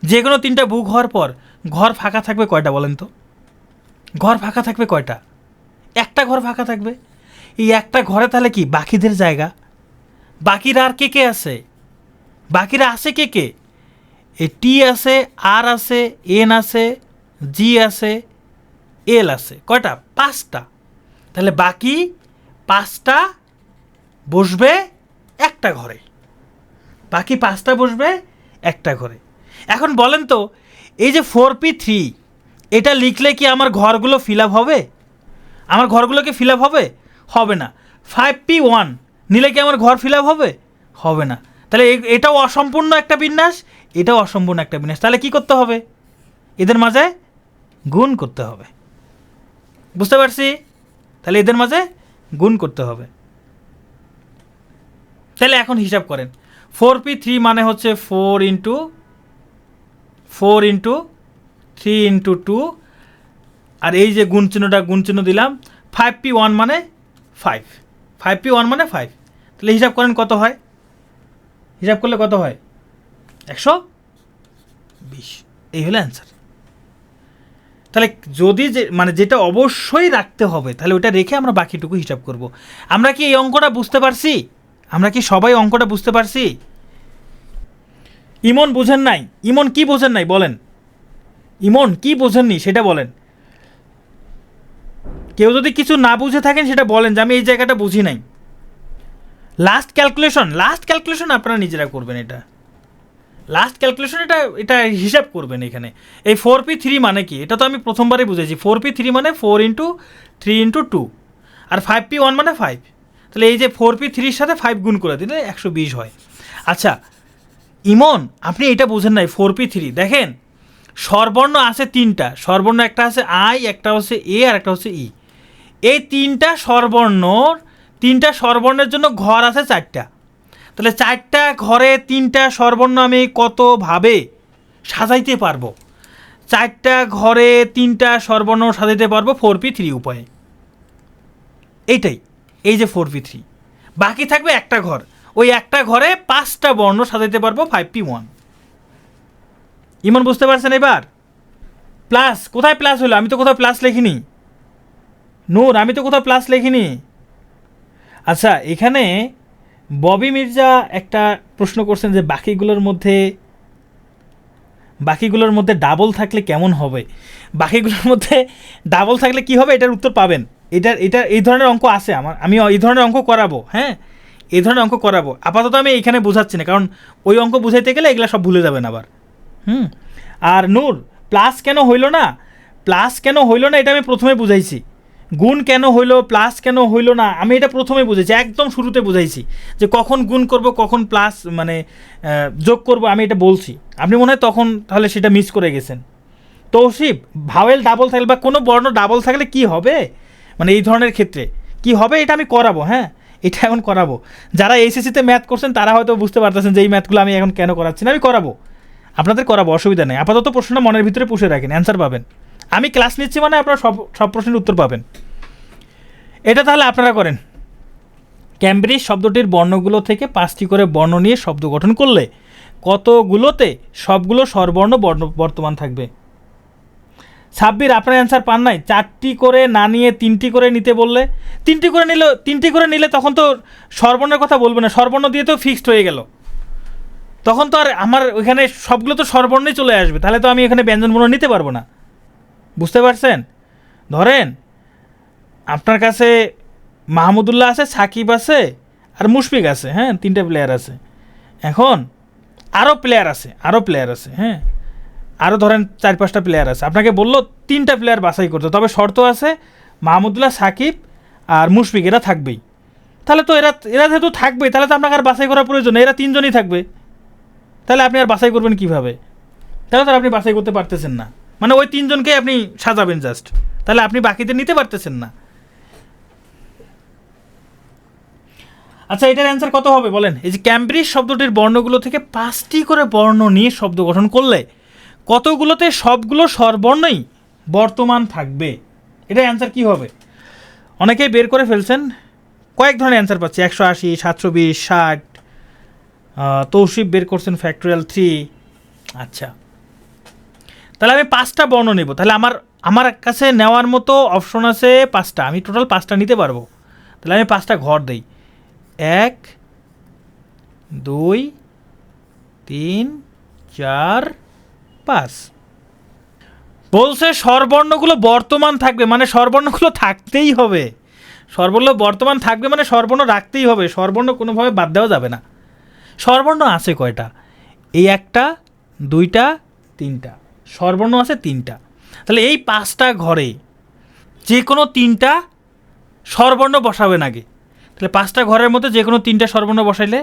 যে কোনো 3টা বুক হওয়ার পর ঘর ফাঁকা থাকবে কয়টা বলেন তো? ঘর ফাঁকা থাকবে কয়টা? একটা ঘর ফাঁকা থাকবে। এই একটা ঘরে তাহলে কি বাকিদের জায়গা। বাকিরা আর কে কে আছে? বাকিরা আছে কে কে? এ টি আছে, আর আছে, এন আছে, জি আছে, এল আছে। কয়টা? 5টা। তাহলে বাকি 5টা বসবে একটা ঘরে, বাকি 5টা বসবে একটা ঘরে। এখন বলেন তো এই যে 4p3 এটা লিখলে কি আমার ঘরগুলো ফিল আপ হবে? আমার ঘরগুলোকে ফিল আপ হবে? হবে না। 5p1 নিলে কি আমার ঘর ফিল আপ হবে? হবে না। তাহলে এটাও অসম্পূর্ণ একটা বিন্যাস, এটাও অসম্পূর্ণ একটা বিন্যাস। তাহলে কি করতে হবে? এদের মাঝে গুণ করতে হবে। বুঝতে পারছি? তাহলে এদের মাঝে গুণ করতে হবে। তাহলে এখন হিসাব করেন, 4p3 মানে হচ্ছে 4 ইন্টু 3 ইন্টু 2, আর এই যে গুণ চিহ্ন দিলাম। 5p1 মানে 5, 5p1 মানে 5। তাহলে হিসাব করেন কত হয়? হিসাব করলে কত হয়? 120। এই হলো অ্যান্সার। তাহলে যদি মানে যেটা অবশ্যই রাখতে হবে তাহলে ওটা রেখে আমরা বাকিটুকু হিসাব করব। আমরা কি এই অঙ্কটা বুঝতে পারছি? আমরা কি সবাই অঙ্কটা বুঝতে পারছি? ইমন বুঝেন নাই? ইমন কি বোঝেন নাই বলেন? ইমন কি বোঝেননি সেটা বলেন। কেউ যদি কিছু না বুঝে থাকেন সেটা বলেন যে আমি এই জায়গাটা বুঝি নাই। লাস্ট ক্যালকুলেশন আপনারা নিজেরা করবেন। এটা লাস্ট ক্যালকুলেশন, এটা হিসাব করবেন। এখানে এই 4p3 মানে কি এটা তো আমি প্রথমবারই বুঝেছি। 4p3 মানে 4 ইন্টু 3 ইন্টু 2, আর 5p1 মানে 5। তাহলে এই যে 4p3-র সাথে 5 গুণ করে দিলে 120 হয়। আচ্ছা ইমন আপনি এটা বুঝেন নাই। 4p3 দেখেন স্বরবর্ণ আছে 3টা স্বরবর্ণ, একটা আছে আই, একটা হচ্ছে এ, আর একটা হচ্ছে ই। এই 3টা স্বরবর্ণের জন্য ঘর আছে 4টা। তাহলে 4টা ঘরে 3টা স্বরবর্ণ আমি কতভাবে সাজাইতে পারবো? 4টা ঘরে 3টা স্বরবর্ণ সাজাইতে পারবো 4p3 উপায়ে। এইটাই, এই যে 4p3। বাকি থাকবে একটা ঘর, ওই একটা ঘরে 5টা বর্ণ সাজাইতে পারবো 5p1। ইমন বুঝতে পারছেন? এবার প্লাস কোথায় প্লাস হলো? আমি তো কোথাও প্লাস লিখিনি। নূর আমি তো কোথাও প্লাস লিখিনি। আচ্ছা এখানে ববি মির্জা একটা প্রশ্ন করছেন যে বাকিগুলোর মধ্যে ডাবল থাকলে কেমন হবে? বাকিগুলোর মধ্যে ডাবল থাকলে কি হবে এটার উত্তর পাবেন। এটা এই ধরনের অঙ্ক আছে আমি এই ধরনের অঙ্ক করাবো। হ্যাঁ এই ধরনের অঙ্ক করাবো। আপাতত আমি এখানে বোঝাচ্ছি না, কারণ ওই অঙ্ক বুঝাইতে গেলে এগুলো সব ভুলে যাবেন আবার। আর নূর প্লাস কেন হইল না এটা আমি প্রথমে বুঝাইছি। গুণ কেন হইলো, প্লাস কেন হইলো না, আমি এটা প্রথমে বুঝেছি, একদম শুরুতে বুঝাইছি যে কখন গুণ করব, কখন প্লাস মানে যোগ করব, আমি এটা বলছি। আপনি মনে হয় তখন তাহলে সেটা মিস করে গেছেন। তৌসিফ ভাওয়েল ডাবল থাকলে বা কোনো বর্ণ ডাবল থাকলে কি হবে, মানে এই ধরনের ক্ষেত্রে কি হবে এটা আমি করাবো। হ্যাঁ, এটা এখন করাবো। যারা এইচএসসিতে ম্যাথ করছেন তারা হয়তো বুঝতে পারতেছেন যে এই ম্যাথগুলো আমি এখন কেন করাচ্ছি না, আমি করাবো, আপনাদের করাবো, অসুবিধা নেই। আপাতত প্রশ্নটা মনের ভিতরে পুষে রাখেন, অ্যান্সার পাবেন। আমি ক্লাস নিচ্ছি মানে আপনারা সব প্রশ্নের উত্তর পাবেন। এটা তাহলে আপনারা করেন। ক্যামব্রিজ শব্দটির বর্ণগুলো থেকে 5টি করে বর্ণ নিয়ে শব্দ গঠন করলে কতগুলোতে সবগুলো স্বরবর্ণ বর্তমান থাকবে? সাব্বির আপনার অ্যান্সার পান নাই। 4টি করে না নিয়ে 3টি করে নিতে বললে, 3টি করে নিলে তখন তো স্বরবর্ণের কথা বলবে না, স্বরবর্ণ দিয়ে তো ফিক্সড হয়ে গেল, তখন তো আর আমার ওইখানে সবগুলো তো স্বরবর্ণই চলে আসবে, তাহলে তো আমি এখানে ব্যঞ্জনবর্ণ নিতে পারবো না। বুঝতে পারছেন? ধরেন আপনার কাছে মাহমুদুল্লাহ আছে, সাকিব আছে আর মুশফিক আছে, হ্যাঁ 3টে প্লেয়ার আছে। এখন আরও প্লেয়ার আছে, হ্যাঁ আরও ধরেন 4-5টা প্লেয়ার আছে। আপনাকে বললো 3টা প্লেয়ার বাছাই করতে, তবে শর্ত আছে মাহমুদুল্লাহ, সাকিব আর মুশফিক এরা থাকবেই। তাহলে তো এরা যেহেতু থাকবেই, তাহলে তো আপনাকে আর বাছাই করার প্রয়োজন নেই, এরা 3জনই থাকবে। তাহলে আপনি আর বাছাই করবেন কীভাবে? তাহলে তো আপনি বাছাই করতে পারতেছেন না, মানে ওই 3জনকে আপনি সাজাবেন জাস্ট, তাহলে আপনি বাকিদের নিতে পারতেছেন না। আচ্ছা, এটার অ্যান্সার কত হবে বলেন? এই যে ক্যামব্রিজ শব্দটির বর্ণগুলো থেকে 5টি করে বর্ণ নিয়ে শব্দ গঠন করলে কতগুলোতে সবগুলো স্বরবর্ণই বর্তমান থাকবে? এটার অ্যান্সার কি হবে? অনেকেই বের করে ফেলছেন, কয়েক ধরনের অ্যান্সার পাচ্ছি, 180, 720, 60। তৌসিফ বের করছেন ফ্যাক্টোরিয়াল 3। আচ্ছা, তাহলে আমি 5টা বর্ণ নেব। তাহলে আমার কাছে নেওয়ার মতো অপশন আছে 5টা, আমি টোটাল 5টা নিতে পারবো। তাহলে আমি 5টা ঘর দিই, 1 2 3 4 5। বলছে স্বরবর্ণগুলো বর্তমান থাকবে, মানে স্বরবর্ণগুলো থাকতেই হবে। স্বরবর্ণ বর্তমান থাকবে মানে স্বরবর্ণ রাখতেই হবে, স্বরবর্ণ কোনোভাবে বাদ দেওয়া যাবে না। স্বরবর্ণ আছে কয়টা? এই 1টা 2টা 3টা, স্বরবর্ণ আছে 3টা। তাহলে এই 5টা ঘরে যে কোনো 3টা স্বরবর্ণ বসাবেন আগে। তাহলে 5টা ঘরের মধ্যে যে কোনো 3টা স্বরবর্ণ বসাইলে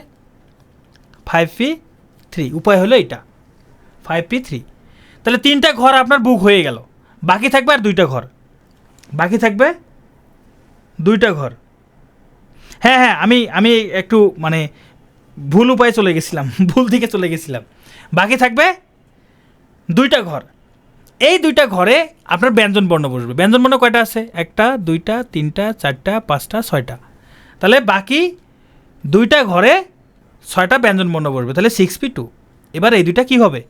5p3, উপায় হলো এটা 5p3। তাহলে 3টা ঘর আপনার বুক হয়ে গেল, বাকি থাকবে আর 2টা ঘর, বাকি থাকবে 2টা ঘর। হ্যাঁ, আমি একটু মানে ভুল উপায়ে চলে গেছিলাম, ভুল দিকে চলে গেছিলাম। বাকি থাকবে 2টা ঘর। এই 2টা ঘরে আপনার ব্যঞ্জন বর্ণ বসবে। ব্যঞ্জন বর্ণ কয়টা আছে? 1টা 2টা 3টা 4টা 5টা 6টা। তাহলে বাকি 2টা ঘরে 6টা ব্যঞ্জন বর্ণ বসবে, তাহলে 6p2। এবার এই 2টা কী হবে?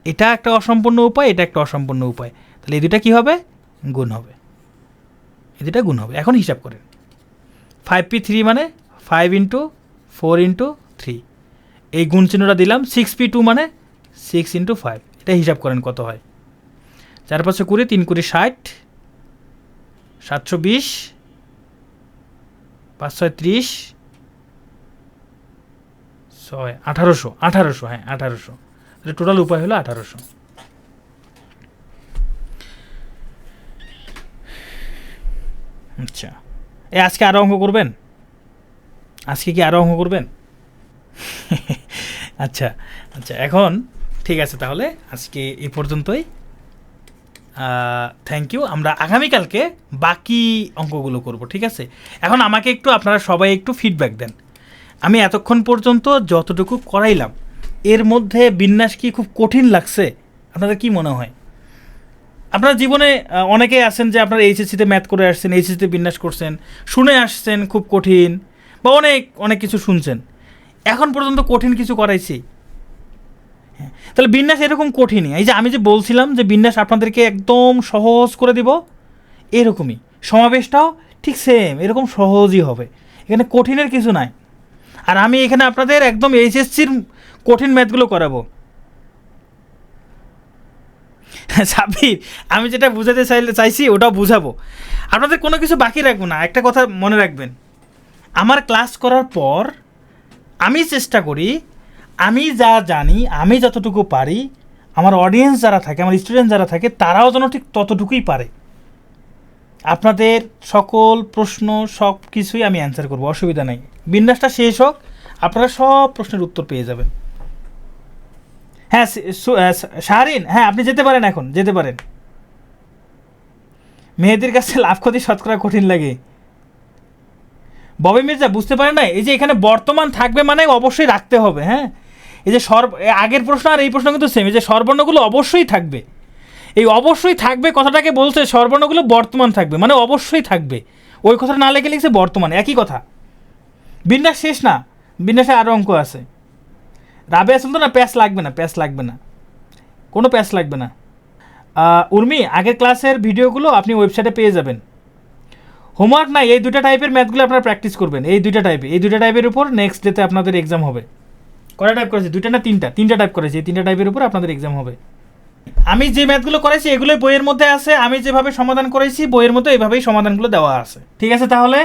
এটা একটা অসম্পূর্ণ উপায়, এটা একটা অসম্পূর্ণ উপায়, তাহলে এই 2টা কী হবে? গুণ হবে, এই 2টা গুণ হবে। এখন হিসাব করেন, 5p3 মানে 5 × 4 × 3, এই গুণ চিহ্নটা দিলাম। 6p2 মানে 6 × 5, এটা হিসাব করেন কত হয়। 4 5 20, 3 20 60, 720, 5 6 30, 6 1800। হ্যাঁ 1800, তাহলে টোটাল উপায় হলো 1800। আচ্ছা, আজকে আরও অঙ্ক করবেন? আজকে কি আরও অঙ্ক করবেন? আচ্ছা, এখন ঠিক আছে, তাহলে আজকে এই পর্যন্তই। Thank you. আমরা আগামীকালকে বাকি অঙ্কগুলো করব, ঠিক আছে? এখন আমাকে একটু আপনারা সবাই একটু ফিডব্যাক দেন। আমি এতক্ষণ পর্যন্ত যতটুকু করাইলাম এর মধ্যে বিন্যাস কি খুব কঠিন লাগছে? আপনাদের কি মনে হয়? আপনার জীবনে অনেকেই আছেন যে আপনারা এইচএসসিতে ম্যাথ করে আসছেন, এইচএসসিতে বিন্যাস করছেন, শুনে আসছেন খুব কঠিন, বা অনেক কিছু শুনছেন, এখন পর্যন্ত কঠিন কিছু করাইছি? হ্যাঁ, তাহলে বিন্যাস এরকম কঠিনই। এই যে আমি যে বলছিলাম যে বিন্যাস আপনাদেরকে একদম সহজ করে দিব, এরকমই সমাবেশটাও ঠিক সেম এরকম সহজই হবে, এখানে কঠিনের কিছু নাই। আর আমি এখানে আপনাদের একদম এইচএসসির কঠিন ম্যাথগুলো করাবো। সাবির, আমি যেটা বুঝাতে চাইছি ওটাও বুঝাবো, আপনাদের কোনো কিছু বাকি রাখবো না। একটা কথা মনে রাখবেন, আমার ক্লাস করার পর আমি চেষ্টা করি, আমি যা জানি, আমি যতটুকু পারি, আমার অডিয়েন্স যারা থাকে, আমার স্টুডেন্ট যারা থাকে, তারাও যেন ঠিক ততটুকুই পারে। আপনাদের সকল প্রশ্ন সব কিছুই আমি অ্যান্সার করবো, অসুবিধা নেই। বিন্যাসটা শেষ হোক, আপনারা সব প্রশ্নের উত্তর পেয়ে যাবেন। হ্যাঁ শাহরিন, হ্যাঁ আপনি যেতে পারেন, এখন যেতে পারেন। মেয়েদের কাছে লাভ ক্ষতি শতকরা কঠিন লাগে। ববি মির্জা বুঝতে পারেন না, এই যে এখানে বর্তমান থাকবে মানে অবশ্যই রাখতে হবে। হ্যাঁ, এই যে আগের প্রশ্ন আর এই প্রশ্ন কিন্তু সেম, এই যে স্বরবর্ণগুলো অবশ্যই থাকবে। এই অবশ্যই থাকবে কথাটাকে বলছে, স্বরবর্ণগুলো বর্তমান থাকবে মানে অবশ্যই থাকবে। ওই কথাটা না লেগে লিখছে বর্তমান, একই কথা। বিন্যাস শেষ না, বিন্যাসে আরও অঙ্ক আছে। রাবেয়া সুলতানা প্যাস লাগবে না, প্যাস লাগবে না, কোনো প্যাস লাগবে না। উর্মি, আগের ক্লাসের ভিডিওগুলো আপনি ওয়েবসাইটে পেয়ে যাবেন। হোমওয়ার্ক নাই, এই দুটো টাইপের ম্যাথগুলো আপনারা প্র্যাকটিস করবেন। এই দুটো টাইপের উপর নেক্সট ডেতে আপনাদের এক্সাম হবে। কটা টাইপ করেছি? দুটো না তিনটা টাইপ করেছি। এই তিনটা টাইপের উপর আপনাদের এক্সাম হবে। আমি যে ম্যাথগুলো করেছি এগুলোই বইয়ের মধ্যে আছে। আমি যেভাবে সমাধান করেছি বইয়ের মধ্যে এইভাবেই সমাধানগুলো দেওয়া আছে। ঠিক আছে তাহলে।